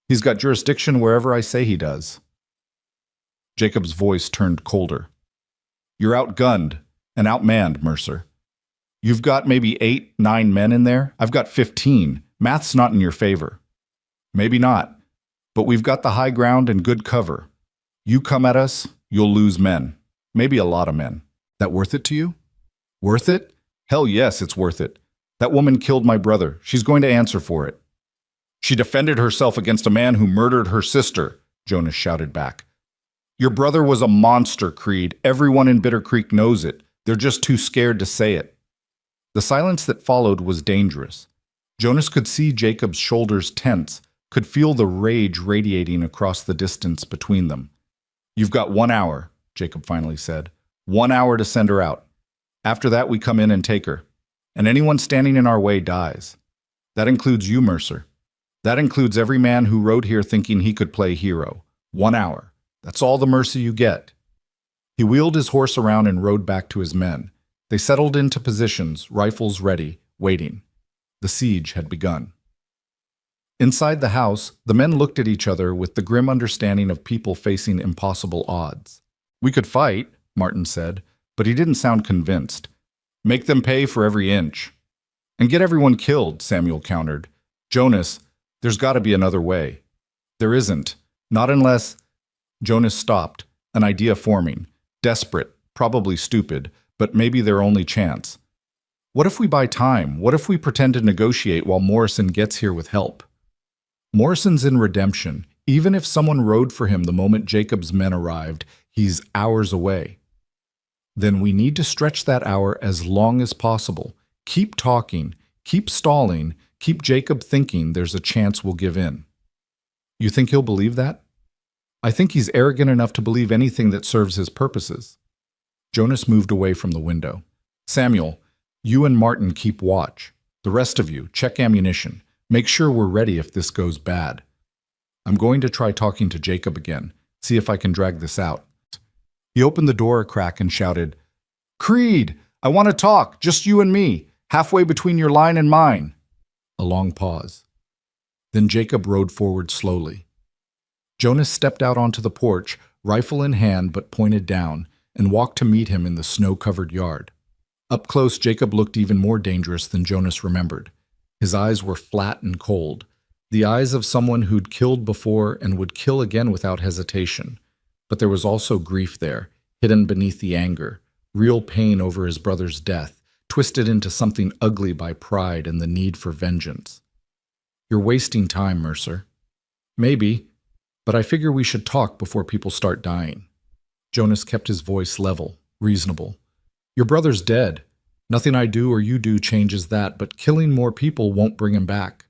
He's got jurisdiction wherever I say he does." Jacob's voice turned colder. "You're outgunned and outmanned, Mercer. You've got maybe 8, 9 men in there. I've got 15. Math's not in your favor." "Maybe not, but we've got the high ground and good cover. You come at us, you'll lose men. Maybe a lot of men. That worth it to you?" "Worth it? Hell yes, it's worth it. That woman killed my brother. She's going to answer for it." "She defended herself against a man who murdered her sister," Jonas shouted back. "Your brother was a monster, Creed. Everyone in Bitter Creek knows it. They're just too scared to say it." The silence that followed was dangerous. Jonas could see Jacob's shoulders tense, could feel the rage radiating across the distance between them. "You've got 1 hour," Jacob finally said. 1 hour to send her out. After that, we come in and take her. And anyone standing in our way dies. That includes you, Mercer. That includes every man who rode here thinking he could play hero. 1 hour. That's all the mercy you get." He wheeled his horse around and rode back to his men. They settled into positions, rifles ready, waiting. The siege had begun. Inside the house, the men looked at each other with the grim understanding of people facing impossible odds. "We could fight," Martin said, but he didn't sound convinced. "Make them pay for every inch." "And get everyone killed," Samuel countered. "Jonas, there's got to be another way." "There isn't. Not unless—" Jonas stopped, an idea forming. Desperate, probably stupid, but maybe their only chance. "What if we buy time? What if we pretend to negotiate while Morrison gets here with help?" Morrison's in redemption. Even if someone rode for him the moment Jacob's men arrived, he's hours away. Then we need to stretch that hour as long as possible. Keep talking, keep stalling, keep Jacob thinking there's a chance we'll give in. "You think he'll believe that?" "I think he's arrogant enough to believe anything that serves his purposes." Jonas moved away from the window. "Samuel, you and Martin keep watch. The rest of you, check ammunition. Make sure we're ready if this goes bad. I'm going to try talking to Jacob again, see if I can drag this out." He opened the door a crack and shouted, "Creed, I want to talk, just you and me, halfway between your line and mine." A long pause. Then Jacob rode forward slowly. Jonas stepped out onto the porch, rifle in hand but pointed down, and walked to meet him in the snow-covered yard. Up close, Jacob looked even more dangerous than Jonas remembered. His eyes were flat and cold, the eyes of someone who'd killed before and would kill again without hesitation. But there was also grief there, hidden beneath the anger, real pain over his brother's death, twisted into something ugly by pride and the need for vengeance. "You're wasting time, Mercer." "Maybe, but I figure we should talk before people start dying." Jonas kept his voice level, reasonable. "Your brother's dead. Nothing I do or you do changes that, but killing more people won't bring him back.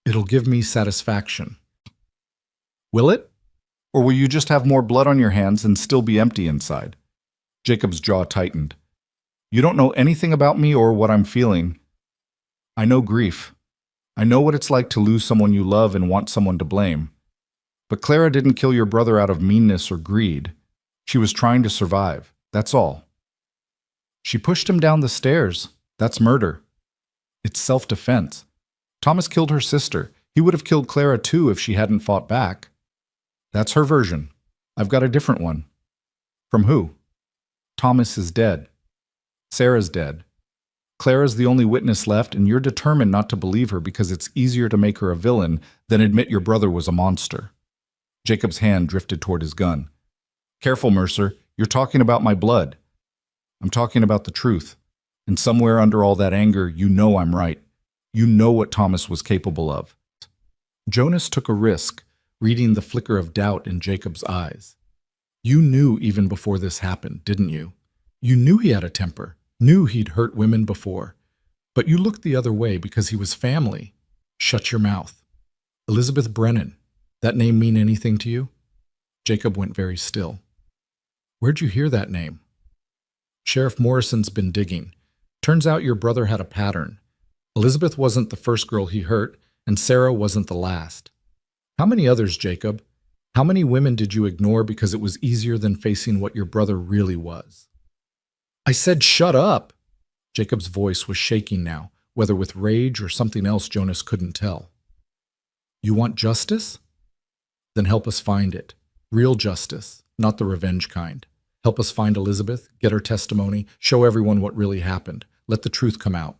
It'll give me satisfaction." "Will it? Or will you just have more blood on your hands and still be empty inside?" Jacob's jaw tightened. "You don't know anything about me or what I'm feeling. I know grief. I know what it's like to lose someone you love and want someone to blame. But Clara didn't kill your brother out of meanness or greed. She was trying to survive, that's all. She pushed him down the stairs. That's murder. It's self-defense. Thomas killed her sister. He would have killed Clara too if she hadn't fought back. That's her version. I've got a different one. From who? Thomas is dead. Sarah's dead. Clara's the only witness left, and you're determined not to believe her because it's easier to make her a villain than admit your brother was a monster. Jacob's hand drifted toward his gun. Careful, Mercer. You're talking about my blood. I'm talking about the truth. And somewhere under all that anger, you know I'm right. You know what Thomas was capable of. Jonas took a risk, reading the flicker of doubt in Jacob's eyes. You knew even before this happened, didn't you? You knew he had a temper, knew he'd hurt women before. But you looked the other way because he was family. Shut your mouth. Elizabeth Brennan, that name mean anything to you? Jacob went very still. Where'd you hear that name? Sheriff Morrison's been digging. Turns out your brother had a pattern. Elizabeth wasn't the first girl he hurt, and Sarah wasn't the last. How many others, Jacob? How many women did you ignore because it was easier than facing what your brother really was? I said shut up! Jacob's voice was shaking now, whether with rage or something else Jonas couldn't tell. You want justice? Then help us find it. Real justice, not the revenge kind. Help us find Elizabeth, get her testimony, show everyone what really happened. Let the truth come out.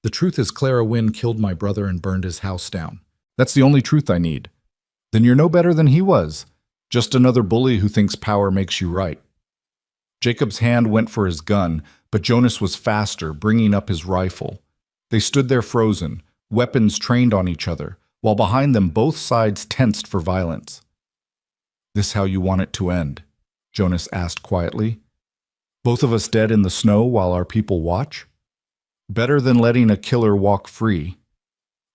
The truth is Clara Wynne killed my brother and burned his house down. That's the only truth I need. Then you're no better than he was. Just another bully who thinks power makes you right. Jacob's hand went for his gun, but Jonas was faster, bringing up his rifle. They stood there frozen, weapons trained on each other, while behind them both sides tensed for violence. This how you want it to end? Jonas asked quietly. Both of us dead in the snow while our people watch? Better than letting a killer walk free.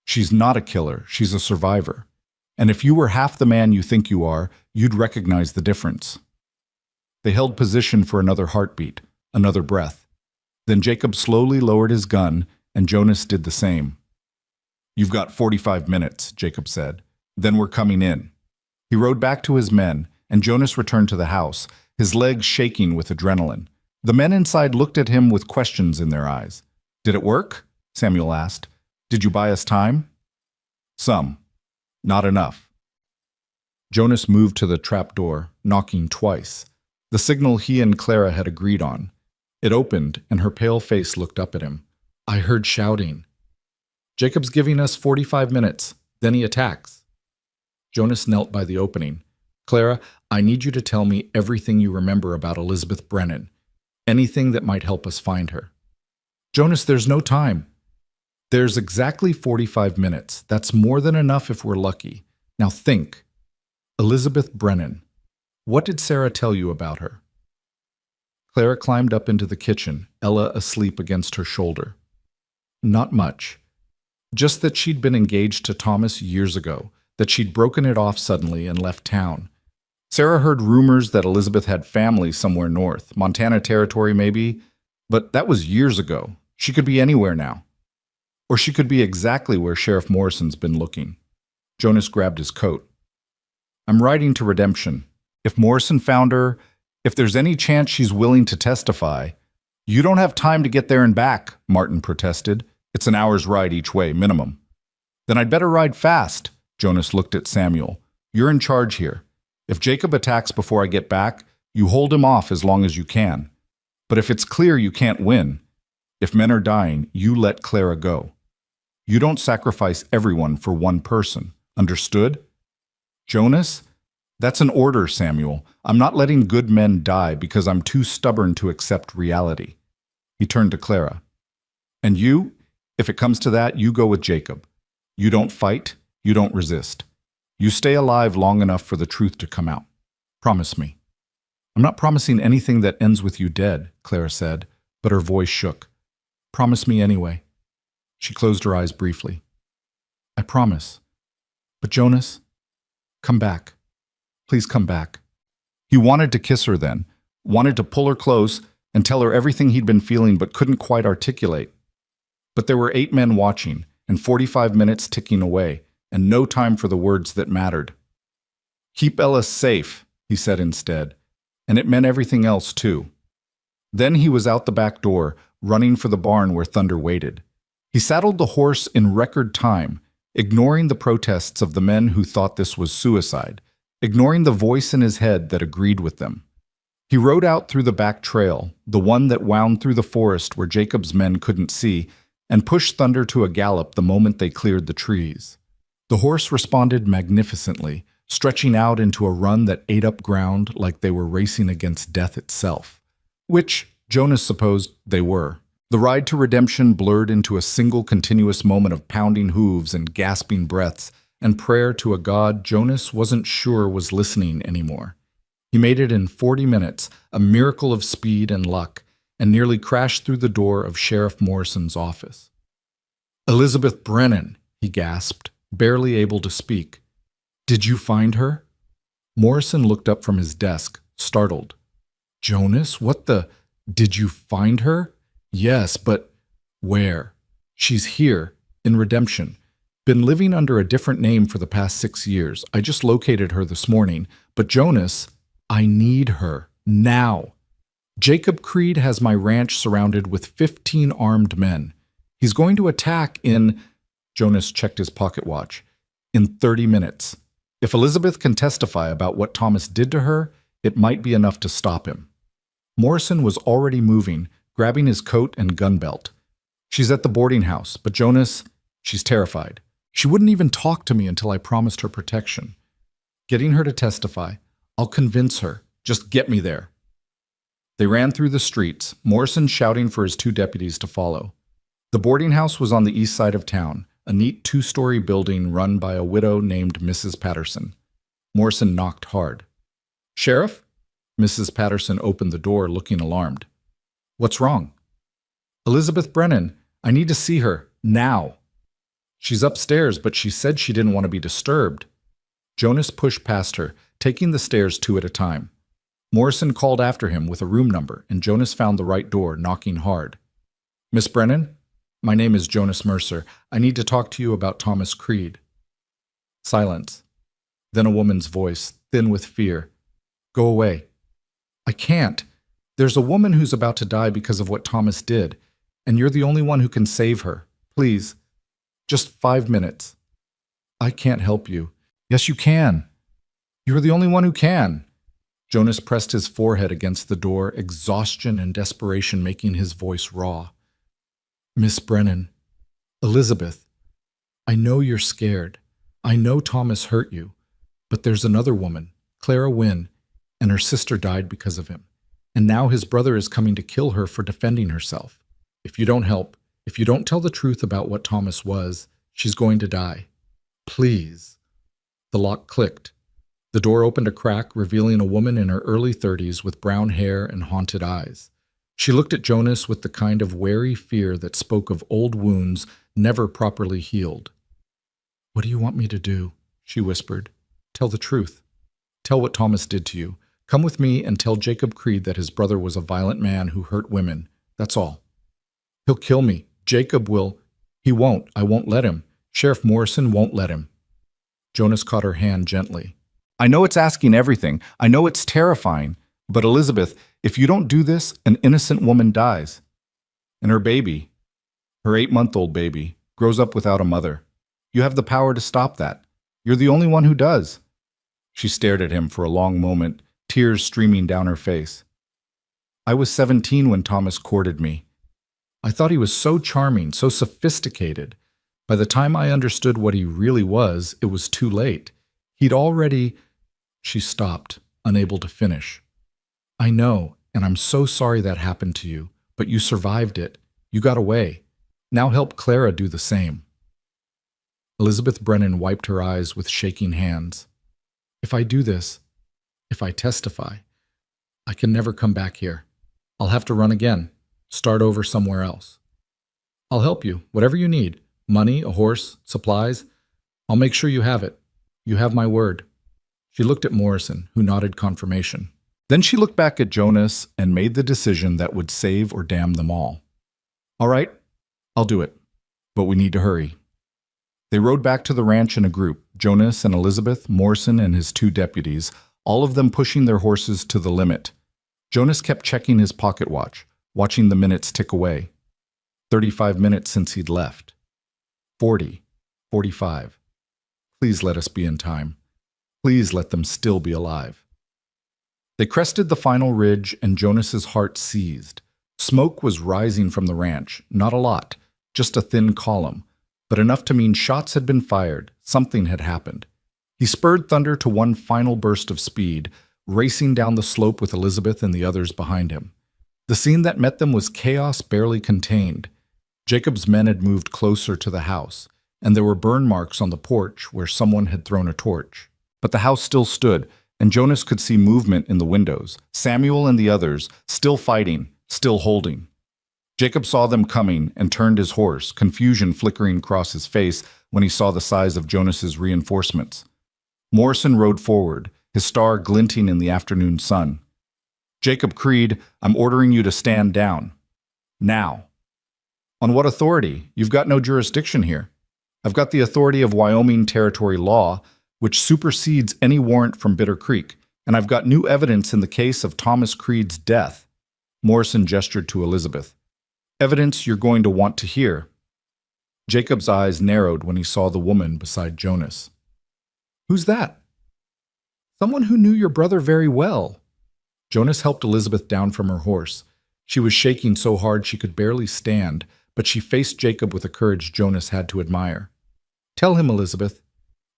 She's not a killer, she's a survivor. And if you were half the man you think you are, you'd recognize the difference. They held position for another heartbeat, another breath. Then Jacob slowly lowered his gun, and Jonas did the same. You've got 45 minutes, Jacob said. Then we're coming in. He rode back to his men, and Jonas returned to the house, his legs shaking with adrenaline. The men inside looked at him with questions in their eyes. Did it work? Samuel asked. Did you buy us time? Some. Not enough. Jonas moved to the trapdoor, knocking twice, the signal he and Clara had agreed on. It opened, and her pale face looked up at him. I heard shouting. Jacob's giving us 45 minutes, then he attacks. Jonas knelt by the opening. Clara, I need you to tell me everything you remember about Elizabeth Brennan. Anything that might help us find her. Jonas, there's no time. There's exactly 45 minutes. That's more than enough if we're lucky. Now think. Elizabeth Brennan. What did Sarah tell you about her? Clara climbed up into the kitchen, Ella asleep against her shoulder. Not much. Just that she'd been engaged to Thomas years ago, that she'd broken it off suddenly and left town. Sarah heard rumors that Elizabeth had family somewhere north, Montana Territory maybe, but that was years ago. She could be anywhere now. Or she could be exactly where Sheriff Morrison's been looking. Jonas grabbed his coat. I'm riding to redemption. If Morrison found her, if there's any chance she's willing to testify. You don't have time to get there and back, Martin protested. It's an hour's ride each way, minimum. Then I'd better ride fast, Jonas looked at Samuel. You're in charge here. If Jacob attacks before I get back, you hold him off as long as you can. But if it's clear you can't win, if men are dying, you let Clara go. You don't sacrifice everyone for one person. Understood? Jonas? That's an order, Samuel. I'm not letting good men die because I'm too stubborn to accept reality. He turned to Clara. And you? If it comes to that, you go with Jacob. You don't fight. You don't resist. You stay alive long enough for the truth to come out. Promise me. I'm not promising anything that ends with you dead, Clara said, but her voice shook. Promise me anyway. She closed her eyes briefly. I promise. But Jonas, come back. Please come back. He wanted to kiss her then, wanted to pull her close and tell her everything he'd been feeling but couldn't quite articulate. But there were 8 men watching, and 45 minutes ticking away, and no time for the words that mattered. Keep Ella safe, he said instead, and it meant everything else too. Then he was out the back door, running for the barn where Thunder waited. He saddled the horse in record time, ignoring the protests of the men who thought this was suicide, ignoring the voice in his head that agreed with them. He rode out through the back trail, the one that wound through the forest where Jacob's men couldn't see, and pushed Thunder to a gallop the moment they cleared the trees. The horse responded magnificently, stretching out into a run that ate up ground like they were racing against death itself. Which, Jonas supposed they were. The ride to redemption blurred into a single continuous moment of pounding hooves and gasping breaths, and prayer to a god Jonas wasn't sure was listening anymore. He made it in 40 minutes, a miracle of speed and luck, and nearly crashed through the door of Sheriff Morrison's office. "Elizabeth Brennan," he gasped, barely able to speak. "Did you find her?" Morrison looked up from his desk, startled. "Jonas, what the... Did you find her?" "Yes, but where?" "She's here, in Redemption. Been living under a different name for the past 6 years. I just located her this morning. But Jonas, I need her. Now. Jacob Creed has my ranch surrounded with 15 armed men. He's going to attack in..." Jonas checked his pocket watch. "In 30 minutes. If Elizabeth can testify about what Thomas did to her, it might be enough to stop him." Morrison was already moving, grabbing his coat and gun belt. "She's at the boarding house, but Jonas, she's terrified. She wouldn't even talk to me until I promised her protection. Getting her to testify, I'll convince her. Just get me there." They ran through the streets, Morrison shouting for his 2 deputies to follow. The boarding house was on the east side of town, a neat 2-story building run by a widow named Mrs. Patterson. Morrison knocked hard. "Sheriff?" Mrs. Patterson opened the door, looking alarmed. "What's wrong?" "Elizabeth Brennan. I need to see her. Now." "She's upstairs, but she said she didn't want to be disturbed." Jonas pushed past her, taking the stairs 2 at a time. Morrison called after him with a room number, and Jonas found the right door, knocking hard. "Miss Brennan? My name is Jonas Mercer. I need to talk to you about Thomas Creed." Silence. Then a woman's voice, thin with fear. "Go away." "I can't. There's a woman who's about to die because of what Thomas did, and you're the only one who can save her. Please. Just 5 minutes." "I can't help you." "Yes, you can. You're the only one who can." Jonas pressed his forehead against the door, exhaustion and desperation making his voice raw. "Miss Brennan, Elizabeth, I know you're scared. I know Thomas hurt you, but there's another woman, Clara Wynne, and her sister died because of him. And now his brother is coming to kill her for defending herself. If you don't help, if you don't tell the truth about what Thomas was, she's going to die. Please." The lock clicked. The door opened a crack, revealing a woman in her early 30s with brown hair and haunted eyes. She looked at Jonas with the kind of wary fear that spoke of old wounds never properly healed. "What do you want me to do?" she whispered. "Tell the truth. Tell what Thomas did to you. Come with me and tell Jacob Creed that his brother was a violent man who hurt women. That's all." "He'll kill me. Jacob will." "He won't. I won't let him. Sheriff Morrison won't let him." Jonas caught her hand gently. "I know it's asking everything. I know it's terrifying. But Elizabeth, if you don't do this, an innocent woman dies. And her baby, her 8-month-old baby, grows up without a mother. You have the power to stop that. You're the only one who does." She stared at him for a long moment, tears streaming down her face. "I was 17 when Thomas courted me. I thought he was so charming, so sophisticated. By the time I understood what he really was, it was too late. He'd already..." She stopped, unable to finish. "I know, and I'm so sorry that happened to you, but you survived it. You got away. Now help Clara do the same." Elizabeth Brennan wiped her eyes with shaking hands. "If I do this, if I testify, I can never come back here. I'll have to run again, start over somewhere else. I'll help you, whatever you need. Money, a horse, supplies. I'll make sure you have it. You have my word." She looked at Morrison, who nodded confirmation. Then she looked back at Jonas and made the decision that would save or damn them all. "All right, I'll do it. But we need to hurry." They rode back to the ranch in a group, Jonas and Elizabeth, Morrison and his 2 deputies, all of them pushing their horses to the limit. Jonas kept checking his pocket watch, watching the minutes tick away. 35 minutes since he'd left. 40, 45. Please let us be in time. Please let them still be alive. They crested the final ridge, and Jonas's heart seized. Smoke was rising from the ranch, not a lot, just a thin column, but enough to mean shots had been fired, something had happened. He spurred Thunder to one final burst of speed, racing down the slope with Elizabeth and the others behind him. The scene that met them was chaos barely contained. Jacob's men had moved closer to the house, and there were burn marks on the porch where someone had thrown a torch. But the house still stood, and Jonas could see movement in the windows. Samuel and the others, still fighting, still holding. Jacob saw them coming and turned his horse, confusion flickering across his face when he saw the size of Jonas's reinforcements. Morrison rode forward, his star glinting in the afternoon sun. "Jacob Creed, I'm ordering you to stand down. Now." "On what authority? You've got no jurisdiction here." "I've got the authority of Wyoming Territory law, which supersedes any warrant from Bitter Creek, and I've got new evidence in the case of Thomas Creed's death." Morrison gestured to Elizabeth. "Evidence you're going to want to hear." Jacob's eyes narrowed when he saw the woman beside Jonas. "Who's that?" "Someone who knew your brother very well." Jonas helped Elizabeth down from her horse. She was shaking so hard she could barely stand, but she faced Jacob with a courage Jonas had to admire. "Tell him, Elizabeth.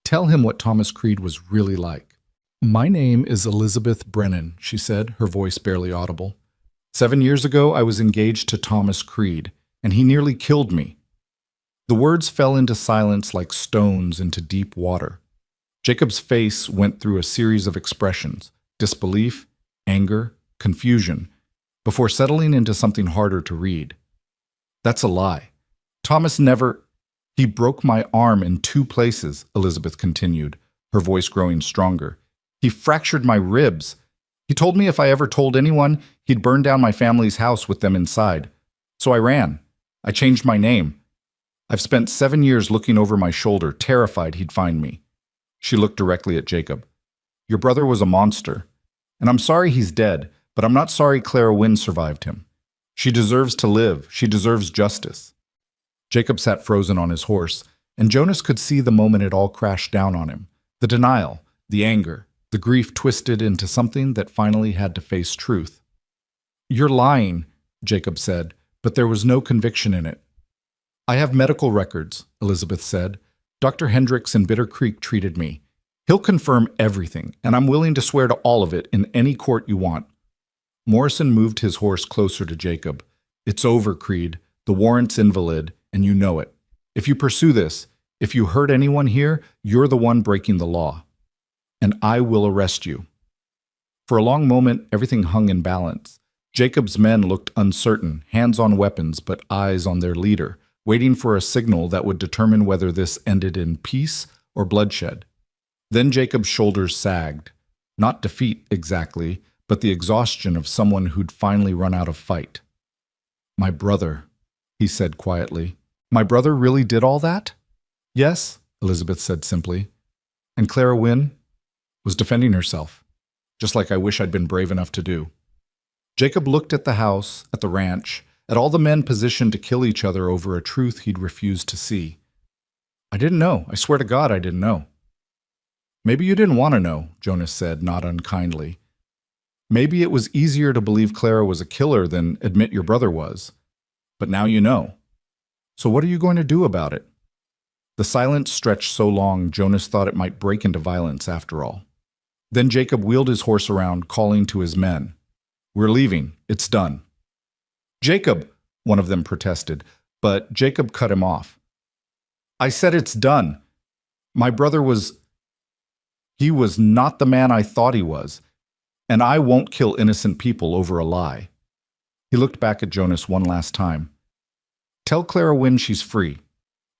Tell him what Thomas Creed was really like." "My name is Elizabeth Brennan," she said, her voice barely audible. 7 years ago, I was engaged to Thomas Creed, and he nearly killed me." The words fell into silence like stones into deep water. Jacob's face went through a series of expressions: disbelief, anger, confusion, before settling into something harder to read. "That's a lie. Thomas never—" "He broke my arm in 2 places," Elizabeth continued, her voice growing stronger. "He fractured my ribs. He told me if I ever told anyone, he'd burn down my family's house with them inside. So I ran. I changed my name. I've spent 7 years looking over my shoulder, terrified he'd find me." She looked directly at Jacob. "Your brother was a monster. And I'm sorry he's dead, but I'm not sorry Clara Wynne survived him. She deserves to live. She deserves justice." Jacob sat frozen on his horse, and Jonas could see the moment it all crashed down on him. The denial, the anger, the grief twisted into something that finally had to face truth. "You're lying," Jacob said, but there was no conviction in it. "I have medical records," Elizabeth said. "Dr. Hendricks in Bitter Creek treated me. He'll confirm everything, and I'm willing to swear to all of it in any court you want." Morrison moved his horse closer to Jacob. "It's over, Creed. The warrant's invalid, and you know it. If you pursue this, if you hurt anyone here, you're the one breaking the law. And I will arrest you." For a long moment, everything hung in balance. Jacob's men looked uncertain, hands on weapons but eyes on their leader, waiting for a signal that would determine whether this ended in peace or bloodshed. Then Jacob's shoulders sagged. Not defeat, exactly, but the exhaustion of someone who'd finally run out of fight. "My brother," he said quietly. "My brother really did all that?" "Yes," Elizabeth said simply. "And Clara Wynne was defending herself, just like I wish I'd been brave enough to do." Jacob looked at the house, at the ranch, at all the men positioned to kill each other over a truth he'd refused to see. "I didn't know. I swear to God I didn't know." "Maybe you didn't want to know," Jonas said, not unkindly. "Maybe it was easier to believe Clara was a killer than admit your brother was. But now you know. So what are you going to do about it?" The silence stretched so long Jonas thought it might break into violence after all. Then Jacob wheeled his horse around, calling to his men. "We're leaving. It's done." "Jacob," one of them protested, but Jacob cut him off. "I said it's done. My brother he was not the man I thought he was, and I won't kill innocent people over a lie." He looked back at Jonas one last time. "Tell Clara Wynne she's free.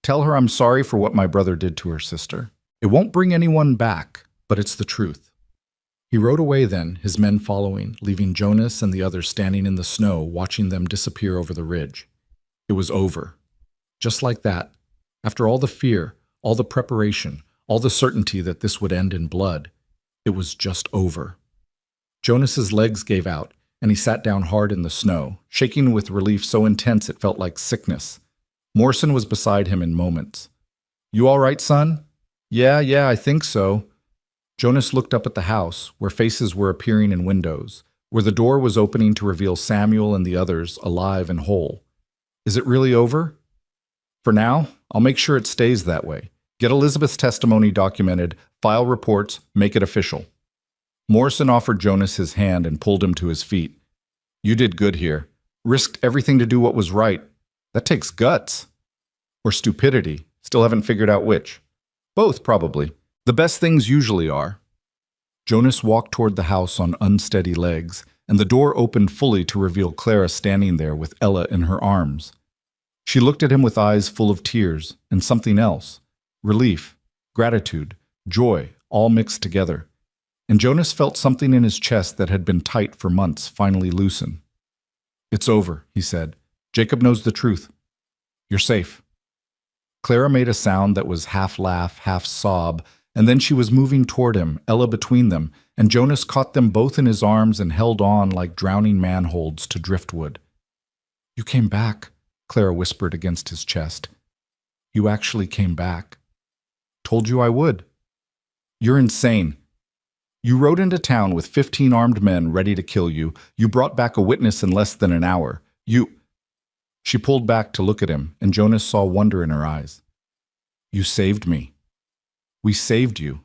Tell her I'm sorry for what my brother did to her sister. It won't bring anyone back, but it's the truth." He rode away then, his men following, leaving Jonas and the others standing in the snow, watching them disappear over the ridge. It was over. Just like that. After all the fear, all the preparation, all the certainty that this would end in blood, it was just over. Jonas's legs gave out, and he sat down hard in the snow, shaking with relief so intense it felt like sickness. Morrison was beside him in moments. "You all right, son?" Yeah, I think so." Jonas looked up at the house, where faces were appearing in windows, where the door was opening to reveal Samuel and the others alive and whole. Is it really over? For now, I'll make sure it stays that way. Get Elizabeth's testimony documented, file reports, make it official. Morrison offered Jonas his hand and pulled him to his feet. You did good here. Risked everything to do what was right. That takes guts. Or stupidity. Still haven't figured out which. Both, probably. The best things usually are. Jonas walked toward the house on unsteady legs, and the door opened fully to reveal Clara standing there with Ella in her arms. She looked at him with eyes full of tears, and something else. Relief, gratitude, joy, all mixed together. And Jonas felt something in his chest that had been tight for months finally loosen. It's over, he said. Jacob knows the truth. You're safe. Clara made a sound that was half laugh, half sob, and then she was moving toward him, Ella between them, and Jonas caught them both in his arms and held on like drowning man holds to driftwood. You came back, Clara whispered against his chest. You actually came back. Told you I would. You're insane. You rode into town with 15 armed men ready to kill you. You brought back a witness in less than an hour. She pulled back to look at him, and Jonas saw wonder in her eyes. You saved me. We saved you.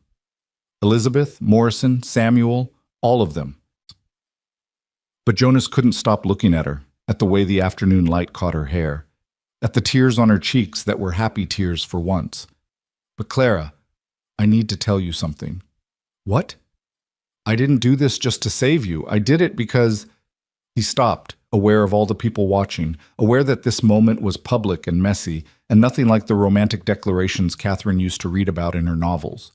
Elizabeth, Morrison, Samuel, all of them. But Jonas couldn't stop looking at her, at the way the afternoon light caught her hair, at the tears on her cheeks that were happy tears for once. But Clara, I need to tell you something. What? I didn't do this just to save you. I did it because... He stopped, aware of all the people watching, aware that this moment was public and messy, and nothing like the romantic declarations Catherine used to read about in her novels.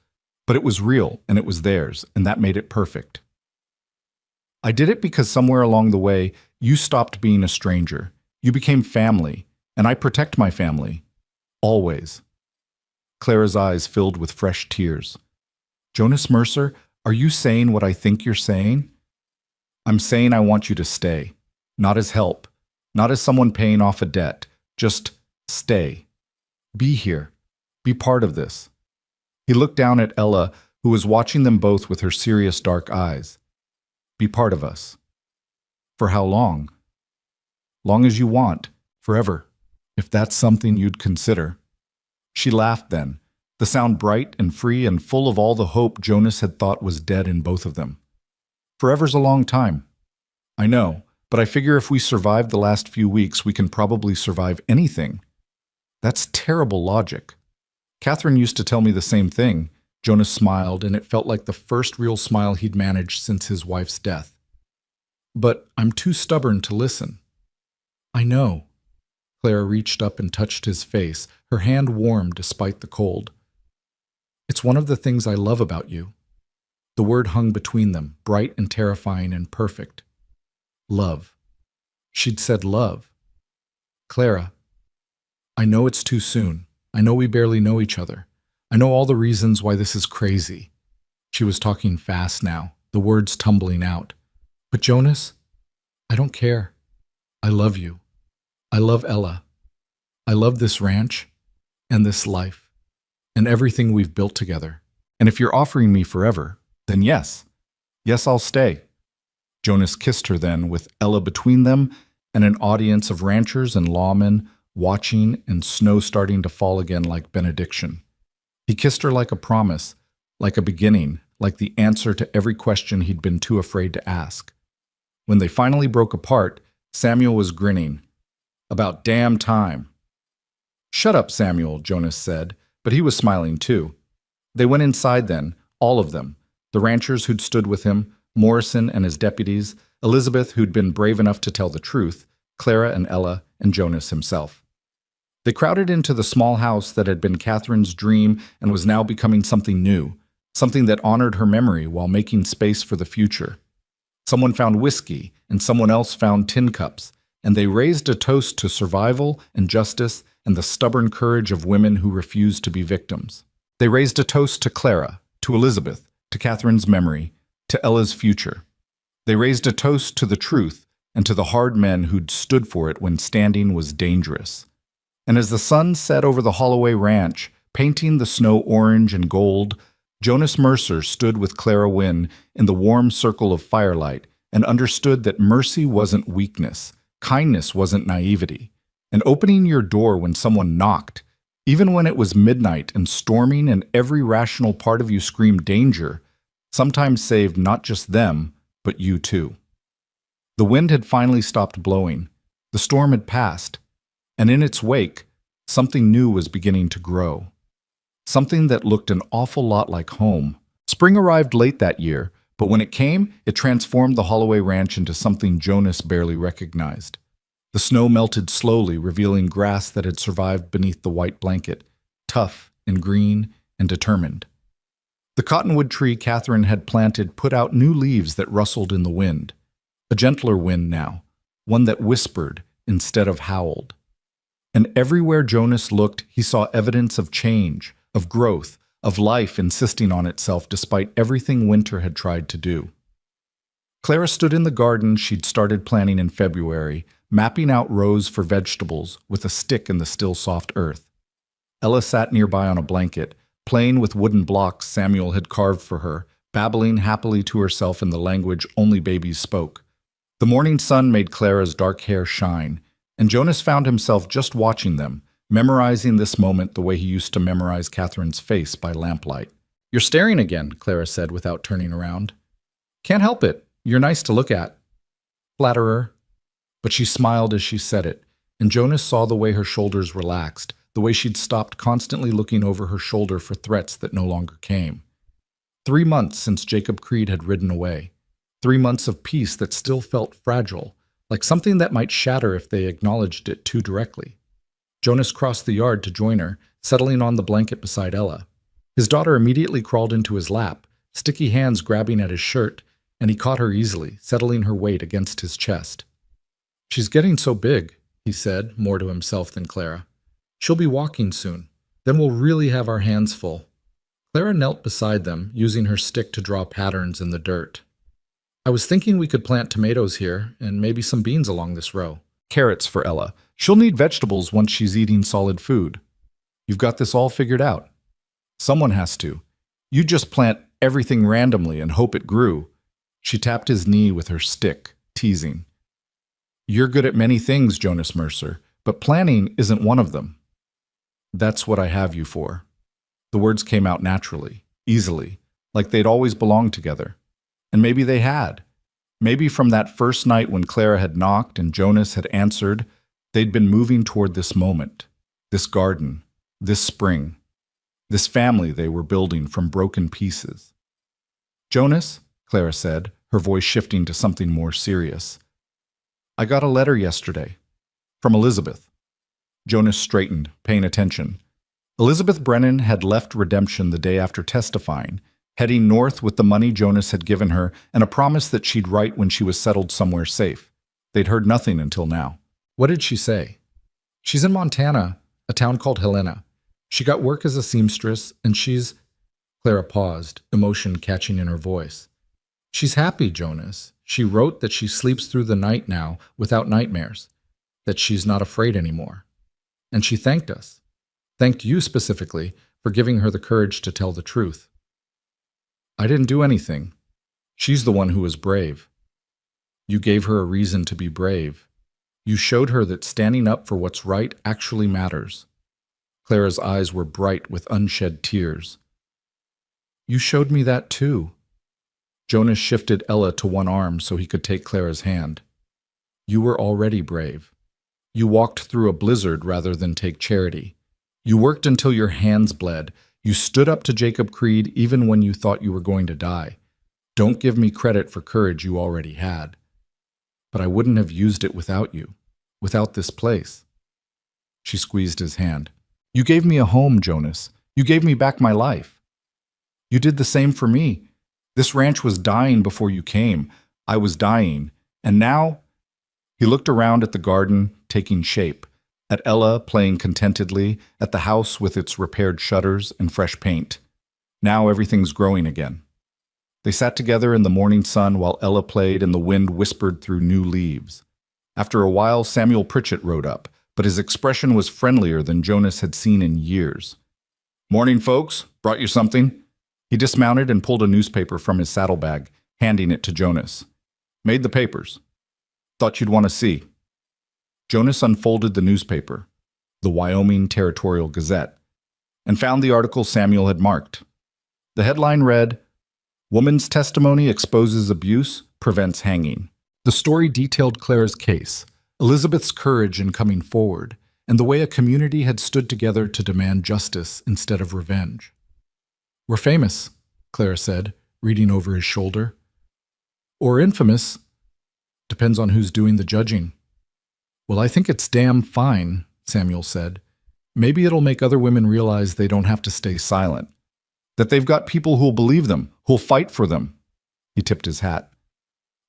But it was real, and it was theirs, and that made it perfect. I did it because somewhere along the way, you stopped being a stranger. You became family, and I protect my family. Always. Clara's eyes filled with fresh tears. Jonas Mercer, are you saying what I think you're saying? I'm saying I want you to stay. Not as help. Not as someone paying off a debt. Just stay. Be here. Be part of this. He looked down at Ella, who was watching them both with her serious dark eyes. Be part of us. For how long? Long as you want. Forever. If that's something you'd consider. She laughed then, the sound bright and free and full of all the hope Jonas had thought was dead in both of them. Forever's a long time. I know, but I figure if we survived the last few weeks, we can probably survive anything. That's terrible logic. Catherine used to tell me the same thing. Jonas smiled, and it felt like the first real smile he'd managed since his wife's death. But I'm too stubborn to listen. I know. Clara reached up and touched his face, her hand warm despite the cold. It's one of the things I love about you. The word hung between them, bright and terrifying and perfect. Love. She'd said love. Clara, I know it's too soon. I know we barely know each other. I know all the reasons why this is crazy. She was talking fast now, the words tumbling out. But Jonas, I don't care. I love you. I love Ella. I love this ranch and this life and everything we've built together. And if you're offering me forever, then yes. Yes, I'll stay. Jonas kissed her then, with Ella between them and an audience of ranchers and lawmen watching and snow starting to fall again like benediction. He kissed her like a promise, like a beginning, like the answer to every question he'd been too afraid to ask. When they finally broke apart, Samuel was grinning. About damn time. Shut up, Samuel, Jonas said, but he was smiling too. They went inside then, all of them. The ranchers who'd stood with him, Morrison and his deputies, Elizabeth who'd been brave enough to tell the truth, Clara and Ella, and Jonas himself. They crowded into the small house that had been Catherine's dream and was now becoming something new, something that honored her memory while making space for the future. Someone found whiskey, and someone else found tin cups, and they raised a toast to survival and justice and the stubborn courage of women who refused to be victims. They raised a toast to Clara, to Elizabeth, to Catherine's memory, to Ella's future. They raised a toast to the truth and to the hard men who'd stood for it when standing was dangerous. And as the sun set over the Holloway Ranch, painting the snow orange and gold, Jonas Mercer stood with Clara Wynne in the warm circle of firelight and understood that mercy wasn't weakness, kindness wasn't naivety, and opening your door when someone knocked, even when it was midnight and storming and every rational part of you screamed danger, sometimes saved not just them, but you too. The wind had finally stopped blowing, the storm had passed, and in its wake, something new was beginning to grow. Something that looked an awful lot like home. Spring arrived late that year, but when it came, it transformed the Holloway Ranch into something Jonas barely recognized. The snow melted slowly, revealing grass that had survived beneath the white blanket, tough and green and determined. The cottonwood tree Catherine had planted put out new leaves that rustled in the wind. A gentler wind now, one that whispered instead of howled. And everywhere Jonas looked, he saw evidence of change, of growth, of life insisting on itself despite everything winter had tried to do. Clara stood in the garden she'd started planning in February, mapping out rows for vegetables with a stick in the still soft earth. Ella sat nearby on a blanket, playing with wooden blocks Samuel had carved for her, babbling happily to herself in the language only babies spoke. The morning sun made Clara's dark hair shine, and Jonas found himself just watching them, memorizing this moment the way he used to memorize Catherine's face by lamplight. "You're staring again," Clara said without turning around. "Can't help it. You're nice to look at." Flatterer. But she smiled as she said it, and Jonas saw the way her shoulders relaxed, the way she'd stopped constantly looking over her shoulder for threats that no longer came. 3 months since Jacob Creed had ridden away. 3 months of peace that still felt fragile, like something that might shatter if they acknowledged it too directly. Jonas crossed the yard to join her, settling on the blanket beside Ella. His daughter immediately crawled into his lap, sticky hands grabbing at his shirt, and he caught her easily, settling her weight against his chest. "She's getting so big," he said, more to himself than Clara. "She'll be walking soon. Then we'll really have our hands full." Clara knelt beside them, using her stick to draw patterns in the dirt. "I was thinking we could plant tomatoes here, and maybe some beans along this row." "Carrots for Ella. She'll need vegetables once she's eating solid food. You've got this all figured out." "Someone has to. You just plant everything randomly and hope it grew." She tapped his knee with her stick, teasing. "You're good at many things, Jonas Mercer, but planning isn't one of them." "That's what I have you for." The words came out naturally, easily, like they'd always belonged together. And maybe they had. Maybe from that first night when Clara had knocked and Jonas had answered, they'd been moving toward this moment, this garden, this spring, this family they were building from broken pieces. "Jonas," Clara said, her voice shifting to something more serious, "I got a letter yesterday. From Elizabeth." Jonas straightened, paying attention. Elizabeth Brennan had left Redemption the day after testifying, heading north with the money Jonas had given her and a promise that she'd write when she was settled somewhere safe. They'd heard nothing until now. "What did she say?" "She's in Montana, a town called Helena. She got work as a seamstress, and she's—" Clara paused, emotion catching in her voice. "She's happy, Jonas. She wrote that she sleeps through the night now without nightmares, that she's not afraid anymore. And she thanked us. Thanked you specifically for giving her the courage to tell the truth." "I didn't do anything. She's the one who was brave." "You gave her a reason to be brave. You showed her that standing up for what's right actually matters." Clara's eyes were bright with unshed tears. "You showed me that too." Jonas shifted Ella to one arm so he could take Clara's hand. "You were already brave. You walked through a blizzard rather than take charity. You worked until your hands bled. You stood up to Jacob Creed even when you thought you were going to die. Don't give me credit for courage you already had. But I wouldn't have used it without you, without this place." She squeezed his hand. "You gave me a home, Jonas. You gave me back my life. You did the same for me. This ranch was dying before you came. I was dying. And now—" He looked around at the garden, taking shape, at Ella playing contentedly, at the house with its repaired shutters and fresh paint. Now everything's growing again. They sat together in the morning sun while Ella played and the wind whispered through new leaves. After a while, Samuel Pritchett rode up, but his expression was friendlier than Jonas had seen in years. "Morning, folks. Brought you something?" He dismounted and pulled a newspaper from his saddlebag, handing it to Jonas. Made the papers. Thought you'd want to see. Jonas unfolded the newspaper, the Wyoming Territorial Gazette, and found the article Samuel had marked. The headline read, "Woman's Testimony Exposes Abuse, Prevents Hanging." The story detailed Clara's case, Elizabeth's courage in coming forward, and the way a community had stood together to demand justice instead of revenge. "We're famous," Clara said, reading over his shoulder. "Or infamous. Depends on who's doing the judging." "Well, I think it's damn fine," Samuel said. "Maybe it'll make other women realize they don't have to stay silent. That they've got people who'll believe them, who'll fight for them." He tipped his hat.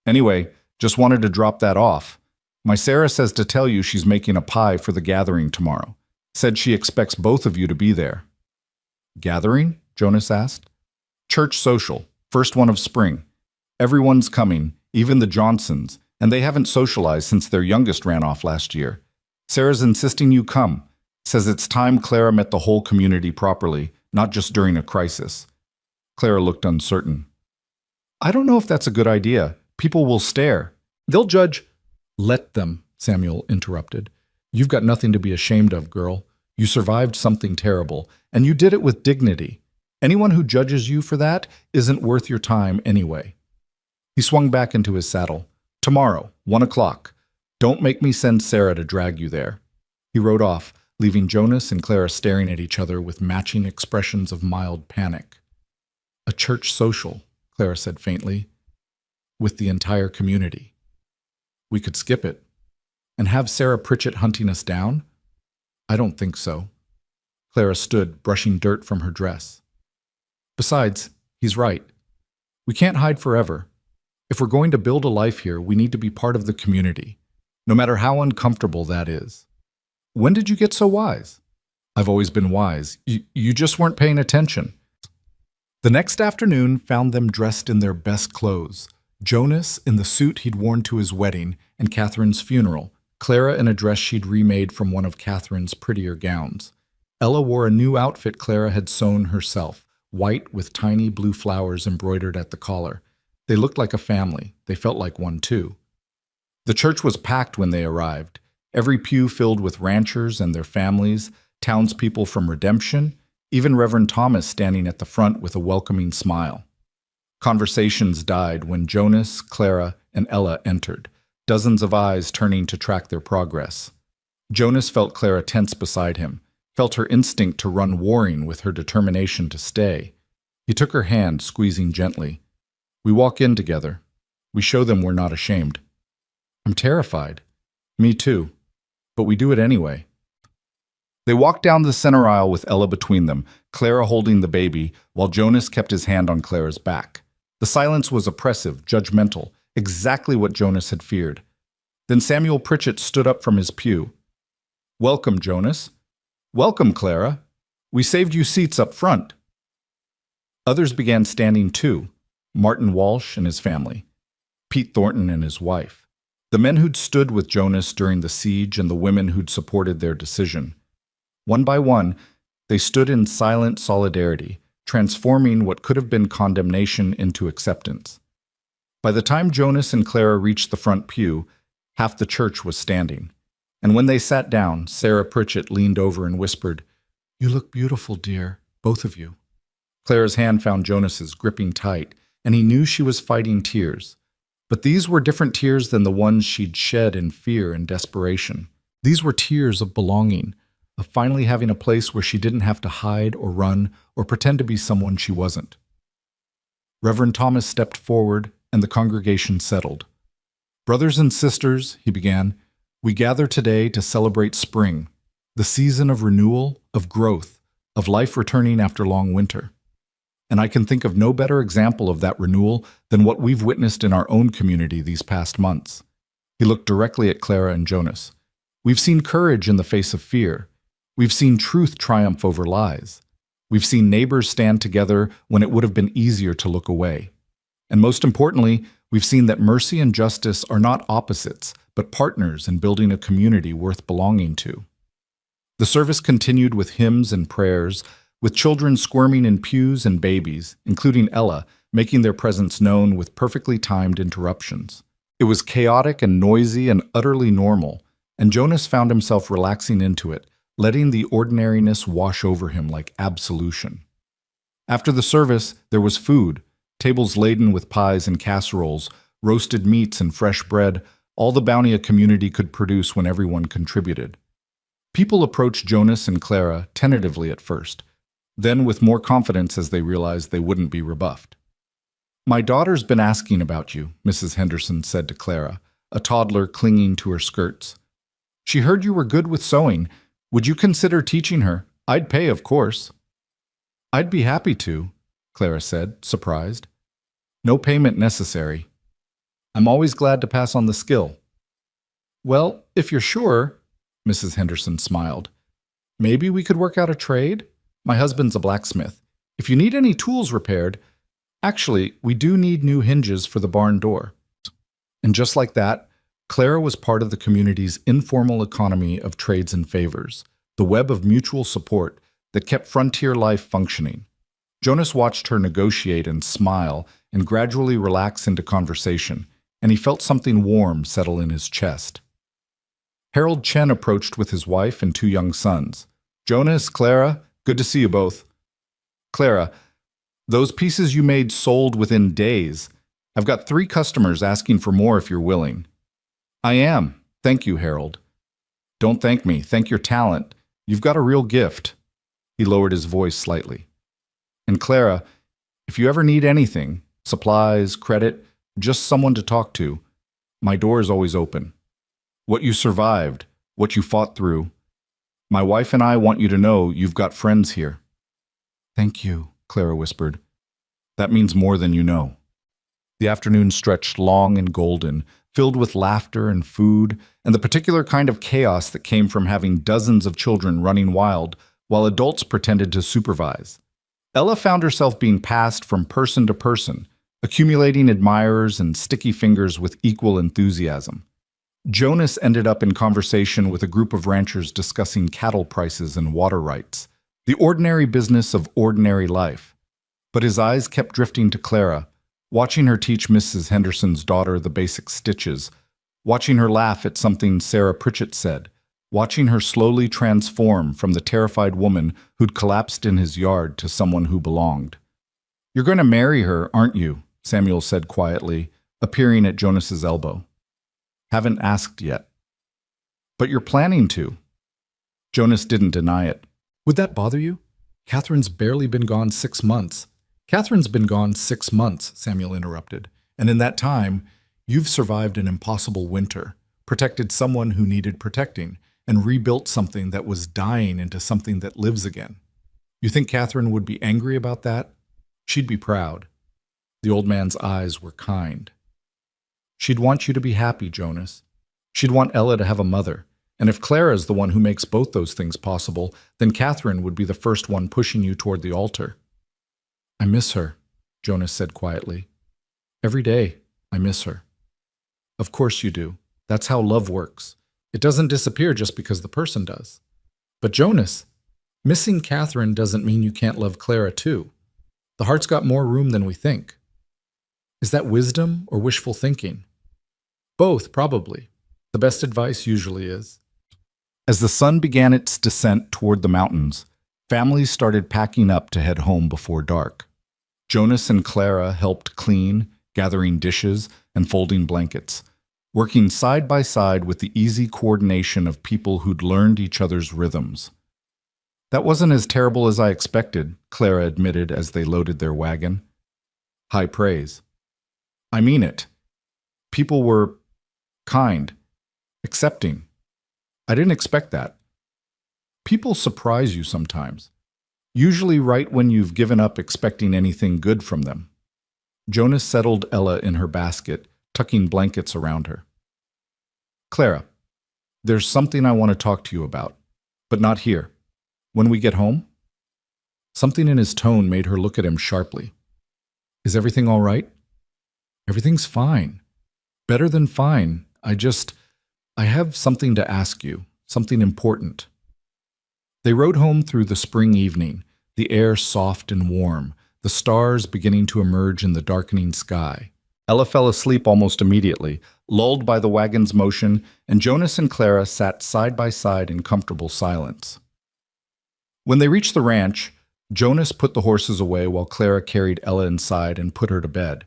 "Anyway, just wanted to drop that off. My Sarah says to tell you she's making a pie for the gathering tomorrow. Said she expects both of you to be there." "Gathering?" Jonas asked. "Church social, first one of spring. Everyone's coming, even the Johnsons, and they haven't socialized since their youngest ran off last year. Sarah's insisting you come. Says it's time Clara met the whole community properly, not just during a crisis." Clara looked uncertain. "I don't know if that's a good idea. People will stare. They'll judge." "Let them," Samuel interrupted. "You've got nothing to be ashamed of, girl. You survived something terrible, and you did it with dignity. Anyone who judges you for that isn't worth your time anyway." He swung back into his saddle. "Tomorrow, 1 o'clock. Don't make me send Sarah to drag you there." He rode off, leaving Jonas and Clara staring at each other with matching expressions of mild panic. "A church social," Clara said faintly, "with the entire community. We could skip it. And have Sarah Pritchett hunting us down? I don't think so." Clara stood, brushing dirt from her dress. "Besides, he's right. We can't hide forever. If we're going to build a life here, we need to be part of the community, no matter how uncomfortable that is." "When did you get so wise?" "I've always been wise. You just weren't paying attention." The next afternoon found them dressed in their best clothes. Jonas in the suit he'd worn to his wedding and Catherine's funeral, Clara in a dress she'd remade from one of Catherine's prettier gowns. Ella wore a new outfit Clara had sewn herself, white with tiny blue flowers embroidered at the collar. They looked like a family. They felt like one too. The church was packed when they arrived, every pew filled with ranchers and their families, townspeople from Redemption, even Reverend Thomas standing at the front with a welcoming smile. Conversations died when Jonas, Clara, and Ella entered, dozens of eyes turning to track their progress. Jonas felt Clara tense beside him, felt her instinct to run warring with her determination to stay. He took her hand, squeezing gently. "We walk in together. We show them we're not ashamed." "I'm terrified." "Me too. But we do it anyway." They walked down the center aisle with Ella between them, Clara holding the baby, while Jonas kept his hand on Clara's back. The silence was oppressive, judgmental, exactly what Jonas had feared. Then Samuel Pritchett stood up from his pew. "Welcome, Jonas." "Welcome, Clara. We saved you seats up front." Others began standing too. Martin Walsh and his family, Pete Thornton and his wife, the men who'd stood with Jonas during the siege and the women who'd supported their decision. One by one, they stood in silent solidarity, transforming what could have been condemnation into acceptance. By the time Jonas and Clara reached the front pew, half the church was standing. And when they sat down, Sarah Pritchett leaned over and whispered, "You look beautiful, dear, both of you." Clara's hand found Jonas's, gripping tight, and he knew she was fighting tears. But these were different tears than the ones she'd shed in fear and desperation. These were tears of belonging, of finally having a place where she didn't have to hide or run or pretend to be someone she wasn't. Reverend Thomas stepped forward, and the congregation settled. "Brothers and sisters," he began, "we gather today to celebrate spring, the season of renewal, of growth, of life returning after long winter. And I can think of no better example of that renewal than what we've witnessed in our own community these past months." He looked directly at Clara and Jonas. "We've seen courage in the face of fear. We've seen truth triumph over lies. We've seen neighbors stand together when it would have been easier to look away. And most importantly, we've seen that mercy and justice are not opposites, but partners in building a community worth belonging to." The service continued with hymns and prayers, with children squirming in pews and babies, including Ella, making their presence known with perfectly timed interruptions. It was chaotic and noisy and utterly normal, and Jonas found himself relaxing into it, letting the ordinariness wash over him like absolution. After the service, there was food, tables laden with pies and casseroles, roasted meats and fresh bread, all the bounty a community could produce when everyone contributed. People approached Jonas and Clara tentatively at first, then with more confidence as they realized they wouldn't be rebuffed. "My daughter's been asking about you," Mrs. Henderson said to Clara, a toddler clinging to her skirts. "She heard you were good with sewing. Would you consider teaching her? I'd pay, of course." "I'd be happy to," Clara said, surprised. "No payment necessary. I'm always glad to pass on the skill." "Well, if you're sure," Mrs. Henderson smiled. "Maybe we could work out a trade? My husband's a blacksmith. If you need any tools repaired, actually, we do need new hinges for the barn door." And just like that, Clara was part of the community's informal economy of trades and favors, the web of mutual support that kept frontier life functioning. Jonas watched her negotiate and smile and gradually relax into conversation, and he felt something warm settle in his chest. Harold Chen approached with his wife and 2 young sons. "Jonas, Clara, good to see you both." "Clara, those pieces you made sold within days. I've got 3 customers asking for more if you're willing." "I am. Thank you, Harold." "Don't thank me. Thank your talent. You've got a real gift." He lowered his voice slightly. "And Clara, if you ever need anything, supplies, credit, just someone to talk to, my door is always open. What you survived, what you fought through, my wife and I want you to know you've got friends here." "Thank you," Clara whispered. "That means more than you know." The afternoon stretched long and golden, filled with laughter and food, and the particular kind of chaos that came from having dozens of children running wild while adults pretended to supervise. Ella found herself being passed from person to person, accumulating admirers and sticky fingers with equal enthusiasm. Jonas ended up in conversation with a group of ranchers discussing cattle prices and water rights, the ordinary business of ordinary life. But his eyes kept drifting to Clara, watching her teach Mrs. Henderson's daughter the basic stitches, watching her laugh at something Sarah Pritchett said, watching her slowly transform from the terrified woman who'd collapsed in his yard to someone who belonged. "You're going to marry her, aren't you?" Samuel said quietly, appearing at Jonas's elbow. "Haven't asked yet." "But you're planning to." Jonas didn't deny it. "Would that bother you? Catherine's barely been gone 6 months. "Catherine's been gone 6 months," Samuel interrupted. "And in that time, you've survived an impossible winter, protected someone who needed protecting, and rebuilt something that was dying into something that lives again. You think Catherine would be angry about that? She'd be proud." The old man's eyes were kind. "She'd want you to be happy, Jonas. She'd want Ella to have a mother. And if Clara's the one who makes both those things possible, then Catherine would be the first one pushing you toward the altar." "I miss her," Jonas said quietly. "Every day, I miss her." "Of course you do. That's how love works. It doesn't disappear just because the person does." "But Jonas, missing Catherine doesn't mean you can't love Clara too. The heart's got more room than we think." "Is that wisdom or wishful thinking?" "Both, probably. The best advice usually is." As the sun began its descent toward the mountains, families started packing up to head home before dark. Jonas and Clara helped clean, gathering dishes, and folding blankets, working side by side with the easy coordination of people who'd learned each other's rhythms. "That wasn't as terrible as I expected," Clara admitted as they loaded their wagon. High praise. "I mean it. People were kind, accepting. I didn't expect that. People surprise you sometimes, usually right when you've given up expecting anything good from them." Jonas settled Ella in her basket, tucking blankets around her. "Clara, there's something I want to talk to you about, but not here. When we get home?" Something in his tone made her look at him sharply. "Is everything all right?" "Everything's fine. Better than fine. I have something to ask you, something important." They rode home through the spring evening, the air soft and warm, the stars beginning to emerge in the darkening sky. Ella fell asleep almost immediately, lulled by the wagon's motion, and Jonas and Clara sat side by side in comfortable silence. When they reached the ranch, Jonas put the horses away while Clara carried Ella inside and put her to bed.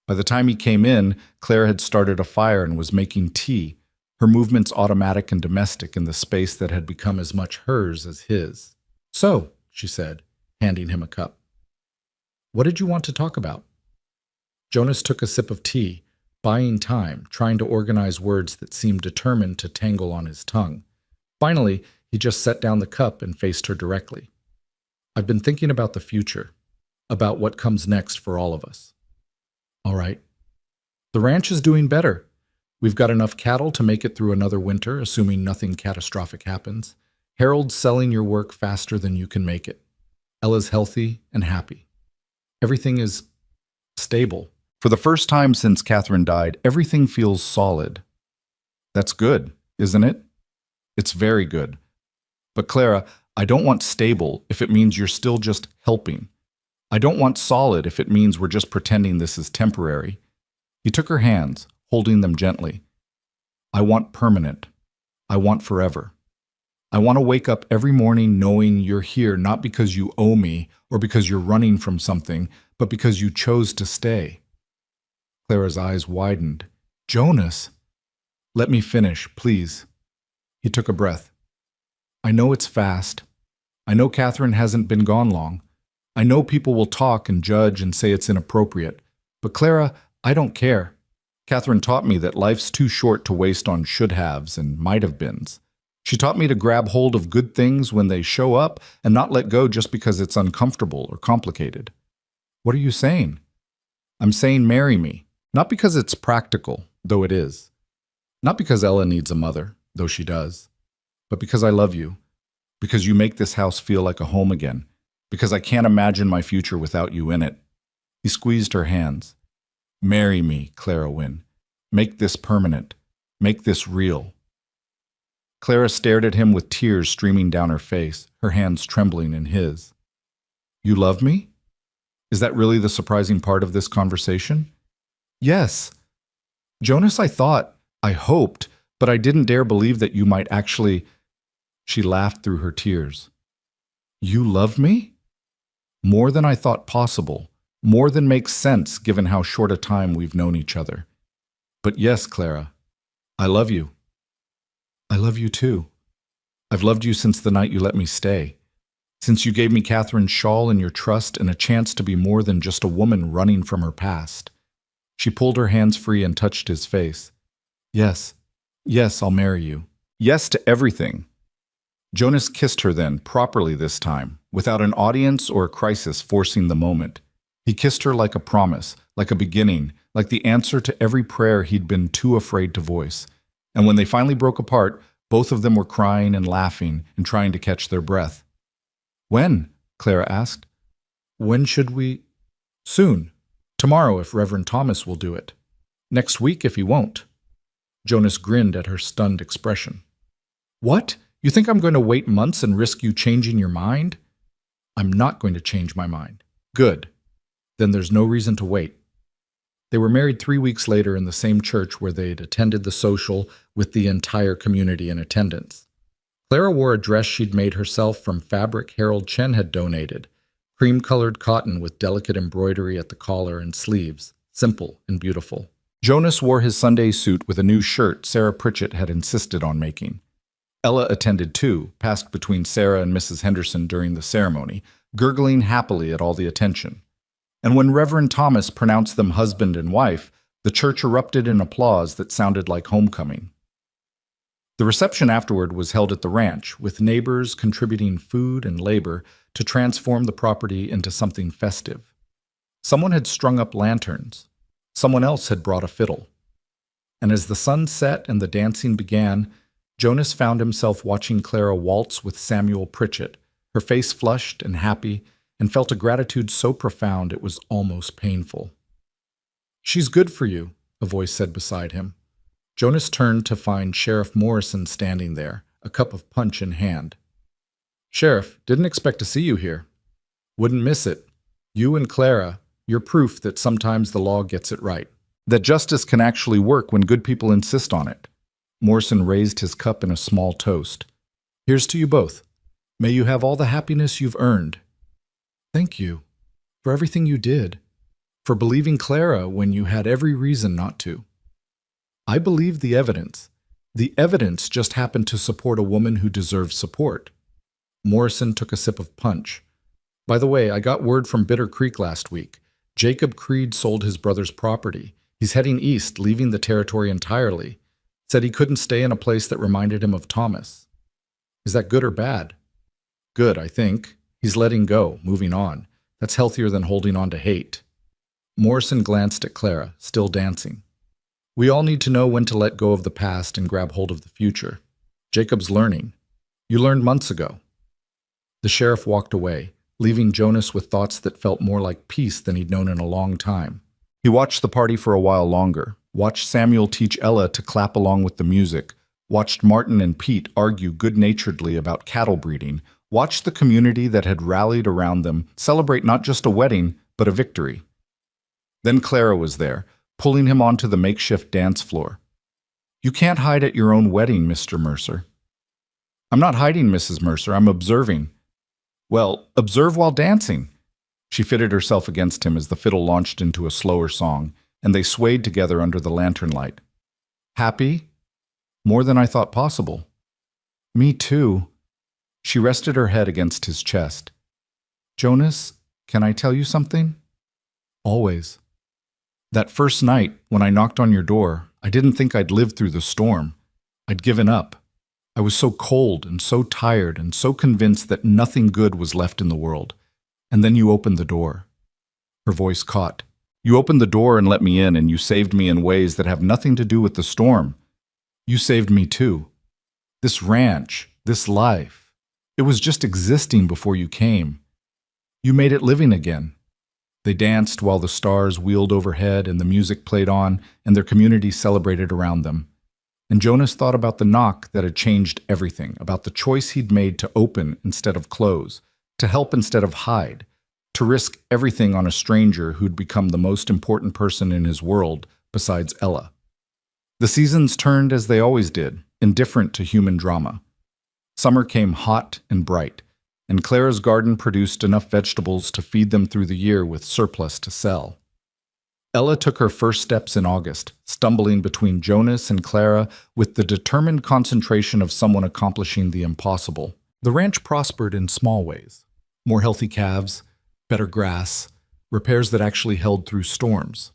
By the time he came in, Clara had started a fire and was making tea, her movements automatic and domestic in the space that had become as much hers as his. "So," she said, handing him a cup. "What did you want to talk about?" Jonas took a sip of tea, buying time, trying to organize words that seemed determined to tangle on his tongue. Finally, he just set down the cup and faced her directly. "I've been thinking about the future, about what comes next for all of us." "All right." "The ranch is doing better. We've got enough cattle to make it through another winter, assuming nothing catastrophic happens. Harold's selling your work faster than you can make it. Ella's healthy and happy. Everything is stable. For the first time since Catherine died, everything feels solid." "That's good, isn't it?" "It's very good. But Clara, I don't want stable if it means you're still just helping. I don't want solid if it means we're just pretending this is temporary." He took her hands, holding them gently. "I want permanent. I want forever. I want to wake up every morning knowing you're here not because you owe me or because you're running from something, but because you chose to stay." Clara's eyes widened. "Jonas!" "Let me finish, please." He took a breath. "I know it's fast. I know Catherine hasn't been gone long. I know people will talk and judge and say it's inappropriate. But Clara, I don't care. Catherine taught me that life's too short to waste on should-haves and might-have-beens. She taught me to grab hold of good things when they show up and not let go just because it's uncomfortable or complicated." "What are you saying?" "I'm saying marry me. Not because it's practical, though it is. Not because Ella needs a mother, though she does. But because I love you. Because you make this house feel like a home again. Because I can't imagine my future without you in it." He squeezed her hands. "Marry me, Clara Wynne. Make this permanent. Make this real." Clara stared at him with tears streaming down her face, her hands trembling in his. "You love me? Is that really the surprising part of this conversation?" "Yes. Jonas, I hoped, but I didn't dare believe that you might actually—" She laughed through her tears. "You love me? More than I thought possible, more than makes sense given how short a time we've known each other. But yes, Clara, I love you. I love you too. I've loved you since the night you let me stay. Since you gave me Catherine's shawl and your trust and a chance to be more than just a woman running from her past." She pulled her hands free and touched his face. "Yes, yes, I'll marry you. Yes to everything." Jonas kissed her then, properly this time, without an audience or a crisis forcing the moment. He kissed her like a promise, like a beginning, like the answer to every prayer he'd been too afraid to voice. And when they finally broke apart, both of them were crying and laughing and trying to catch their breath. "When?" Clara asked. "When should we—" "Soon. Tomorrow if Reverend Thomas will do it. Next week if he won't." Jonas grinned at her stunned expression. "What? You think I'm going to wait months and risk you changing your mind?" "I'm not going to change my mind." "Good. Then there's no reason to wait." They were married 3 weeks later in the same church where they'd attended the social with the entire community in attendance. Clara wore a dress she'd made herself from fabric Harold Chen had donated, cream-colored cotton with delicate embroidery at the collar and sleeves, simple and beautiful. Jonas wore his Sunday suit with a new shirt Sarah Pritchett had insisted on making. Ella attended too, passed between Sarah and Mrs. Henderson during the ceremony, gurgling happily at all the attention. And when Reverend Thomas pronounced them husband and wife, the church erupted in applause that sounded like homecoming. The reception afterward was held at the ranch, with neighbors contributing food and labor to transform the property into something festive. Someone had strung up lanterns. Someone else had brought a fiddle. And as the sun set and the dancing began, Jonas found himself watching Clara waltz with Samuel Pritchett, her face flushed and happy, and felt a gratitude so profound it was almost painful. "She's good for you," a voice said beside him. Jonas turned to find Sheriff Morrison standing there, a cup of punch in hand. "Sheriff, didn't expect to see you here." Wouldn't miss it. You and Clara, you're proof that sometimes the law gets it right. That justice can actually work when good people insist on it. Morrison raised his cup in a small toast. Here's to you both. May you have all the happiness you've earned. Thank you. For everything you did. For believing Clara when you had every reason not to. I believe the evidence. The evidence just happened to support a woman who deserves support. Morrison took a sip of punch. By the way, I got word from Bitter Creek last week. Jacob Creed sold his brother's property. He's heading east, leaving the territory entirely. Said he couldn't stay in a place that reminded him of Thomas. Is that good or bad? Good, I think. He's letting go, moving on. That's healthier than holding on to hate. Morrison glanced at Clara, still dancing. We all need to know when to let go of the past and grab hold of the future. Jacob's learning. You learned months ago. The sheriff walked away, leaving Jonas with thoughts that felt more like peace than he'd known in a long time. He watched the party for a while longer, watched Samuel teach Ella to clap along with the music, watched Martin and Pete argue good-naturedly about cattle breeding, watched the community that had rallied around them celebrate not just a wedding, but a victory. Then Clara was there, pulling him onto the makeshift dance floor. You can't hide at your own wedding, Mr. Mercer. I'm not hiding, Mrs. Mercer, I'm observing. Well, observe while dancing. She fitted herself against him as the fiddle launched into a slower song, and they swayed together under the lantern light. Happy? More than I thought possible. Me too. She rested her head against his chest. Jonas, can I tell you something? Always. That first night, when I knocked on your door, I didn't think I'd live through the storm. I'd given up. I was so cold and so tired and so convinced that nothing good was left in the world. And then you opened the door. Her voice caught. You opened the door and let me in, and you saved me in ways that have nothing to do with the storm. You saved me too. This ranch, this life, it was just existing before you came. You made it living again. They danced while the stars wheeled overhead and the music played on, and their community celebrated around them. And Jonas thought about the knock that had changed everything, about the choice he'd made to open instead of close, to help instead of hide, to risk everything on a stranger who'd become the most important person in his world besides Ella. The seasons turned as they always did, indifferent to human drama. Summer came hot and bright, and Clara's garden produced enough vegetables to feed them through the year with surplus to sell. Ella took her first steps in August, stumbling between Jonas and Clara with the determined concentration of someone accomplishing the impossible. The ranch prospered in small ways. More healthy calves, better grass, repairs that actually held through storms.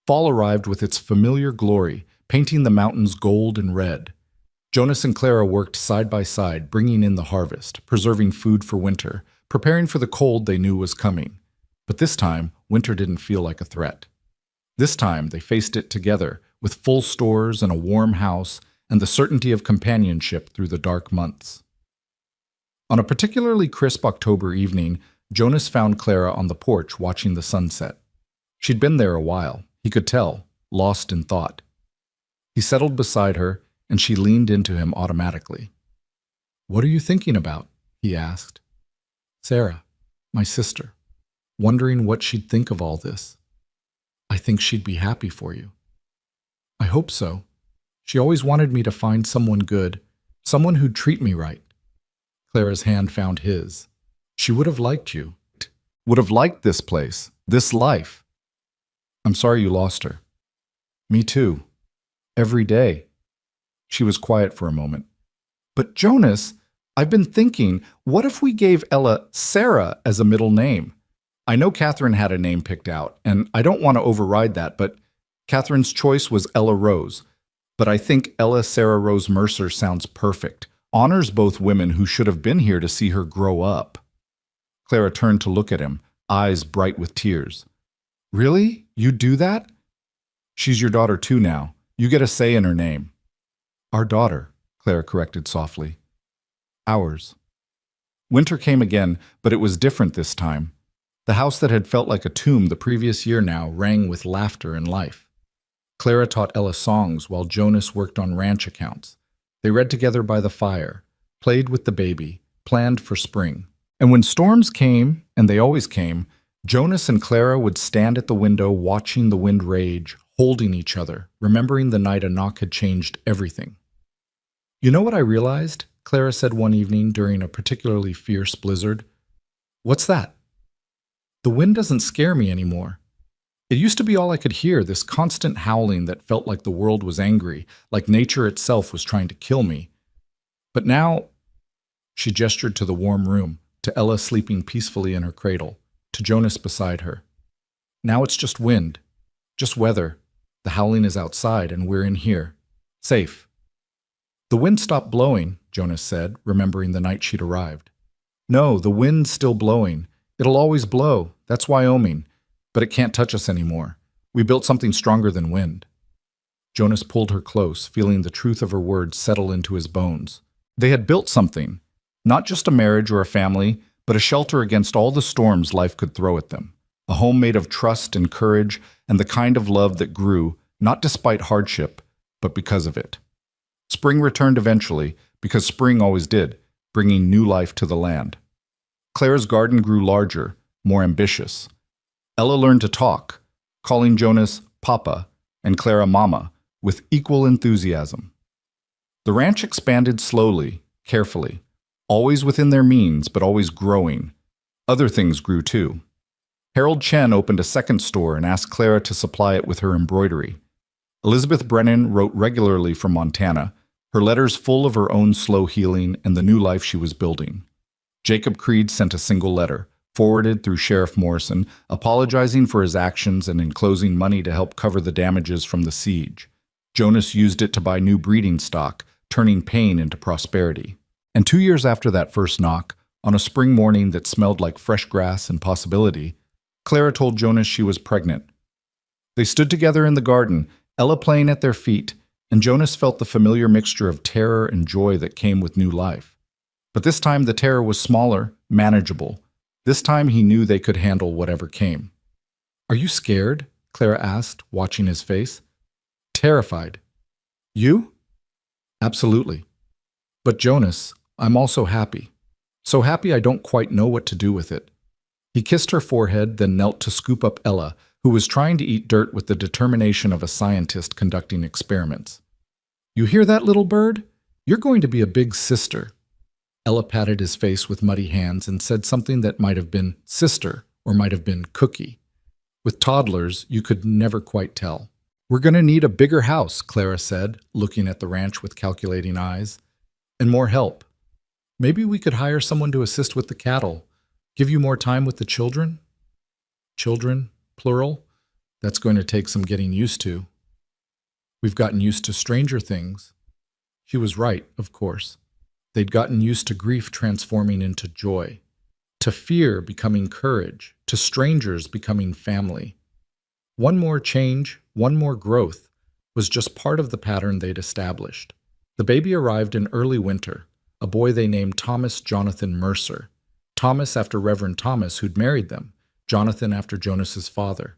Fall arrived with its familiar glory, painting the mountains gold and red. Jonas and Clara worked side by side, bringing in the harvest, preserving food for winter, preparing for the cold they knew was coming. But this time, winter didn't feel like a threat. This time, they faced it together, with full stores and a warm house, and the certainty of companionship through the dark months. On a particularly crisp October evening, Jonas found Clara on the porch watching the sunset. She'd been there a while, he could tell, lost in thought. He settled beside her, and she leaned into him automatically. "What are you thinking about?" he asked. "Sarah, my sister, wondering what she'd think of all this. I think she'd be happy for you." "I hope so. She always wanted me to find someone good, someone who'd treat me right." Clara's hand found his. "She would have liked you. Would have liked this place, this life." "I'm sorry you lost her." "Me too. Every day." She was quiet for a moment. "But Jonas, I've been thinking, what if we gave Ella Sarah as a middle name? I know Catherine had a name picked out, and I don't want to override that, but Catherine's choice was Ella Rose. But I think Ella Sarah Rose Mercer sounds perfect. Honors both women who should have been here to see her grow up." Clara turned to look at him, eyes bright with tears. "Really? You do that?" "She's your daughter too now. You get a say in her name." "Our daughter," Clara corrected softly. "Ours." Winter came again, but it was different this time. The house that had felt like a tomb the previous year now rang with laughter and life. Clara taught Ella songs while Jonas worked on ranch accounts. They read together by the fire, played with the baby, planned for spring. And when storms came and they always came, Jonas and Clara would stand at the window watching the wind rage, holding each other, remembering the night a knock had changed everything. "You know what I realized?" Clara said one evening during a particularly fierce blizzard. "What's that?" "The wind doesn't scare me anymore. It used to be all I could hear, this constant howling that felt like the world was angry, like nature itself was trying to kill me. But now," she gestured to the warm room, to Ella sleeping peacefully in her cradle, to Jonas beside her. "Now it's just wind, just weather. The howling is outside and we're in here, safe." "The wind stopped blowing," Jonas said, remembering the night she'd arrived. "No, the wind's still blowing. It'll always blow. That's Wyoming. But it can't touch us anymore. We built something stronger than wind." Jonas pulled her close, feeling the truth of her words settle into his bones. They had built something, not just a marriage or a family, but a shelter against all the storms life could throw at them. A home made of trust and courage and the kind of love that grew, not despite hardship, but because of it. Spring returned eventually, because spring always did, bringing new life to the land. Clara's garden grew larger, more ambitious. Ella learned to talk, calling Jonas Papa and Clara Mama with equal enthusiasm. The ranch expanded slowly, carefully, always within their means, but always growing. Other things grew too. Harold Chen opened a second store and asked Clara to supply it with her embroidery. Elizabeth Brennan wrote regularly from Montana, her letters full of her own slow healing and the new life she was building. Jacob Creed sent a single letter, forwarded through Sheriff Morrison, apologizing for his actions and enclosing money to help cover the damages from the siege. Jonas used it to buy new breeding stock, turning pain into prosperity. And 2 years after that first knock, on a spring morning that smelled like fresh grass and possibility, Clara told Jonas she was pregnant. They stood together in the garden, Ella playing at their feet, and Jonas felt the familiar mixture of terror and joy that came with new life. But this time the terror was smaller, manageable. This time he knew they could handle whatever came. "Are you scared?" Clara asked, watching his face. "Terrified." "You?" "Absolutely. But Jonas, I'm also happy. So happy I don't quite know what to do with it." He kissed her forehead, then knelt to scoop up Ella, who was trying to eat dirt with the determination of a scientist conducting experiments. "You hear that, little bird? You're going to be a big sister." Ella patted his face with muddy hands and said something that might have been sister or might have been cookie. With toddlers, you could never quite tell. "We're going to need a bigger house," Clara said, looking at the ranch with calculating eyes. "And more help. Maybe we could hire someone to assist with the cattle. Give you more time with the children?" "Children, plural? That's going to take some getting used to." "We've gotten used to stranger things." She was right, of course. They'd gotten used to grief transforming into joy, to fear becoming courage, to strangers becoming family. One more change, one more growth, was just part of the pattern they'd established. The baby arrived in early winter, a boy they named Thomas Jonathan Mercer. Thomas after Reverend Thomas, who'd married them, Jonathan after Jonas's father.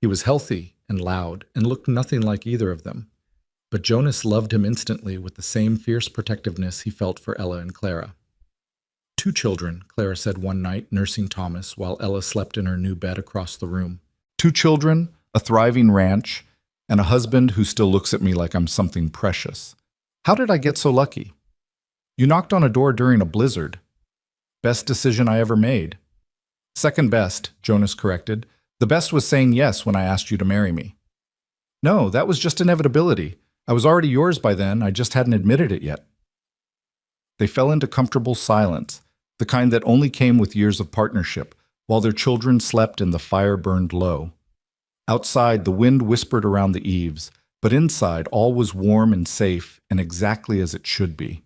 He was healthy and loud and looked nothing like either of them. But Jonas loved him instantly with the same fierce protectiveness he felt for Ella and Clara. "2 children," Clara said one night, nursing Thomas while Ella slept in her new bed across the room. "2 children, a thriving ranch, and a husband who still looks at me like I'm something precious. How did I get so lucky?" "You knocked on a door during a blizzard." "Best decision I ever made." "Second best," Jonas corrected. "The best was saying yes when I asked you to marry me." "No, that was just inevitability. I was already yours by then, I just hadn't admitted it yet." They fell into comfortable silence, the kind that only came with years of partnership, while their children slept and the fire burned low. Outside, the wind whispered around the eaves, but inside all was warm and safe and exactly as it should be.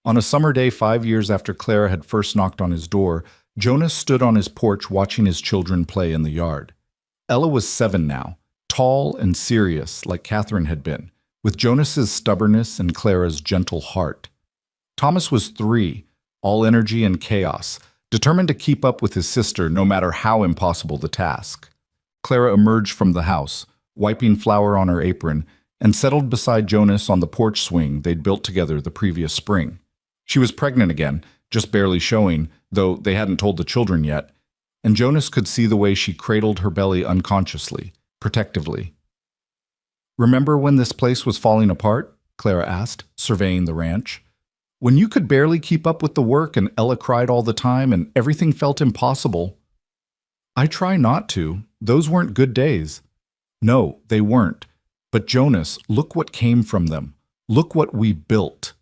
On a summer day 5 years after Clara had first knocked on his door, Jonas stood on his porch watching his children play in the yard. Ella was 7 now, tall and serious like Catherine had been, with Jonas's stubbornness and Clara's gentle heart. Thomas was 3, all energy and chaos, determined to keep up with his sister no matter how impossible the task. Clara emerged from the house, wiping flour on her apron, and settled beside Jonas on the porch swing they'd built together the previous spring. She was pregnant again, just barely showing, though they hadn't told the children yet, and Jonas could see the way she cradled her belly unconsciously, protectively. "Remember when this place was falling apart?" Clara asked, surveying the ranch. "When you could barely keep up with the work and Ella cried all the time and everything felt impossible." "I try not to. Those weren't good days." "No, they weren't. But Jonas, look what came from them. Look what we built."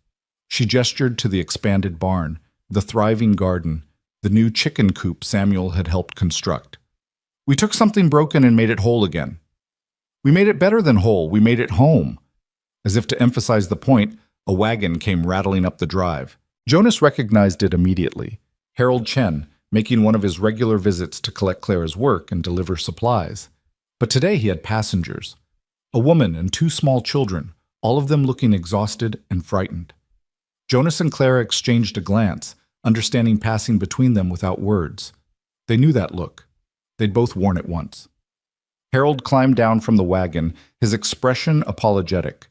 She gestured to the expanded barn, the thriving garden, the new chicken coop Samuel had helped construct. "We took something broken and made it whole again. We made it better than whole. We made it home." As if to emphasize the point, a wagon came rattling up the drive. Jonas recognized it immediately. Harold Chen, making one of his regular visits to collect Clara's work and deliver supplies. But today he had passengers. A woman and two small children, all of them looking exhausted and frightened. Jonas and Clara exchanged a glance, understanding passing between them without words. They knew that look. They'd both worn it once. Harold climbed down from the wagon, his expression apologetic.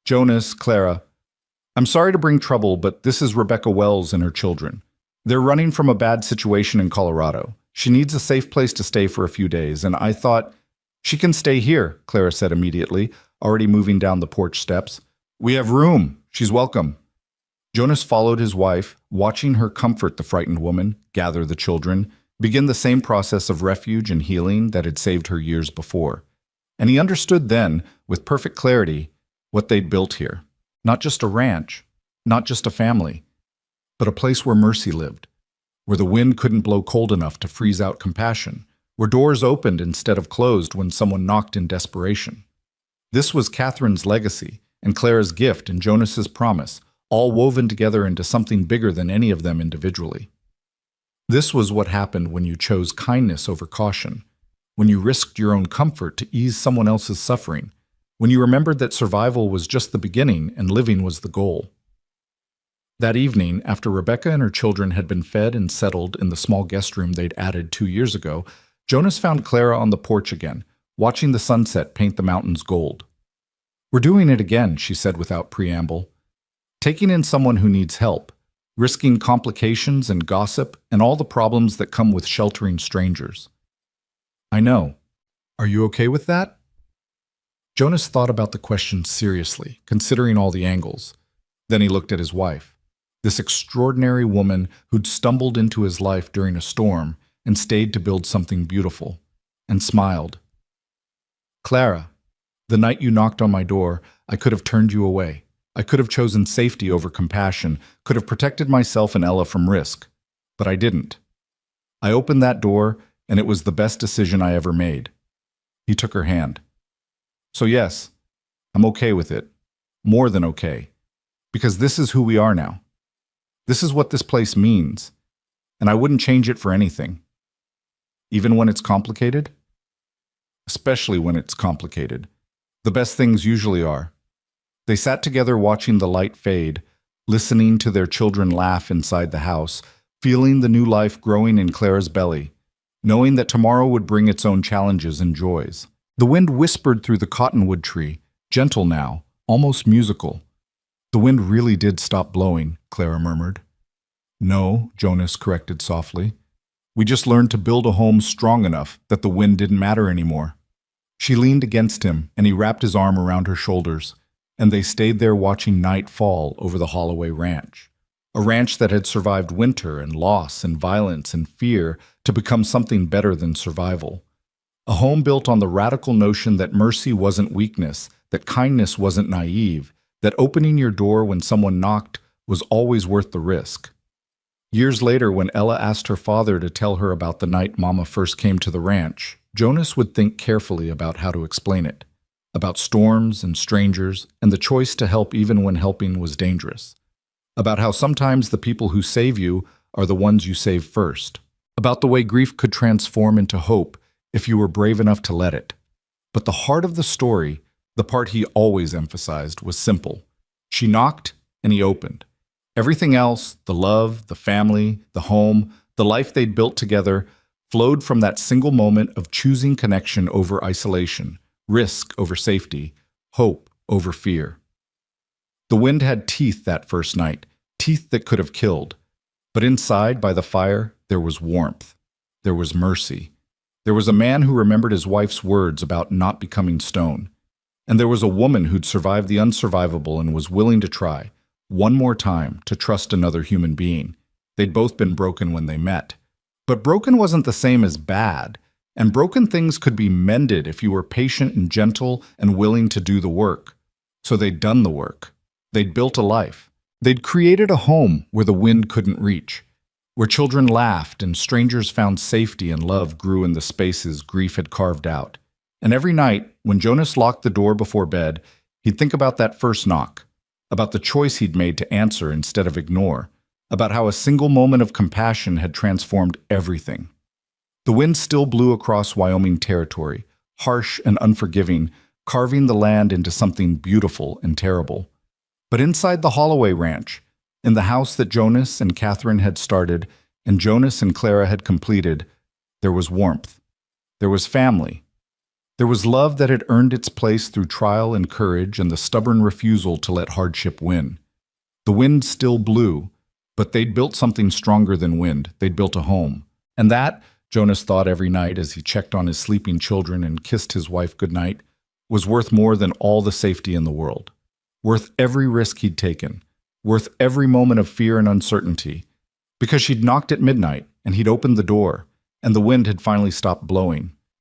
"Jonas, Clara, I'm sorry to bring trouble, but this is Rebecca Wells and her children. They're running from a bad situation in Colorado. She needs a safe place to stay for a few days, and I thought—" "She can stay here," Clara said immediately, already moving down the porch steps. "We have room. She's welcome." Jonas followed his wife, watching her comfort the frightened woman, gather the children, begin the same process of refuge and healing that had saved her years before. And he understood then, with perfect clarity, what they'd built here. Not just a ranch, not just a family, but a place where mercy lived, where the wind couldn't blow cold enough to freeze out compassion, where doors opened instead of closed when someone knocked in desperation. This was Catherine's legacy, and Clara's gift and Jonas's promise, all woven together into something bigger than any of them individually. This was what happened when you chose kindness over caution, when you risked your own comfort to ease someone else's suffering, when you remembered that survival was just the beginning and living was the goal. That evening, after Rebecca and her children had been fed and settled in the small guest room they'd added 2 years ago, Jonas found Clara on the porch again, watching the sunset paint the mountains gold. "We're doing it again," she said without preamble. "Taking in someone who needs help, risking complications and gossip and all the problems that come with sheltering strangers." "I know. Are you okay with that?" Jonas thought about the question seriously, considering all the angles. Then he looked at his wife, this extraordinary woman who'd stumbled into his life during a storm and stayed to build something beautiful, and smiled. "Clara, the night you knocked on my door, I could have turned you away. I could have chosen safety over compassion, could have protected myself and Ella from risk. But I didn't. I opened that door, and it was the best decision I ever made." He took her hand. "So yes, I'm okay with it. More than okay. Because this is who we are now. This is what this place means. And I wouldn't change it for anything. Even when it's complicated? Especially when it's complicated. The best things usually are." They sat together watching the light fade, listening to their children laugh inside the house, feeling the new life growing in Clara's belly, knowing that tomorrow would bring its own challenges and joys. The wind whispered through the cottonwood tree, gentle now, almost musical. "The wind really did stop blowing," Clara murmured. "No," Jonas corrected softly. "We just learned to build a home strong enough that the wind didn't matter anymore." She leaned against him, and he wrapped his arm around her shoulders, and they stayed there watching night fall over the Holloway Ranch, a ranch that had survived winter and loss and violence and fear to become something better than survival. A home built on the radical notion that mercy wasn't weakness, that kindness wasn't naive, that opening your door when someone knocked was always worth the risk. Years later, when Ella asked her father to tell her about the night Mama first came to the ranch, Jonas would think carefully about how to explain it. About storms and strangers, and the choice to help even when helping was dangerous. About how sometimes the people who save you are the ones you save first. About the way grief could transform into hope if you were brave enough to let it. But the heart of the story, the part he always emphasized, was simple. She knocked, and he opened. Everything else, the love, the family, the home, the life they'd built together, flowed from that single moment of choosing connection over isolation, risk over safety, hope over fear. The wind had teeth that first night, teeth that could have killed. But inside, by the fire, there was warmth. There was mercy. There was a man who remembered his wife's words about not becoming stone. And there was a woman who'd survived the unsurvivable and was willing to try, one more time, to trust another human being. They'd both been broken when they met. But broken wasn't the same as bad, and broken things could be mended if you were patient and gentle and willing to do the work. So they'd done the work. They'd built a life. They'd created a home where the wind couldn't reach, where children laughed and strangers found safety and love grew in the spaces grief had carved out. And every night, when Jonas locked the door before bed, he'd think about that first knock, about the choice he'd made to answer instead of ignore, about how a single moment of compassion had transformed everything. The wind still blew across Wyoming territory, harsh and unforgiving, carving the land into something beautiful and terrible. But inside the Holloway Ranch, in the house that Jonas and Catherine had started and Jonas and Clara had completed, there was warmth. There was family. There was love that had earned its place through trial and courage and the stubborn refusal to let hardship win. The wind still blew, but they'd built something stronger than wind. They'd built a home. And that, Jonas thought every night as he checked on his sleeping children and kissed his wife goodnight, was worth more than all the safety in the world. Worth every risk he'd taken. Worth every moment of fear and uncertainty. Because she'd knocked at midnight, and he'd opened the door, and the wind had finally stopped blowing.